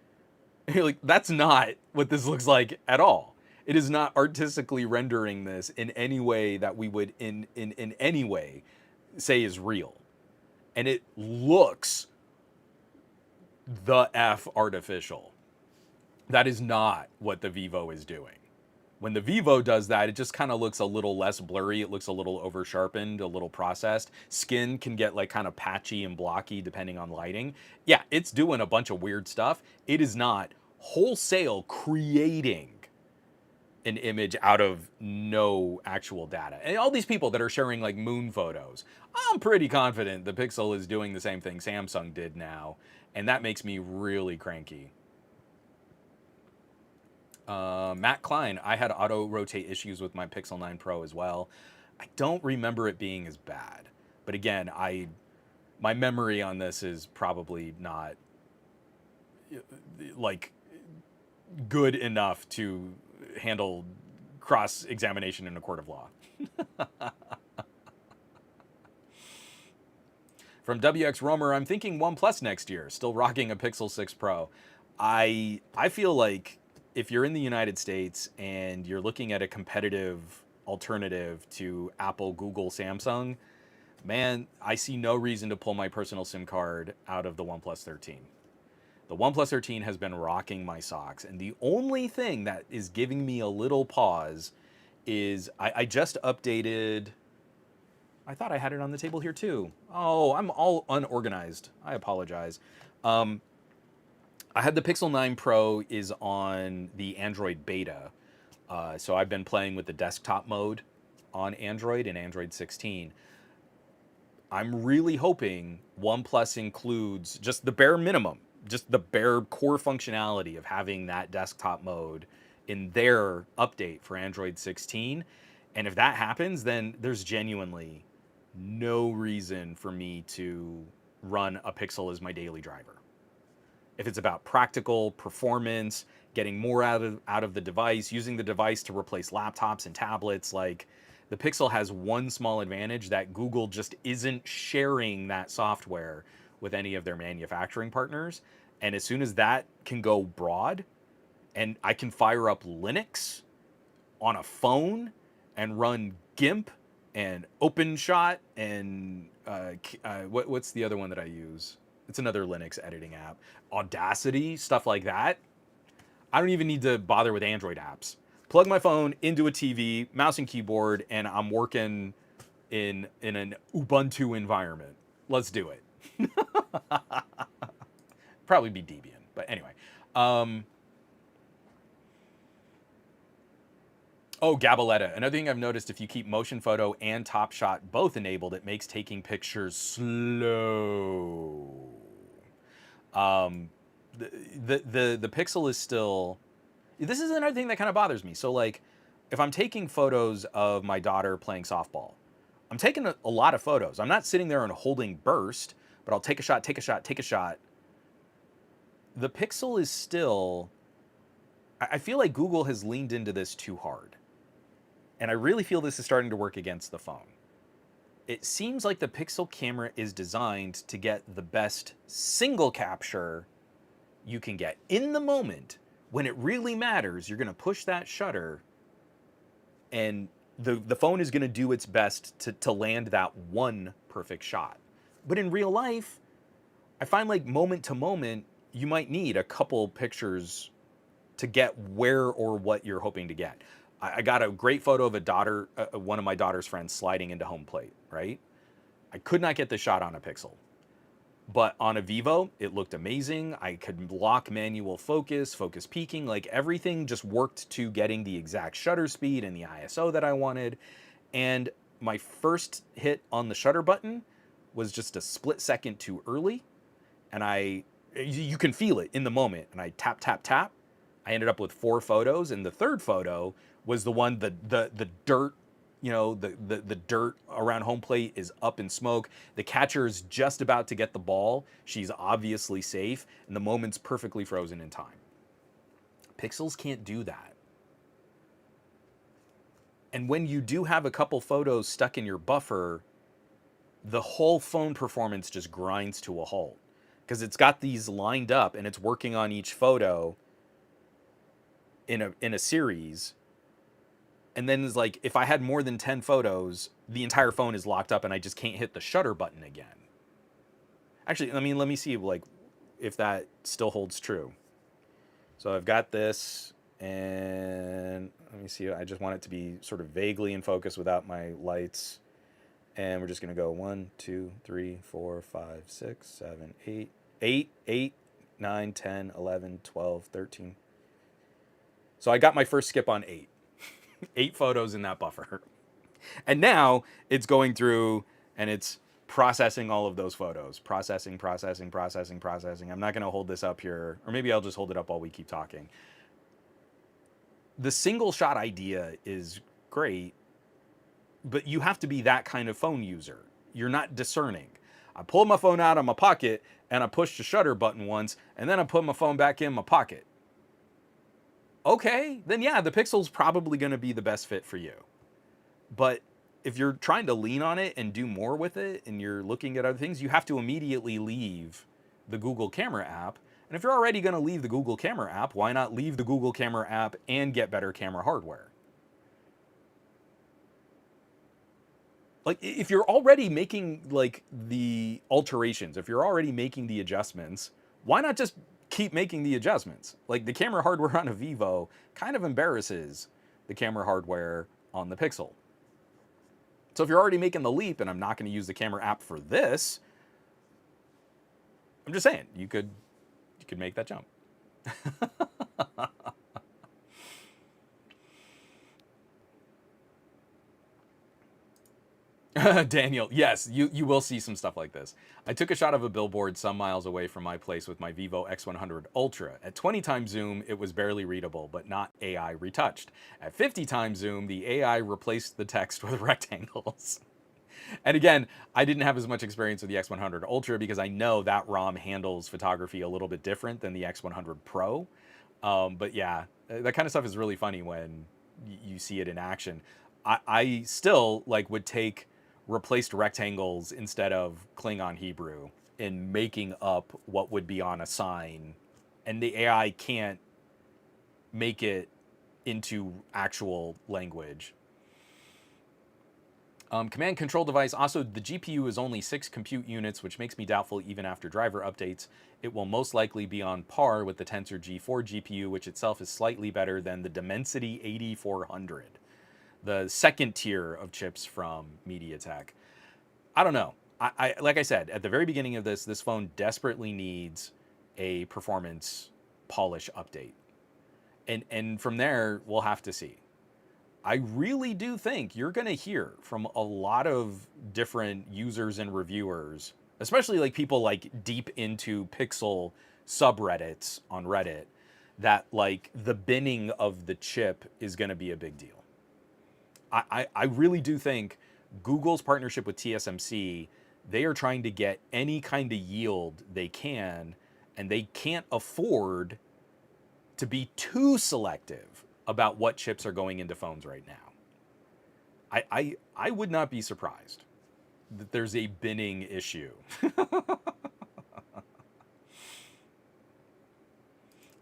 You're like, that's not what this looks like at all. It is not artistically rendering this in any way that we would in any way say is real. And it looks the F artificial. That is not what the Vivo is doing. When the Vivo does that, it just kind of looks a little less blurry. It looks a little over sharpened, a little processed. Skin can get like kind of patchy and blocky depending on lighting. Yeah, it's doing a bunch of weird stuff. It is not wholesale creating an image out of no actual data. And all these people that are sharing like moon photos, I'm pretty confident the Pixel is doing the same thing Samsung did now. And that makes me really cranky. Matt Klein, I had auto rotate issues with my Pixel 9 Pro as well. I don't remember it being as bad, but again, my memory on this is probably not like good enough to handle cross examination in a court of law. From WX Romer, I'm thinking OnePlus next year. Still rocking a Pixel 6 Pro. I feel like if you're in the United States and you're looking at a competitive alternative to Apple, Google, Samsung, man, I see no reason to pull my personal SIM card out of the OnePlus 13. The OnePlus 13 has been rocking my socks, and the only thing that is giving me a little pause is I just updated. I thought I had it on the table here too. Oh, I'm all unorganized. I apologize. I had the Pixel 9 Pro is on the Android beta. So I've been playing with the desktop mode on Android and Android 16. I'm really hoping OnePlus includes just the bare minimum, just the bare core functionality of having that desktop mode in their update for Android 16. And if that happens, then there's genuinely no reason for me to run a Pixel as my daily driver. If it's about practical performance, getting more out of the device, using the device to replace laptops and tablets, like the Pixel has one small advantage that Google just isn't sharing that software with any of their manufacturing partners. And as soon as that can go broad and I can fire up Linux on a phone and run GIMP and OpenShot and what's the other one that I use? It's another Linux editing app. Audacity, stuff like that. I don't even need to bother with Android apps. Plug my phone into a TV, mouse and keyboard, and I'm working in an Ubuntu environment. Let's do it. Probably be Debian, but anyway. Oh, Gabaletta. Another thing I've noticed, if you keep motion photo and Top Shot both enabled, it makes taking pictures slow. The Pixel is still. This is another thing that kind of bothers me. So like, if I'm taking photos of my daughter playing softball, I'm taking a lot of photos. I'm not sitting there and holding burst, but I'll take a shot, take a shot, take a shot. The Pixel is still. I feel like Google has leaned into this too hard. And I really feel this is starting to work against the phone. It seems like the Pixel camera is designed to get the best single capture you can get. In the moment, when it really matters, you're going to push that shutter and the phone is going to do its best to land that one perfect shot. But in real life, I find like moment to moment, you might need a couple pictures to get where or what you're hoping to get. I got a great photo of a daughter, one of my daughter's friends sliding into home plate, right? I could not get the shot on a Pixel, but on a Vivo, it looked amazing. I could lock manual focus, focus peaking, like everything just worked to getting the exact shutter speed and the ISO that I wanted. And my first hit on the shutter button was just a split second too early. And you can feel it in the moment. And I tap, tap, tap. I ended up with 4 photos. And the third photo was the one, the dirt, the dirt around home plate is up in smoke. The catcher is just about to get the ball. She's obviously safe. And the moment's perfectly frozen in time. Pixels can't do that. And when you do have a couple photos stuck in your buffer, the whole phone performance just grinds to a halt. Because it's got these lined up and it's working on each photo in a series. And then it's like, if I had more than 10 photos, the entire phone is locked up and I just can't hit the shutter button again. Actually, I mean, let me see like if that still holds true. So I've got this, and let me see, I just want it to be sort of vaguely in focus without my lights. And we're just gonna go 1, 2, 3, 4, 5, 6, 7, 8, 9, 10, 11, 12, 13. So I got my first skip on 8. 8 photos in that buffer. And now it's going through and it's processing all of those photos. Processing. I'm not gonna hold this up here, or maybe I'll just hold it up while we keep talking. The single shot idea is great, but you have to be that kind of phone user. You're not discerning. I pulled my phone out of my pocket and I pushed the shutter button once, and then I put my phone back in my pocket. Okay, then yeah, the Pixel's probably going to be the best fit for you. But if you're trying to lean on it and do more with it, and you're looking at other things, you have to immediately leave the Google Camera app. And if you're already going to leave the Google Camera app, why not leave the Google Camera app and get better camera hardware? Like, if you're already making like the alterations, if you're already making the adjustments, why not just keep making the adjustments? Like, the camera hardware on a Vivo kind of embarrasses the camera hardware on the Pixel. So if you're already making the leap, and I'm not going to use the camera app for this, I'm just saying, you could make that jump. Daniel, yes, you will see some stuff like this. I took a shot of a billboard some miles away from my place with my Vivo X100 Ultra. At 20 times zoom, it was barely readable, but not AI retouched. At 50 times zoom, the AI replaced the text with rectangles. And again, I didn't have as much experience with the X100 Ultra because I know that ROM handles photography a little bit different than the X100 Pro. But yeah, that kind of stuff is really funny when you see it in action. I still like would take replaced rectangles instead of Klingon Hebrew in making up what would be on a sign, and the AI can't make it into actual language. Command control device. Also, the GPU is only 6 compute units, which makes me doubtful even after driver updates. It will most likely be on par with the Tensor G4 GPU, which itself is slightly better than the Dimensity 8400. The second tier of chips from MediaTek. I don't know. I like I said at the very beginning of this phone desperately needs a performance polish update, and from there we'll have to see. I really do think you're going to hear from a lot of different users and reviewers, especially like people like deep into Pixel subreddits on Reddit, that like the binning of the chip is going to be a big deal. I really do think Google's partnership with TSMC, they are trying to get any kind of yield they can, and they can't afford to be too selective about what chips are going into phones right now. I would not be surprised that there's a binning issue.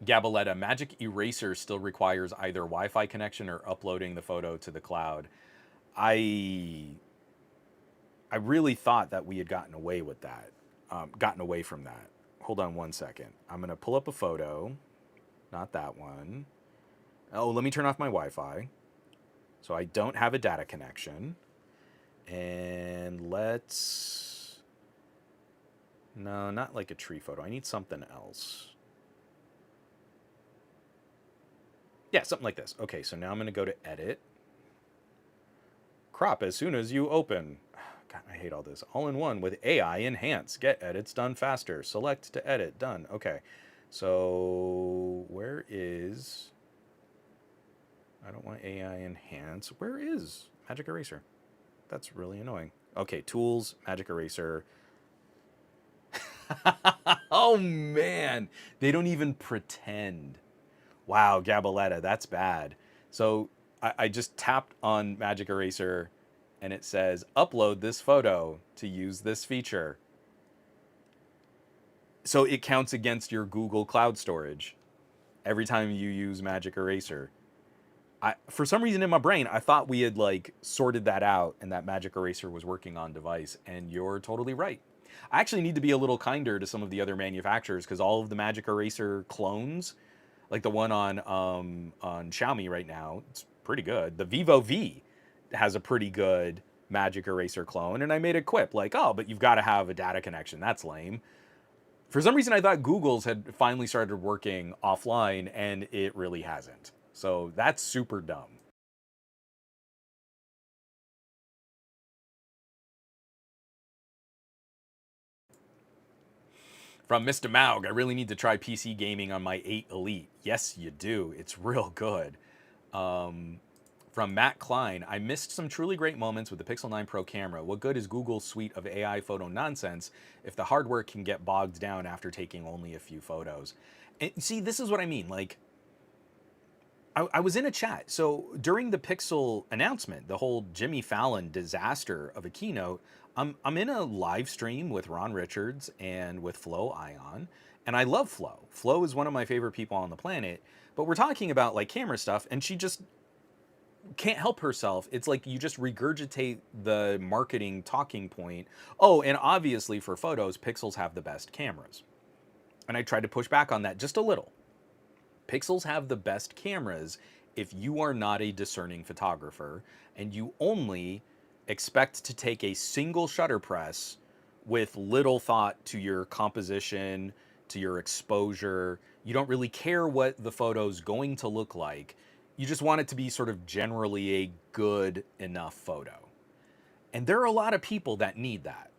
Gabaletta, Magic Eraser still requires either Wi-Fi connection or uploading the photo to the cloud. I really thought that we had gotten away with that. gotten away from that. Hold on one second. I'm going to pull up a photo. Not that one. Oh, let me turn off my Wi-Fi. So I don't have a data connection. And let's... No, not like a tree photo. I need something else. Yeah, something like this. Okay, so now I'm going to go to edit. Crop as soon as you open. God, I hate all this. All in one with AI enhance. Get edits done faster. Select to edit. Done. Okay. So where is... I don't want AI enhance. Where is Magic Eraser? That's really annoying. Okay, tools, Magic Eraser. Oh man, they don't even pretend. Wow, Gabaletta, that's bad. So I just tapped on Magic Eraser and it says upload this photo to use this feature. So it counts against your Google Cloud storage every time you use Magic Eraser. For some reason in my brain, I thought we had like sorted that out and that Magic Eraser was working on device, and you're totally right. I actually need to be a little kinder to some of the other manufacturers because all of the Magic Eraser clones, like the one on Xiaomi right now, it's pretty good. The Vivo V has a pretty good Magic Eraser clone, and I made a quip like, oh, but you've got to have a data connection. That's lame. For some reason, I thought Google's had finally started working offline, and it really hasn't. So that's super dumb. From Mr. Maug, I really need to try PC gaming on my 8 Elite. Yes, you do. It's real good. From Matt Klein, I missed some truly great moments with the Pixel 9 Pro camera. What good is Google's suite of AI photo nonsense if the hardware can get bogged down after taking only a few photos? And see, this is what I mean. Like, I was in a chat. So during the Pixel announcement, the whole Jimmy Fallon disaster of a keynote, I'm in a live stream with Ron Richards and with Flo Ion, and I love Flo. Flo is one of my favorite people on the planet, but we're talking about like camera stuff, and she just can't help herself. It's like you just regurgitate the marketing talking point. Oh, and obviously for photos, Pixels have the best cameras. And I tried to push back on that just a little. Pixels have the best cameras if you are not a discerning photographer and you only expect to take a single shutter press with little thought to your composition, to your exposure. You don't really care what the photo's going to look like. You just want it to be sort of generally a good enough photo. And there are a lot of people that need that.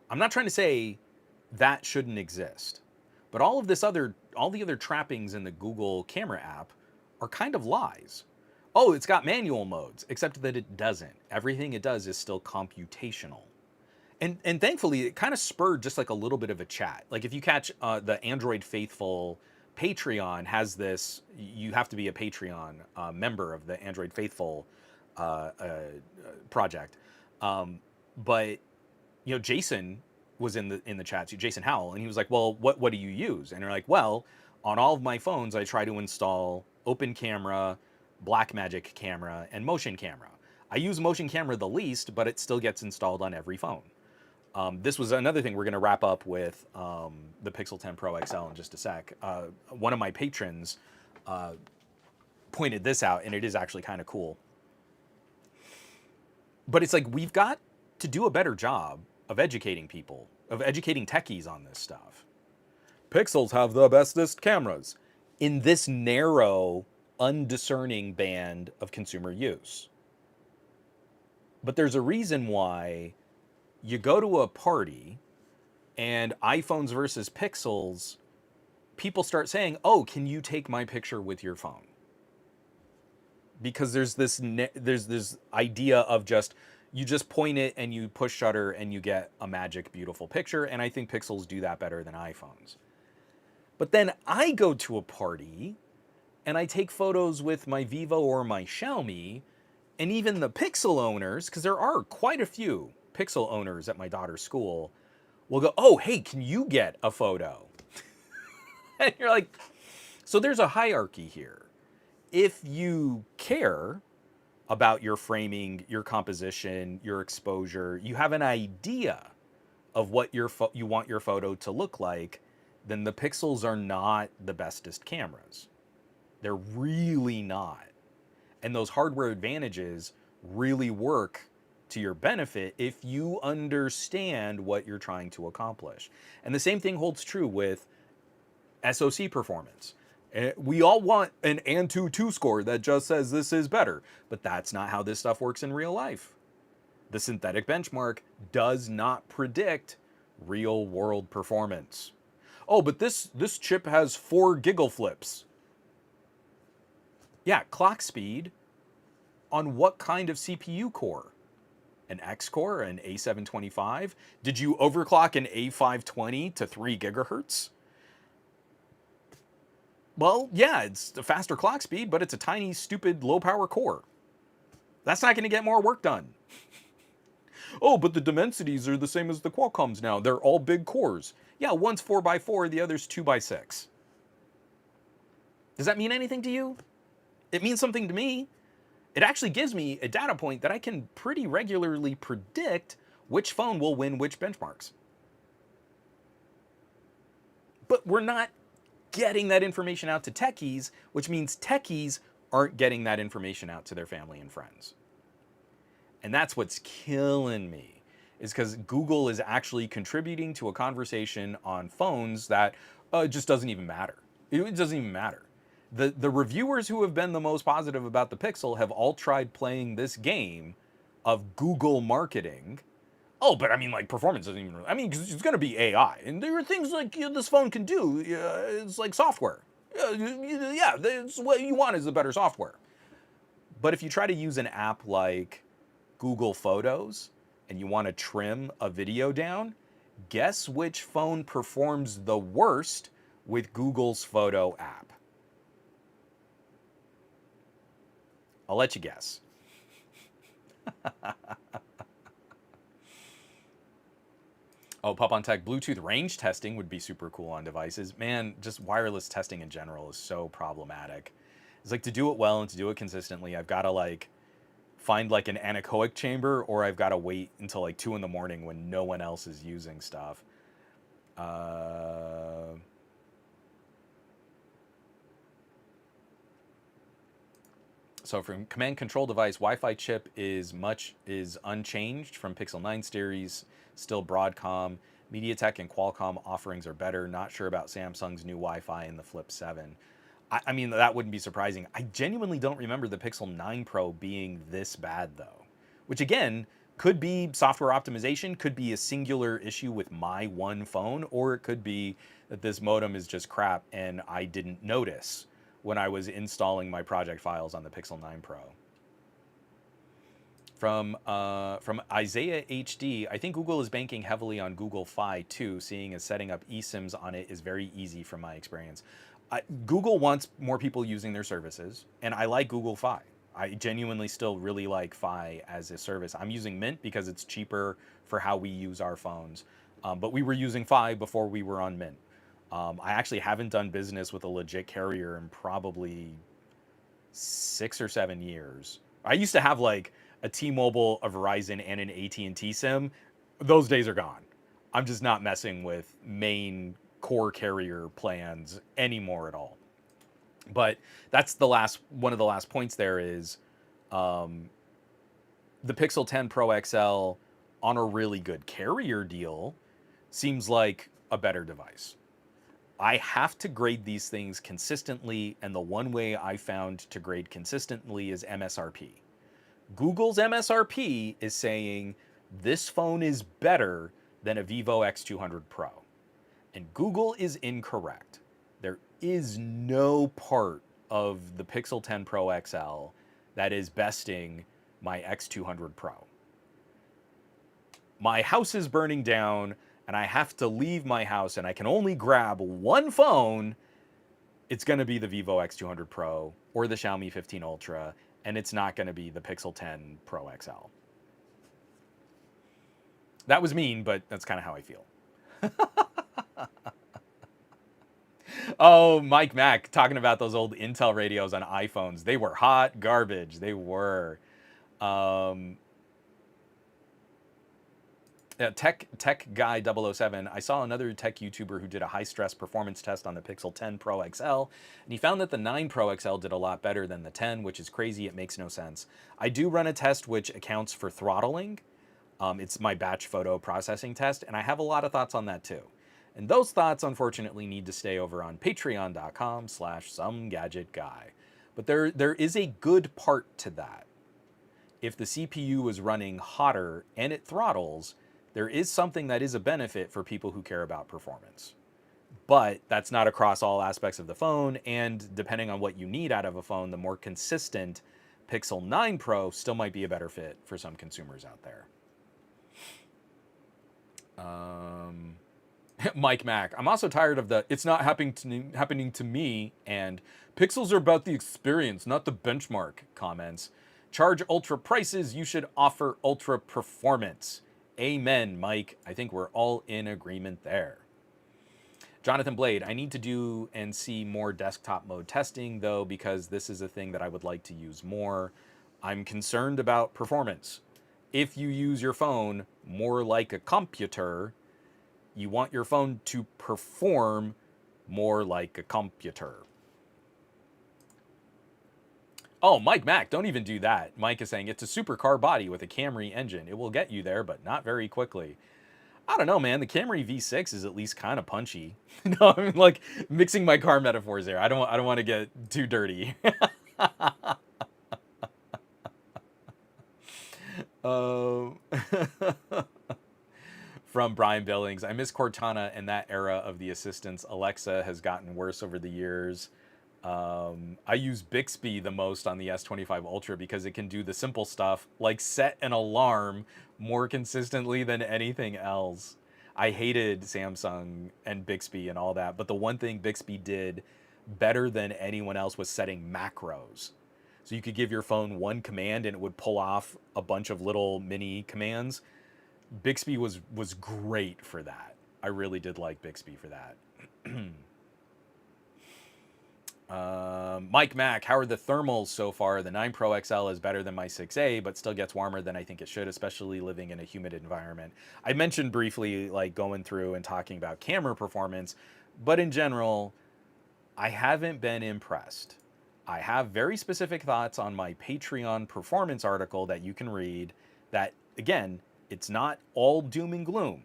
I'm not trying to say that shouldn't exist. But all the other trappings in the Google camera app are kind of lies. Oh, it's got manual modes, except that it doesn't. Everything it does is still computational. And thankfully, it kind of spurred just like a little bit of a chat. Like if you catch the Android Faithful Patreon has this, you have to be a Patreon member of the Android Faithful project. But you know, Jason was in the chat, Jason Howell, and he was like, well, what do you use? And they're like, well, on all of my phones, I try to install Open Camera, Blackmagic Camera, and Motion Camera. I use Motion Camera the least, but it still gets installed on every phone. This was another thing we're going to wrap up with the Pixel 10 Pro XL in just a sec. One of my patrons pointed this out, and it is actually kind of cool. But it's like we've got to do a better job of educating people, of educating techies on this stuff. Pixels have the bestest cameras in this narrow, undiscerning band of consumer use. But there's a reason why you go to a party and iPhones versus Pixels, people start saying, oh, can you take my picture with your phone? Because there's this idea of just, you just point it and you push shutter and you get a magic, beautiful picture. And I think Pixels do that better than iPhones. But then I go to a party and I take photos with my Vivo or my Xiaomi, and even the Pixel owners, because there are quite a few Pixel owners at my daughter's school, will go, oh, hey, can you get a photo? And you're like, so there's a hierarchy here. If you care about your framing, your composition, your exposure, you have an idea of what you want your photo to look like, then the Pixels are not the bestest cameras. They're really not. And those hardware advantages really work to your benefit if you understand what you're trying to accomplish. And the same thing holds true with SoC performance. We all want an Antutu score that just says this is better, but that's not how this stuff works in real life. The synthetic benchmark does not predict real world performance. Oh, but this chip has 4 gigaflops. Yeah, clock speed on what kind of CPU core? An X core, an A725? Did you overclock an A520 to 3 gigahertz? Well, yeah, it's a faster clock speed, but it's a tiny, stupid, low power core. That's not going to get more work done. Oh, but the Dimensities are the same as the Qualcomms now. They're all big cores. Yeah, one's 4x4, the other's 2x6. Does that mean anything to you? It means something to me. It actually gives me a data point that I can pretty regularly predict which phone will win which benchmarks. But we're not getting that information out to techies, which means techies aren't getting that information out to their family and friends. And that's what's killing me, is because Google is actually contributing to a conversation on phones that just doesn't even matter. It doesn't even matter. The reviewers who have been the most positive about the Pixel have all tried playing this game of Google marketing. Oh, but I mean, like, performance doesn't even, I mean, 'cause it's going to be AI. And there are things like this phone can do. It's like software. Yeah, that's what you want is a better software. But if you try to use an app like Google Photos and you want to trim a video down, guess which phone performs the worst with Google's photo app? I'll let you guess. Oh, Pop on Tech, Bluetooth range testing would be super cool on devices. Man, just wireless testing in general is so problematic. It's like, to do it well and to do it consistently, I've got to like find like an anechoic chamber, or I've got to wait until like 2 in the morning when no one else is using stuff. So from command control device, Wi-Fi chip is unchanged from Pixel 9 series, still Broadcom. MediaTek and Qualcomm offerings are better. Not sure about Samsung's new Wi-Fi in the Flip 7. I mean, that wouldn't be surprising. I genuinely don't remember the Pixel 9 Pro being this bad, though. Which, again, could be software optimization, could be a singular issue with my one phone, or it could be that this modem is just crap and I didn't notice when I was installing my project files on the Pixel 9 Pro. From Isaiah HD, I think Google is banking heavily on Google Fi too, seeing as setting up eSIMs on it is very easy from my experience. Google wants more people using their services, and I like Google Fi. I genuinely still really like Fi as a service. I'm using Mint because it's cheaper for how we use our phones, but we were using Fi before we were on Mint. I actually haven't done business with a legit carrier in probably 6 or 7 years. I used to have like a T-Mobile, a Verizon, and an AT&T SIM. Those days are gone. I'm just not messing with main core carrier plans anymore at all. But that's one of the last points there is the Pixel 10 Pro XL on a really good carrier deal seems like a better device. I have to grade these things consistently, and the one way I found to grade consistently is MSRP. Google's MSRP is saying this phone is better than a Vivo X200 Pro. And Google is incorrect. There is no part of the Pixel 10 Pro XL that is besting my X200 Pro. My house is burning down and I have to leave my house and I can only grab one phone, it's going to be the Vivo X200 Pro or the Xiaomi 15 Ultra, and it's not going to be the Pixel 10 Pro XL. That was mean, but that's kind of how I feel. Oh, Mike Mack talking about those old Intel radios on iPhones. They were hot garbage. They were. Tech Guy 007. I saw another tech YouTuber who did a high stress performance test on the Pixel 10 Pro XL, and he found that the 9 Pro XL did a lot better than the 10, which is crazy. It makes no sense. I do run a test which accounts for throttling. It's my batch photo processing test, and I have a lot of thoughts on that too. And those thoughts, unfortunately, need to stay over on patreon.com/somegadgetguy. But there is a good part to that. If the CPU is running hotter and it throttles, there is something that is a benefit for people who care about performance. But that's not across all aspects of the phone, and depending on what you need out of a phone, the more consistent Pixel 9 Pro still might be a better fit for some consumers out there. Mike Mack, I'm also tired of the "it's not happening to me" and "pixels are about the experience, not the benchmark" comments. Charge ultra prices, you should offer ultra performance. Amen, Mike. I think we're all in agreement there. Jonathan Blade, I need to do and see more desktop mode testing, though, because this is a thing that I would like to use more. I'm concerned about performance. If you use your phone more like a computer, you want your phone to perform more like a computer. Oh, Mike Mack, don't even do that. Mike is saying it's a supercar body with a Camry engine. It will get you there, but not very quickly. I don't know, man. The Camry V6 is at least kind of punchy. No, I mean, like, mixing my car metaphors there. I don't want to get too dirty. From Brian Billings, I miss Cortana and that era of the assistants. Alexa has gotten worse over the years. I use Bixby the most on the S25 Ultra because it can do the simple stuff like set an alarm more consistently than anything else. I hated Samsung and Bixby and all that, but the one thing Bixby did better than anyone else was setting macros. So you could give your phone one command and it would pull off a bunch of little mini commands. Bixby was great for that. I really did like Bixby for that. Mike Mack, how are the thermals so far? The 9 Pro XL is better than my 6A, but still gets warmer than I think it should, especially living in a humid environment. I mentioned briefly, like, going through and talking about camera performance, but in general, I haven't been impressed. I have very specific thoughts on my Patreon performance article that you can read that, again, it's not all doom and gloom.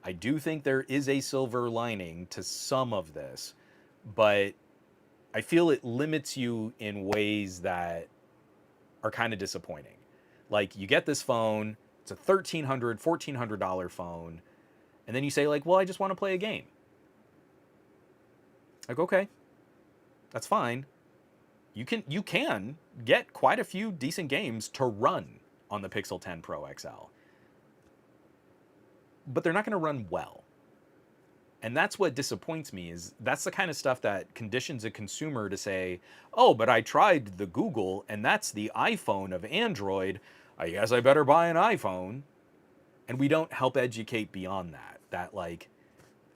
I do think there is a silver lining to some of this, but I feel it limits you in ways that are kind of disappointing. Like, you get this phone, it's a $1,300, $1,400 phone, and then you say, like, well, I just want to play a game. Like, okay, that's fine. You can get quite a few decent games to run on the Pixel 10 Pro XL. But they're not going to run well. And that's what disappoints me, is that's the kind of stuff that conditions a consumer to say, oh, but I tried the Google and that's the iPhone of Android. I guess I better buy an iPhone. And we don't help educate beyond that. That, like,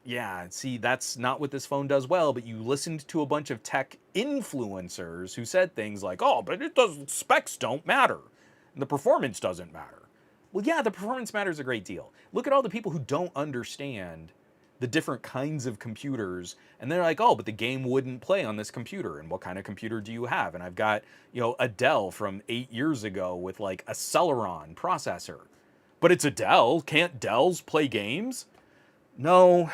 yeah, see, that's not what this phone does well, but you listened to a bunch of tech influencers who said things like, oh, but specs don't matter. And the performance doesn't matter. Well, yeah, the performance matters a great deal. Look at all the people who don't understand the different kinds of computers, and they're like, oh, but the game wouldn't play on this computer, and what kind of computer do you have? And I've got, a Dell from 8 years ago with, like, a Celeron processor. But it's a Dell. Can't Dells play games? No,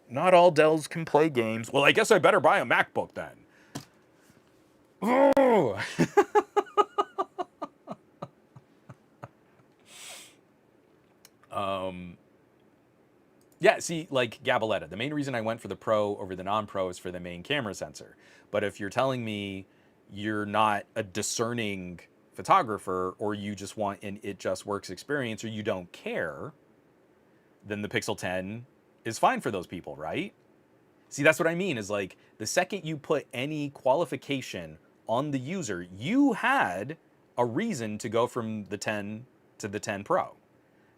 not all Dells can play games. Well, I guess I better buy a MacBook then. Oh. Yeah, see, like Gabaletta, the main reason I went for the Pro over the non-Pro is for the main camera sensor. But if you're telling me you're not a discerning photographer, or you just want an it just works experience, or you don't care, then the Pixel 10 is fine for those people, right? See, that's what I mean, is like, the second you put any qualification on the user, you had a reason to go from the 10 to the 10 Pro.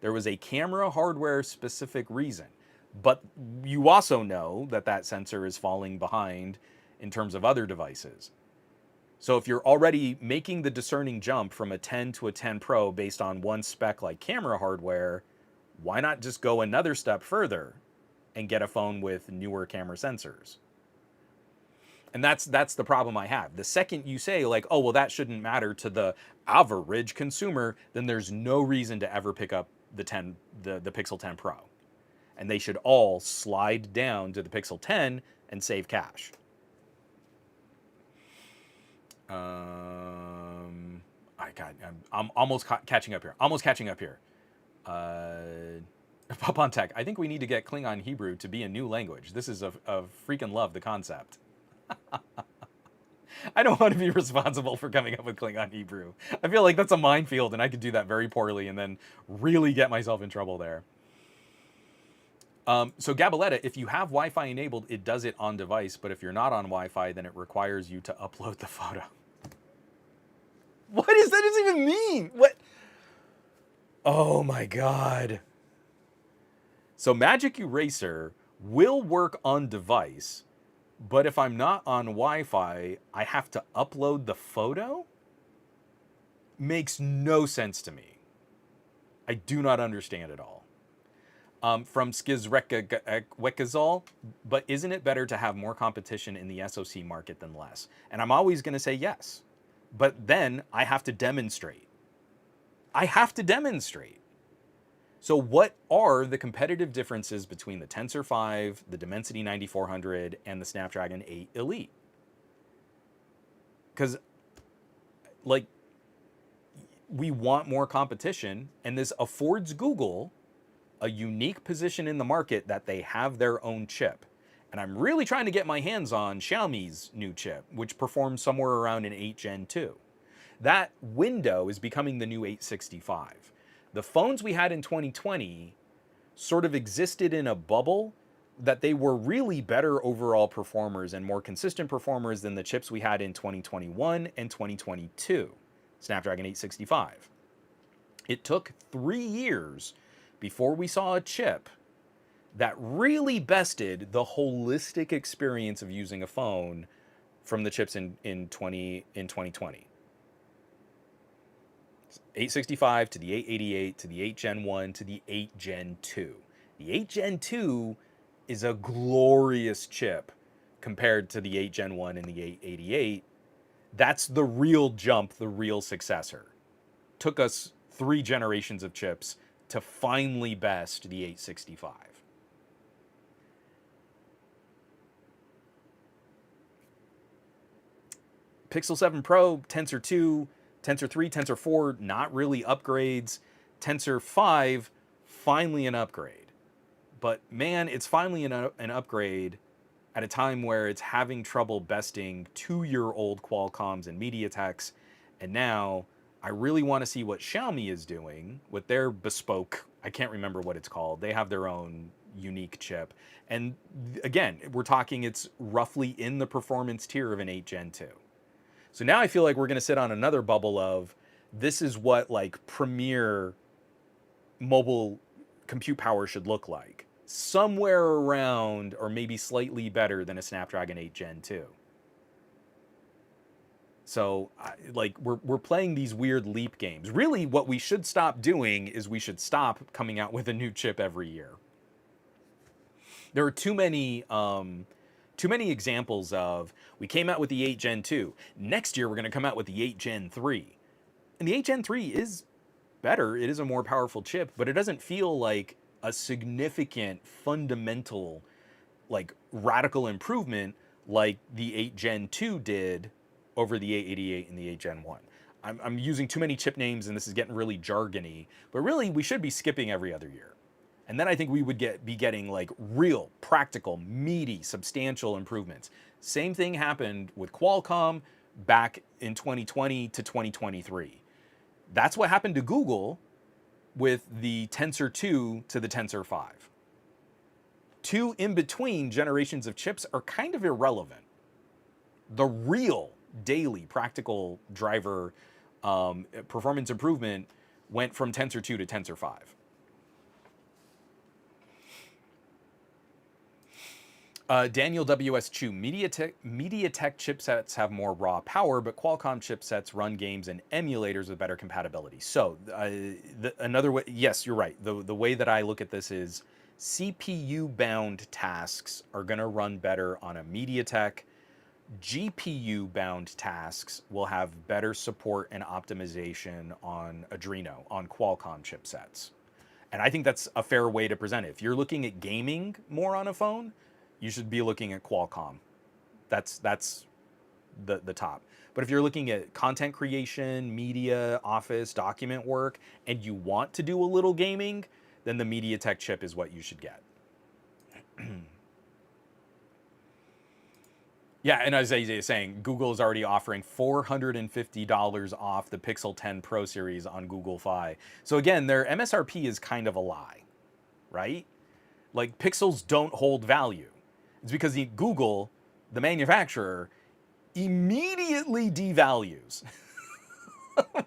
There was a camera hardware specific reason, but you also know that that sensor is falling behind in terms of other devices. So if you're already making the discerning jump from a 10 to a 10 Pro based on one spec like camera hardware, Why not just go another step further and get a phone with newer camera sensors? And that's the problem I have. The second you say like, oh well, that shouldn't matter to the average consumer, then there's no reason to ever pick up the Pixel 10 Pro, and they should all slide down to the Pixel 10 and save cash. I'm almost catching up here. Almost catching up here. Pop on Tech. I think we need to get Klingon Hebrew to be a new language. This is a freaking love the concept. I don't want to be responsible for coming up with Klingon Hebrew. I feel like that's a minefield, and I could do that very poorly and then really get myself in trouble there. So Gabaletta, if you have Wi-Fi enabled, it does it on device, but if you're not on Wi-Fi, then it requires you to upload the photo. What does that even mean? What? Oh my God. So Magic Eraser will work on device, but if I'm not on Wi-Fi, I have to upload the photo? Makes no sense to me. I do not understand it all. From Skizrekazol, but isn't it better to have more competition in the SoC market than less? And I'm always going to say yes. But then I have to demonstrate. I have to demonstrate. So what are the competitive differences between the Tensor 5, the Dimensity 9400, and the Snapdragon 8 Elite? Because, like, we want more competition, and this affords Google a unique position in the market that they have their own chip. And I'm really trying to get my hands on Xiaomi's new chip, which performs somewhere around an 8 Gen 2. That window is becoming the new 865. The phones we had in 2020 sort of existed in a bubble that they were really better overall performers and more consistent performers than the chips we had in 2021 and 2022, Snapdragon 865. It took 3 years before we saw a chip that really bested the holistic experience of using a phone from the chips in 2020. 865 to the 888 to the 8 Gen 1 to the 8 Gen 2. The 8 Gen 2 is a glorious chip compared to the 8 Gen 1 and the 888. That's the real jump, the real successor. Took us 3 generations of chips to finally best the 865. Pixel 7 Pro, Tensor 2, Tensor 3, Tensor 4, not really upgrades. Tensor 5, finally an upgrade. But man, it's finally an upgrade at a time where it's having trouble besting 2-year-old Qualcomms and MediaTeks. And now I really want to see what Xiaomi is doing with their bespoke, I can't remember what it's called. They have their own unique chip. And again, we're talking it's roughly in the performance tier of an 8 Gen 2. So now I feel like we're going to sit on another bubble of this is what like premier mobile compute power should look like. Somewhere around or maybe slightly better than a Snapdragon 8 Gen 2. So like we're playing these weird leap games. Really what we should stop doing is we should stop coming out with a new chip every year. There are too many examples of we came out with the 8 Gen 2. Next year we're going to come out with the 8 Gen 3. And the 8 Gen 3 is better. It is a more powerful chip, but it doesn't feel like a significant, fundamental, like radical improvement like the 8 Gen 2 did over the 888 and the 8 Gen 1. I'm using too many chip names and this is getting really jargony, but really we should be skipping every other year. And then I think we would be getting like real, practical, meaty, substantial improvements. Same thing happened with Qualcomm back in 2020 to 2023. That's what happened to Google with the Tensor 2 to the Tensor 5. 2 in-between generations of chips are kind of irrelevant. The real daily practical driver performance improvement went from Tensor 2 to Tensor 5. Daniel WS Chu, MediaTek chipsets have more raw power, but Qualcomm chipsets run games and emulators with better compatibility. So another way, yes, you're right. The way that I look at this is CPU-bound tasks are going to run better on a MediaTek. GPU-bound tasks will have better support and optimization on Adreno, on Qualcomm chipsets. And I think that's a fair way to present it. If you're looking at gaming more on a phone, you should be looking at Qualcomm. That's the top. But if you're looking at content creation, media, office, document work, and you want to do a little gaming, then the MediaTek chip is what you should get. Yeah, and as AJ is saying, Google is already offering $450 off the Pixel 10 Pro series on Google Fi. So again, their MSRP is kind of a lie, right? Like, Pixels don't hold value. It's because Google, the manufacturer, immediately devalues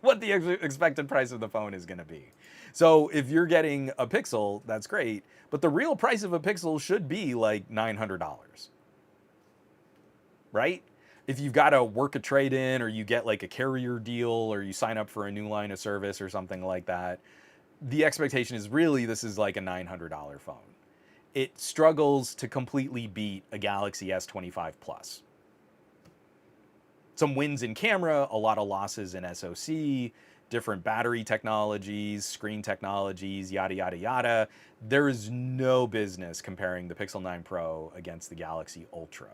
what the expected price of the phone is going to be. So if you're getting a Pixel, that's great, but the real price of a Pixel should be like $900. Right? If you've got to work a trade-in, or you get like a carrier deal, or you sign up for a new line of service or something like that, the expectation is really this is like a $900 phone. It struggles to completely beat a Galaxy S25 Plus. Some wins in camera, a lot of losses in SoC, different battery technologies, screen technologies, yada, yada, yada. There is no business comparing the Pixel 9 Pro against the Galaxy Ultra.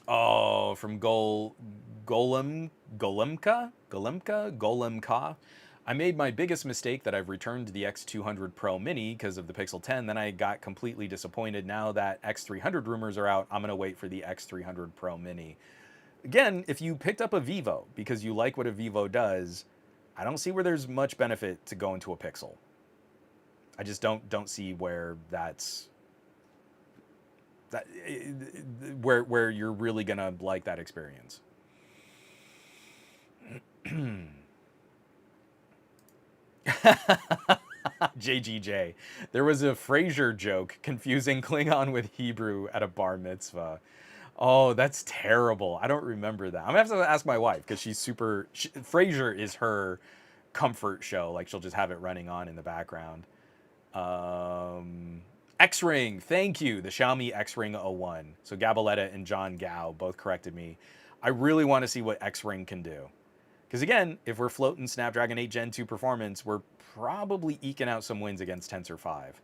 Oh, from Golemka. I made my biggest mistake that I've returned the X200 Pro Mini because of the Pixel 10. Then I got completely disappointed. Now that X300 rumors are out, I'm going to wait for the X300 Pro Mini. Again, if you picked up a Vivo because you like what a Vivo does, I don't see where there's much benefit to go into a Pixel. I just don't see where that's... where you're really gonna like that experience. JGJ, there was a Frasier joke confusing Klingon with Hebrew at a bar mitzvah. Oh, that's terrible. I don't remember that. I'm gonna have to ask my wife because she's super. Frasier is her comfort show. Like, she'll just have it running on in the background. X-Ring, thank you. The Xiaomi X-Ring 01. So Gabaletta and John Gao both corrected me. I really want to see what X-Ring can do. Because again, if we're floating Snapdragon 8 Gen 2 performance, we're probably eking out some wins against Tensor 5.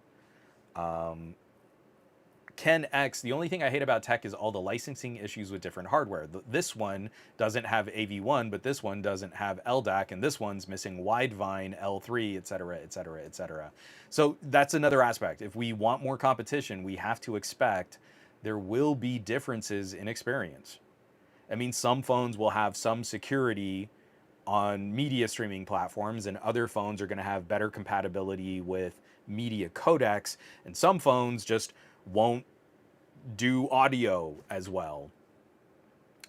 Ken X, the only thing I hate about tech is all the licensing issues with different hardware. This one doesn't have AV1, but this one doesn't have LDAC, and this one's missing Widevine, L3, etc., etc., etc. So that's another aspect. If we want more competition, we have to expect there will be differences in experience. I mean, some phones will have some security on media streaming platforms, and other phones are going to have better compatibility with media codecs, and some phones just won't do audio as well.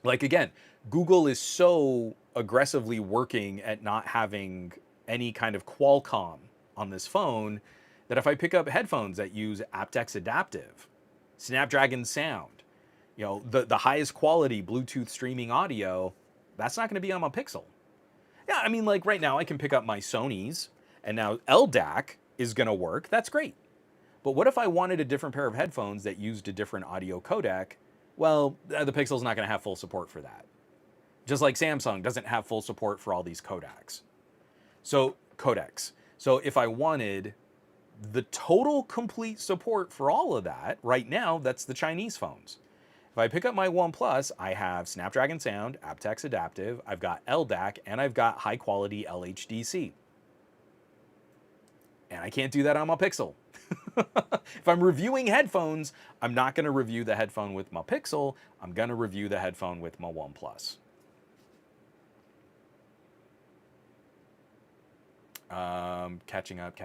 Like, again, Google is so aggressively working at not having any kind of Qualcomm on this phone that if I pick up headphones that use aptX adaptive, Snapdragon sound, you know, the highest quality Bluetooth streaming audio, that's not going to be on my Pixel. Yeah, I mean, like right now I can pick up my Sonys, and now LDAC is going to work. That's great. But what if I wanted a different pair of headphones that used a different audio codec? Well, the Pixel's not going to have full support for that. Just like Samsung doesn't have full support for all these codecs. So if I wanted the total complete support for all of that, right now, that's the Chinese phones. If I pick up my OnePlus, I have Snapdragon Sound, aptX Adaptive, I've got LDAC, and I've got high quality LHDC. And I can't do that on my Pixel. If I'm reviewing headphones, I'm not going to review the headphone with my Pixel. I'm going to review the headphone with my OnePlus. Catching up.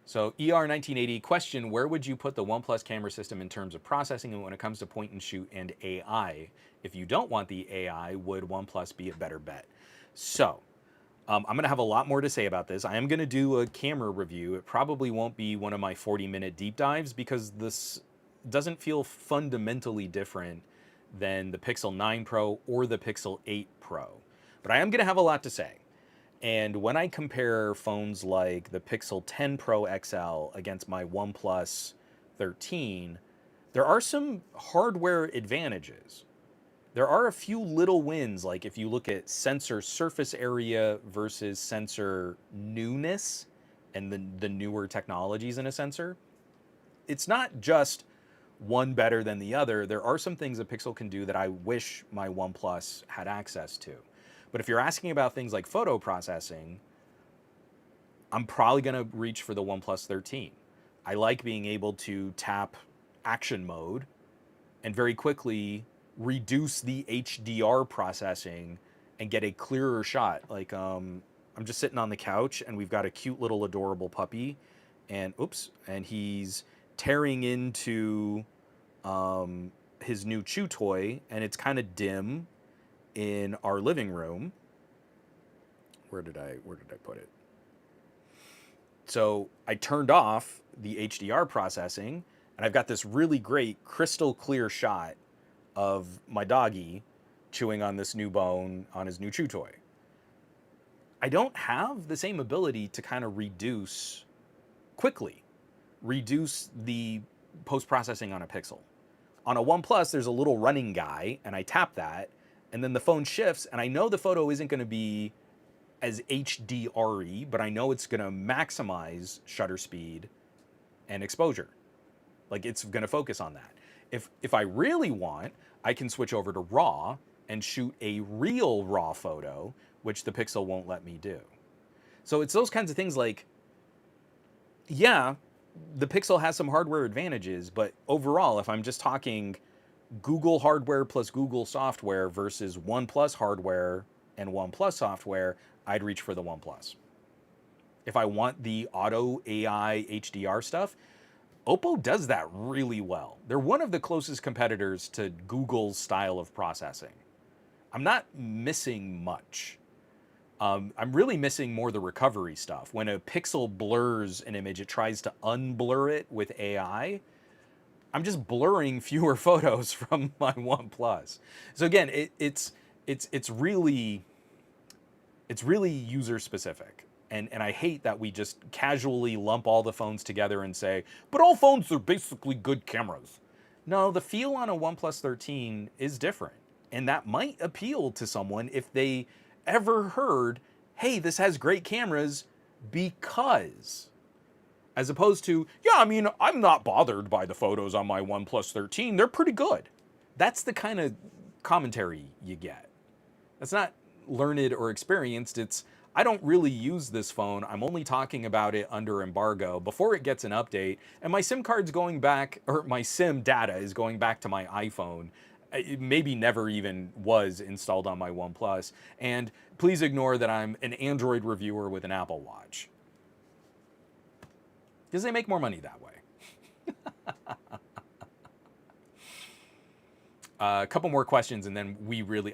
So ER1980 question, where would you put the OnePlus camera system in terms of processing and when it comes to point and shoot and AI? If you don't want the AI, would OnePlus be a better bet? So I'm going to have a lot more to say about this. I am going to do a camera review. It probably won't be one of my 40-minute deep dives because this doesn't feel fundamentally different than the Pixel 9 Pro or the Pixel 8 Pro. But I am going to have a lot to say. And when I compare phones like the Pixel 10 Pro XL against my OnePlus 13, there are some hardware advantages. There are a few little wins, like if you look at sensor surface area versus sensor newness and the newer technologies in a sensor. It's not just one better than the other. There are some things that Pixel can do that I wish my OnePlus had access to. But if you're asking about things like photo processing, I'm probably going to reach for the OnePlus 13. I like being able to tap action mode and very quickly reduce the HDR processing and get a clearer shot. Like I'm just sitting on the couch and we've got a cute little adorable puppy, and and he's tearing into his new chew toy, and it's kind of dim in our living room. Where did I put it? So I turned off the HDR processing, and I've got this really great crystal clear shot of my doggy chewing on this new bone on his new chew toy. I don't have the same ability to kind of quickly reduce the post processing on a Pixel. On a OnePlus, there's a little running guy, and I tap that, and then the phone shifts, and I know the photo isn't going to be as HDR-y, but I know it's going to maximize shutter speed and exposure. Like, it's going to focus on that. If I really want, I can switch over to RAW and shoot a real RAW photo, which the Pixel won't let me do. So it's those kinds of things like, yeah, the Pixel has some hardware advantages, but overall, if I'm just talking Google hardware plus Google software versus OnePlus hardware and OnePlus software, I'd reach for the OnePlus. If I want the auto AI HDR stuff, Oppo does that really well. They're one of the closest competitors to Google's style of processing. I'm not missing much. I'm really missing more the recovery stuff. When a Pixel blurs an image, it tries to unblur it with AI. I'm just blurring fewer photos from my OnePlus. So again, it's really user specific. And I hate that we just casually lump all the phones together and say, but all phones are basically good cameras. No, the feel on a OnePlus 13 is different. And that might appeal to someone if they ever heard, hey, this has great cameras because, as opposed to, yeah, I mean, I'm not bothered by the photos on my OnePlus 13. They're pretty good. That's the kind of commentary you get. That's not learned or experienced. It's, I don't really use this phone. I'm only talking about it under embargo before it gets an update. And my SIM card's going back, or my SIM data is going back to my iPhone. It maybe never even was installed on my OnePlus. And please ignore that I'm an Android reviewer with an Apple Watch, because they make more money that way. A couple more questions, and then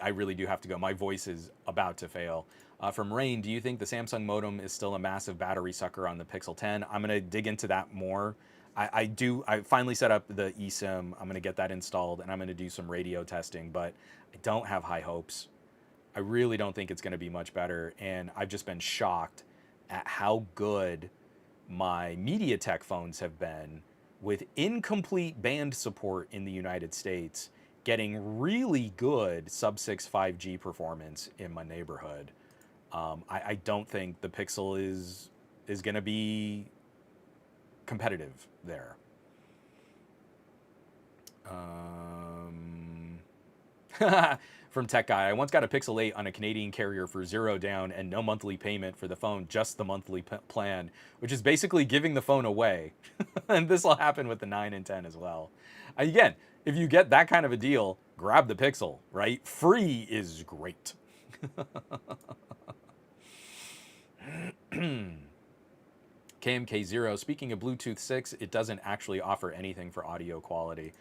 I really do have to go. My voice is about to fail. From Rain, do you think the Samsung modem is still a massive battery sucker on the Pixel 10? I'm going to dig into that more. I finally set up the eSIM. I'm going to get that installed, and I'm going to do some radio testing, but I don't have high hopes. I really don't think it's going to be much better, and I've just been shocked at how good my MediaTek phones have been with incomplete band support in the United States, getting really good sub-6 5G performance in my neighborhood. I don't think the Pixel is going to be competitive there. From Tech Guy, I once got a Pixel 8 on a Canadian carrier for $0 down and no monthly payment for the phone, just the monthly plan, which is basically giving the phone away. And this will happen with the 9 and 10 as well. Again, if you get that kind of a deal, grab the Pixel, right? Free is great. KMK0, speaking of Bluetooth 6, it doesn't actually offer anything for audio quality.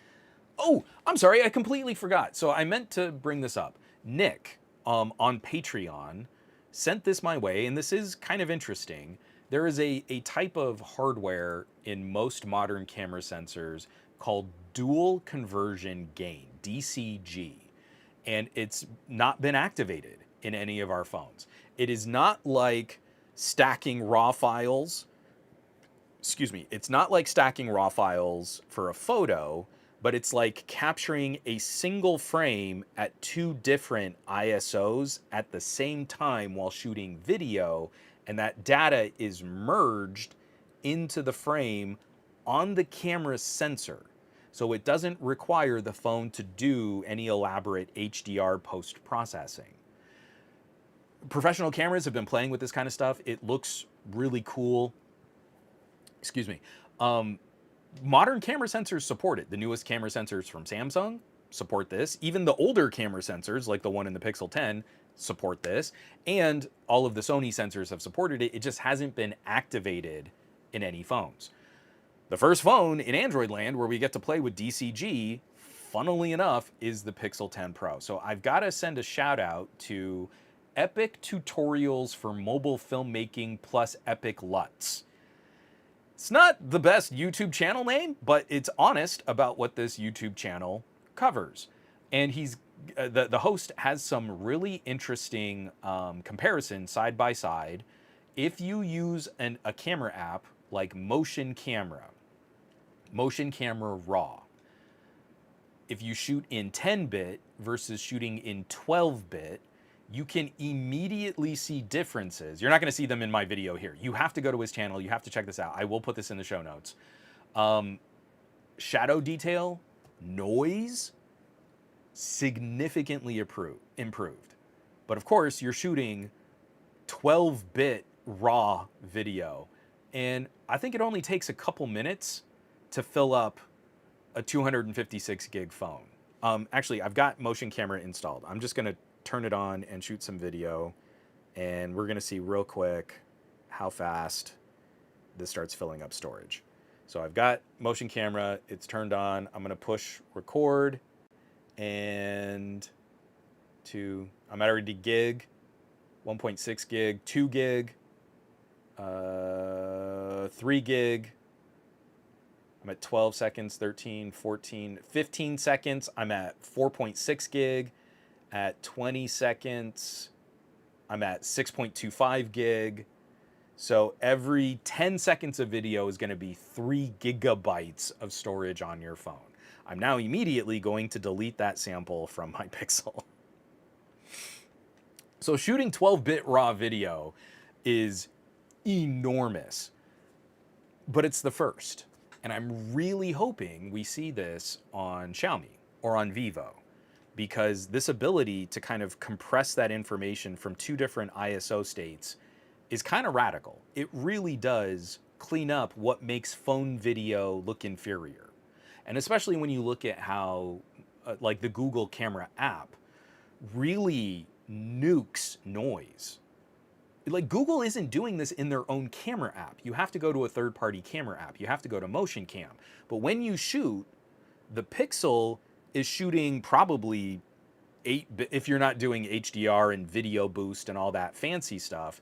Oh, I'm sorry, I completely forgot. So I meant to bring this up. Nick, on Patreon, sent this my way, and this is kind of interesting. There is a type of hardware in most modern camera sensors called dual conversion gain, DCG, and it's not been activated in any of our phones. It is not like stacking raw files. Excuse me, it's not like stacking raw files for a photo, but it's like capturing a single frame at two different ISOs at the same time while shooting video, and that data is merged into the frame on the camera sensor. So it doesn't require the phone to do any elaborate HDR post-processing. Professional cameras have been playing with this kind of stuff. It looks really cool. Excuse me. Modern camera sensors support it. The newest camera sensors from Samsung support this. Even the older camera sensors, like the one in the Pixel 10, support this. And all of the Sony sensors have supported it. It just hasn't been activated in any phones. The first phone in Android land where we get to play with DCG, funnily enough, is the Pixel 10 Pro. So I've got to send a shout out to Epic Tutorials for Mobile Filmmaking plus Epic LUTs. It's not the best YouTube channel name, but it's honest about what this YouTube channel covers. And the host has some really interesting comparisons side by side. If you use a camera app like Motion Camera Raw, if you shoot in 10-bit versus shooting in 12-bit, you can immediately see differences. You're not going to see them in my video here. You have to go to his channel. You have to check this out. I will put this in the show notes. Shadow detail, noise, significantly improved. But of course, you're shooting 12-bit raw video. And I think it only takes a couple minutes to fill up a 256 gig phone. Actually, I've got Motion Camera installed. I'm just going to turn it on and shoot some video, and we're gonna see real quick how fast this starts filling up storage. So I've got Motion Camera, it's turned on. I'm gonna push record, and I'm already gig, 1.6 gig, 2 gig, 3 gig. I'm at 12 seconds, 13, 14, 15 seconds. I'm at 4.6 gig. At 20 seconds, I'm at 6.25 gig. So every 10 seconds of video is going to be 3 gigabytes of storage on your phone. I'm now immediately going to delete that sample from my Pixel. So shooting 12-bit raw video is enormous, but it's the first. And I'm really hoping we see this on Xiaomi or on Vivo, because this ability to kind of compress that information from two different ISO states is kind of radical. It really does clean up what makes phone video look inferior. And especially when you look at how like the Google Camera app really nukes noise. Like, Google isn't doing this in their own camera app. You have to go to a third-party camera app. You have to go to Motion Cam. But when you shoot, the Pixel is shooting probably 8-bit, if you're not doing HDR and video boost and all that fancy stuff,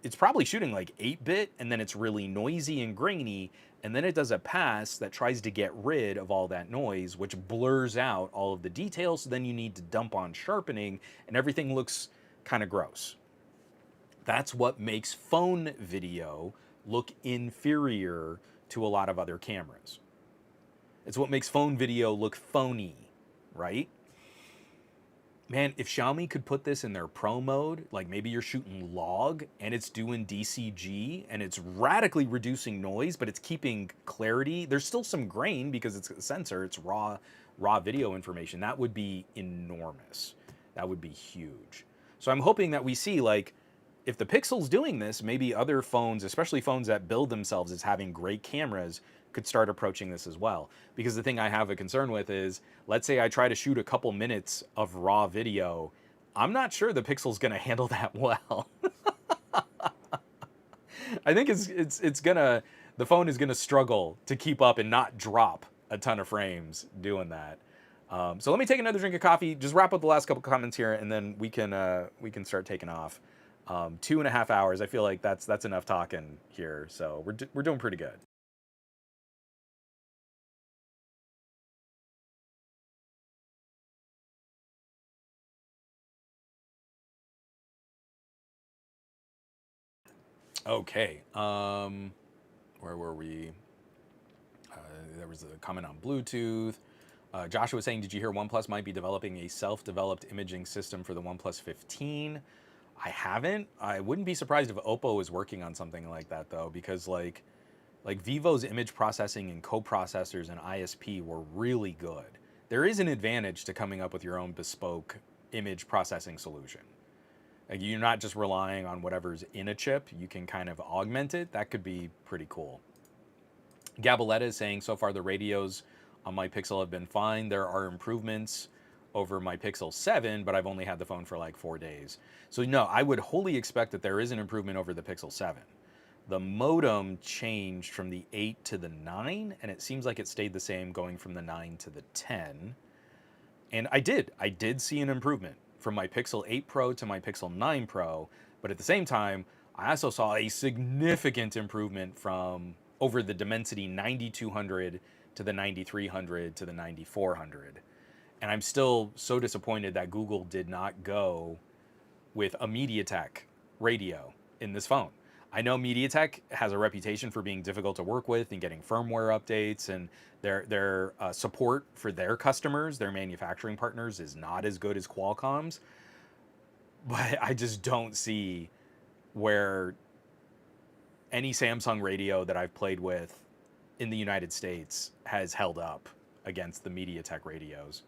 it's probably shooting like 8-bit, and then it's really noisy and grainy, and then it does a pass that tries to get rid of all that noise, which blurs out all of the details, so then you need to dump on sharpening, and everything looks kind of gross. That's what makes phone video look inferior to a lot of other cameras. It's what makes phone video look phony, right? Man, if Xiaomi could put this in their pro mode, like maybe you're shooting log and it's doing DCG and it's radically reducing noise, but it's keeping clarity. There's still some grain because it's a sensor, it's raw video information. That would be enormous. That would be huge. So I'm hoping that we see, like, if the Pixel's doing this, maybe other phones, especially phones that build themselves as having great cameras, could start approaching this as well. Because the thing I have a concern with is, let's say I try to shoot a couple minutes of raw video, I'm not sure the Pixel's gonna handle that well. I think the phone is gonna struggle to keep up and not drop a ton of frames doing that. So let me take another drink of coffee, just wrap up the last couple comments here, and then we can start taking off. 2.5 hours. I feel like that's enough talking here. So we're doing pretty good. Okay. Where were we? There was a comment on Bluetooth. Joshua was saying, did you hear OnePlus might be developing a self-developed imaging system for the OnePlus 15? I haven't. I wouldn't be surprised if Oppo is working on something like that though, because like Vivo's image processing and coprocessors and ISP were really good. There is an advantage to coming up with your own bespoke image processing solution. Like you're not just relying on whatever's in a chip, you can kind of augment it. That could be pretty cool. Gabaletta is saying, so far the radios on my Pixel have been fine. There are improvements over my Pixel 7, but I've only had the phone for like 4 days. So no, I would wholly expect that there is an improvement over the Pixel 7. The modem changed from the 8 to the 9, and it seems like it stayed the same going from the 9 to the 10. And I did see an improvement from my Pixel 8 Pro to my Pixel 9 Pro, but at the same time, I also saw a significant improvement from over the Dimensity 9200 to the 9300 to the 9400. And I'm still so disappointed that Google did not go with a MediaTek radio in this phone. I know MediaTek has a reputation for being difficult to work with and getting firmware updates, and their support for their customers, their manufacturing partners, is not as good as Qualcomm's. But I just don't see where any Samsung radio that I've played with in the United States has held up against the MediaTek radios.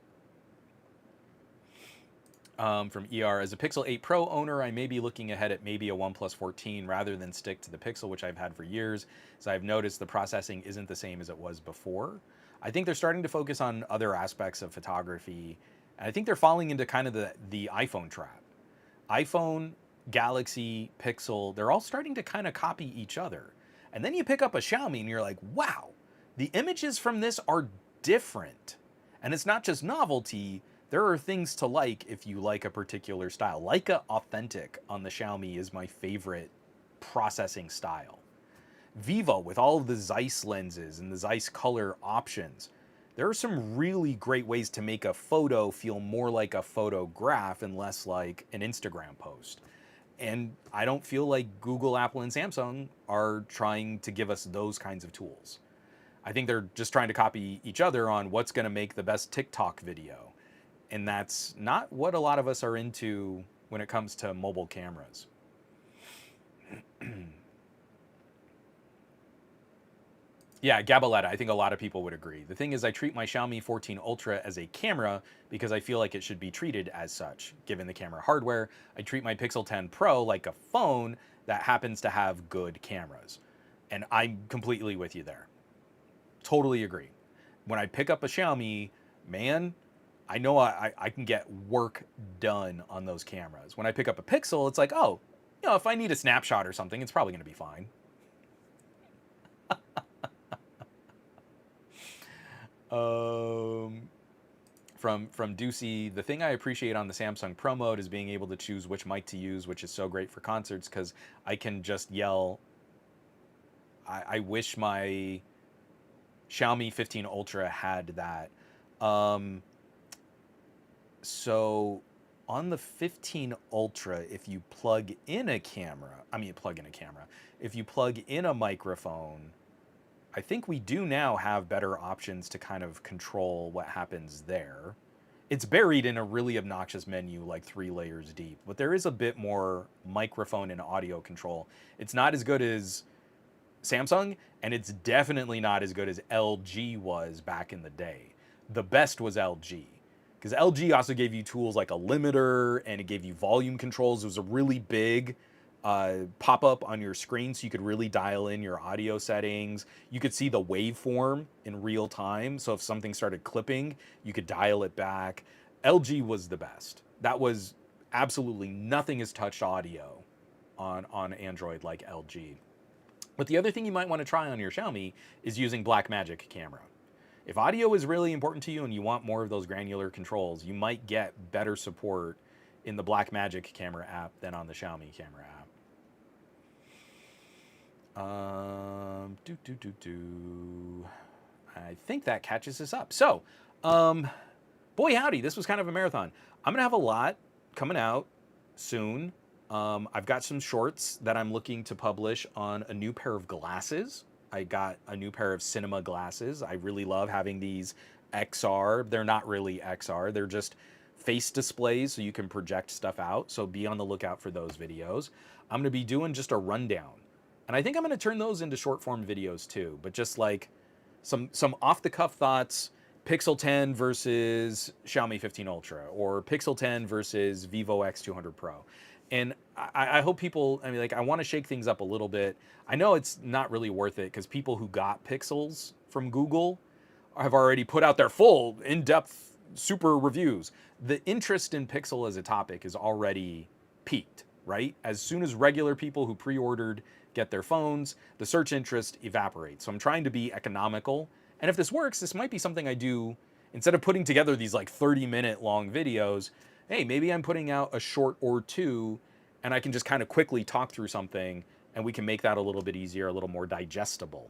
From ER, as a Pixel 8 Pro owner, I may be looking ahead at maybe a OnePlus 14 rather than stick to the Pixel, which I've had for years. So I've noticed the processing isn't the same as it was before. I think they're starting to focus on other aspects of photography, and I think they're falling into kind of the iPhone trap. iPhone, Galaxy, Pixel, they're all starting to kind of copy each other. And then you pick up a Xiaomi and you're like, wow, the images from this are different. And it's not just novelty, there are things to like if you like a particular style. Leica Authentic on the Xiaomi is my favorite processing style. Vivo, with all of the Zeiss lenses and the Zeiss color options, there are some really great ways to make a photo feel more like a photograph and less like an Instagram post. And I don't feel like Google, Apple, and Samsung are trying to give us those kinds of tools. I think they're just trying to copy each other on what's going to make the best TikTok video. And that's not what a lot of us are into when it comes to mobile cameras. Yeah, Gabaletta, I think a lot of people would agree. The thing is, I treat my Xiaomi 14 Ultra as a camera because I feel like it should be treated as such, given the camera hardware. I treat my Pixel 10 Pro like a phone that happens to have good cameras. And I'm completely with you there. Totally agree. When I pick up a Xiaomi, man, I know I can get work done on those cameras. When I pick up a Pixel, it's like, oh, if I need a snapshot or something, it's probably going to be fine. From Ducey, the thing I appreciate on the Samsung Pro Mode is being able to choose which mic to use, which is so great for concerts because I can just yell. I wish my Xiaomi 15 Ultra had that. So on the 15 Ultra, if you plug in a camera, if you plug in a microphone, I think we do now have better options to kind of control what happens there. It's buried in a really obnoxious menu, like 3 layers deep, but there is a bit more microphone and audio control. It's not as good as Samsung, and it's definitely not as good as LG was back in the day. The best was LG, because LG also gave you tools like a limiter, and it gave you volume controls. It was a really big pop-up on your screen, so you could really dial in your audio settings. You could see the waveform in real time, so if something started clipping, you could dial it back. LG was the best. That was absolutely nothing has touched audio on Android like LG. But the other thing you might want to try on your Xiaomi is using Blackmagic camera. If audio is really important to you and you want more of those granular controls, you might get better support in the Blackmagic camera app than on the Xiaomi camera app. I think that catches us up. So, boy howdy, this was kind of a marathon. I'm gonna have a lot coming out soon. I've got some shorts that I'm looking to publish on a new pair of glasses. I got a new pair of cinema glasses. I really love having these XR. They're not really XR. They're just face displays so you can project stuff out. So be on the lookout for those videos. I'm going to be doing just a rundown. And I think I'm going to turn those into short form videos too, but just like some off the cuff thoughts, Pixel 10 versus Xiaomi 15 Ultra, or Pixel 10 versus Vivo X200 Pro. And I hope people, I mean, like, I want to shake things up a little bit. I know it's not really worth it because people who got Pixels from Google have already put out their full, in-depth, super reviews. The interest in Pixel as a topic is already peaked, right? As soon as regular people who pre-ordered get their phones, the search interest evaporates. So I'm trying to be economical. And if this works, this might be something I do instead of putting together these like 30-minute long videos. Hey, maybe I'm putting out a short or two and I can just kind of quickly talk through something and we can make that a little bit easier, a little more digestible.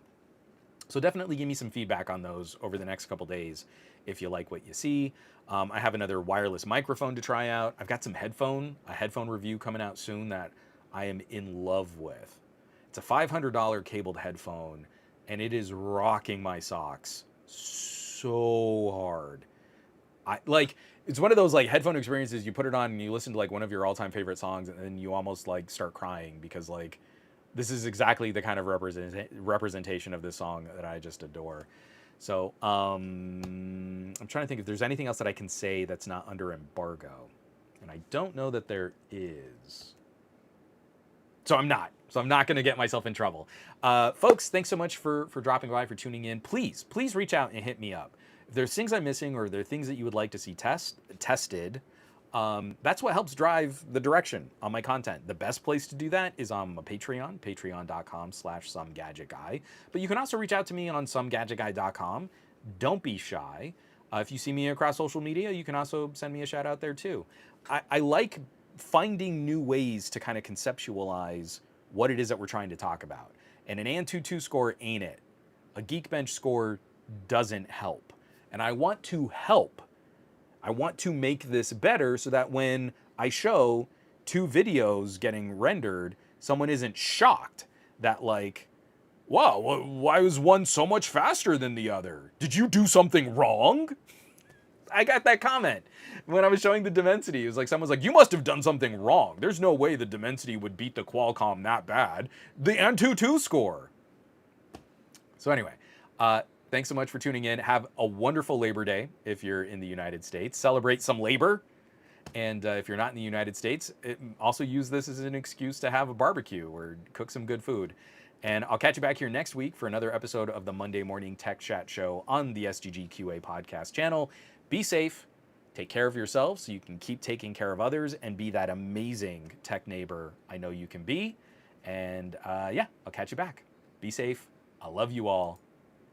So definitely give me some feedback on those over the next couple days if you like what you see. I have another wireless microphone to try out. I've got a headphone review coming out soon that I am in love with. It's a $500 cabled headphone and it is rocking my socks so hard. It's one of those like headphone experiences, you put it on and you listen to like one of your all-time favorite songs and then you almost like start crying because like this is exactly the kind of representation of this song that I just adore. So I'm trying to think if there's anything else that I can say that's not under embargo. And I don't know that there is. So I'm not going to get myself in trouble. Folks, thanks so much for dropping by, for tuning in. Please reach out and hit me up. If there's things I'm missing or there are things that you would like to see tested, that's what helps drive the direction on my content. The best place to do that is on my Patreon, patreon.com/somegadgetguy. But you can also reach out to me on somegadgetguy.com. Don't be shy. If you see me across social media, you can also send me a shout out there too. I like finding new ways to kind of conceptualize what it is that we're trying to talk about. And an AnTuTu score ain't it. A Geekbench score doesn't help. And I want to help. I want to make this better so that when I show two videos getting rendered, someone isn't shocked that like, wow, why was one so much faster than the other? Did you do something wrong? I got that comment when I was showing the Dimensity. It was like, someone's like, you must have done something wrong. There's no way the Dimensity would beat the Qualcomm that bad. The AnTuTu score. So anyway, thanks so much for tuning in. Have a wonderful Labor Day if you're in the United States. Celebrate some labor. And if you're not in the United States, also use this as an excuse to have a barbecue or cook some good food. And I'll catch you back here next week for another episode of the Monday Morning Tech Chat Show on the SGGQA podcast channel. Be safe, take care of yourself so you can keep taking care of others and be that amazing tech neighbor I know you can be. And yeah, I'll catch you back. Be safe. I love you all.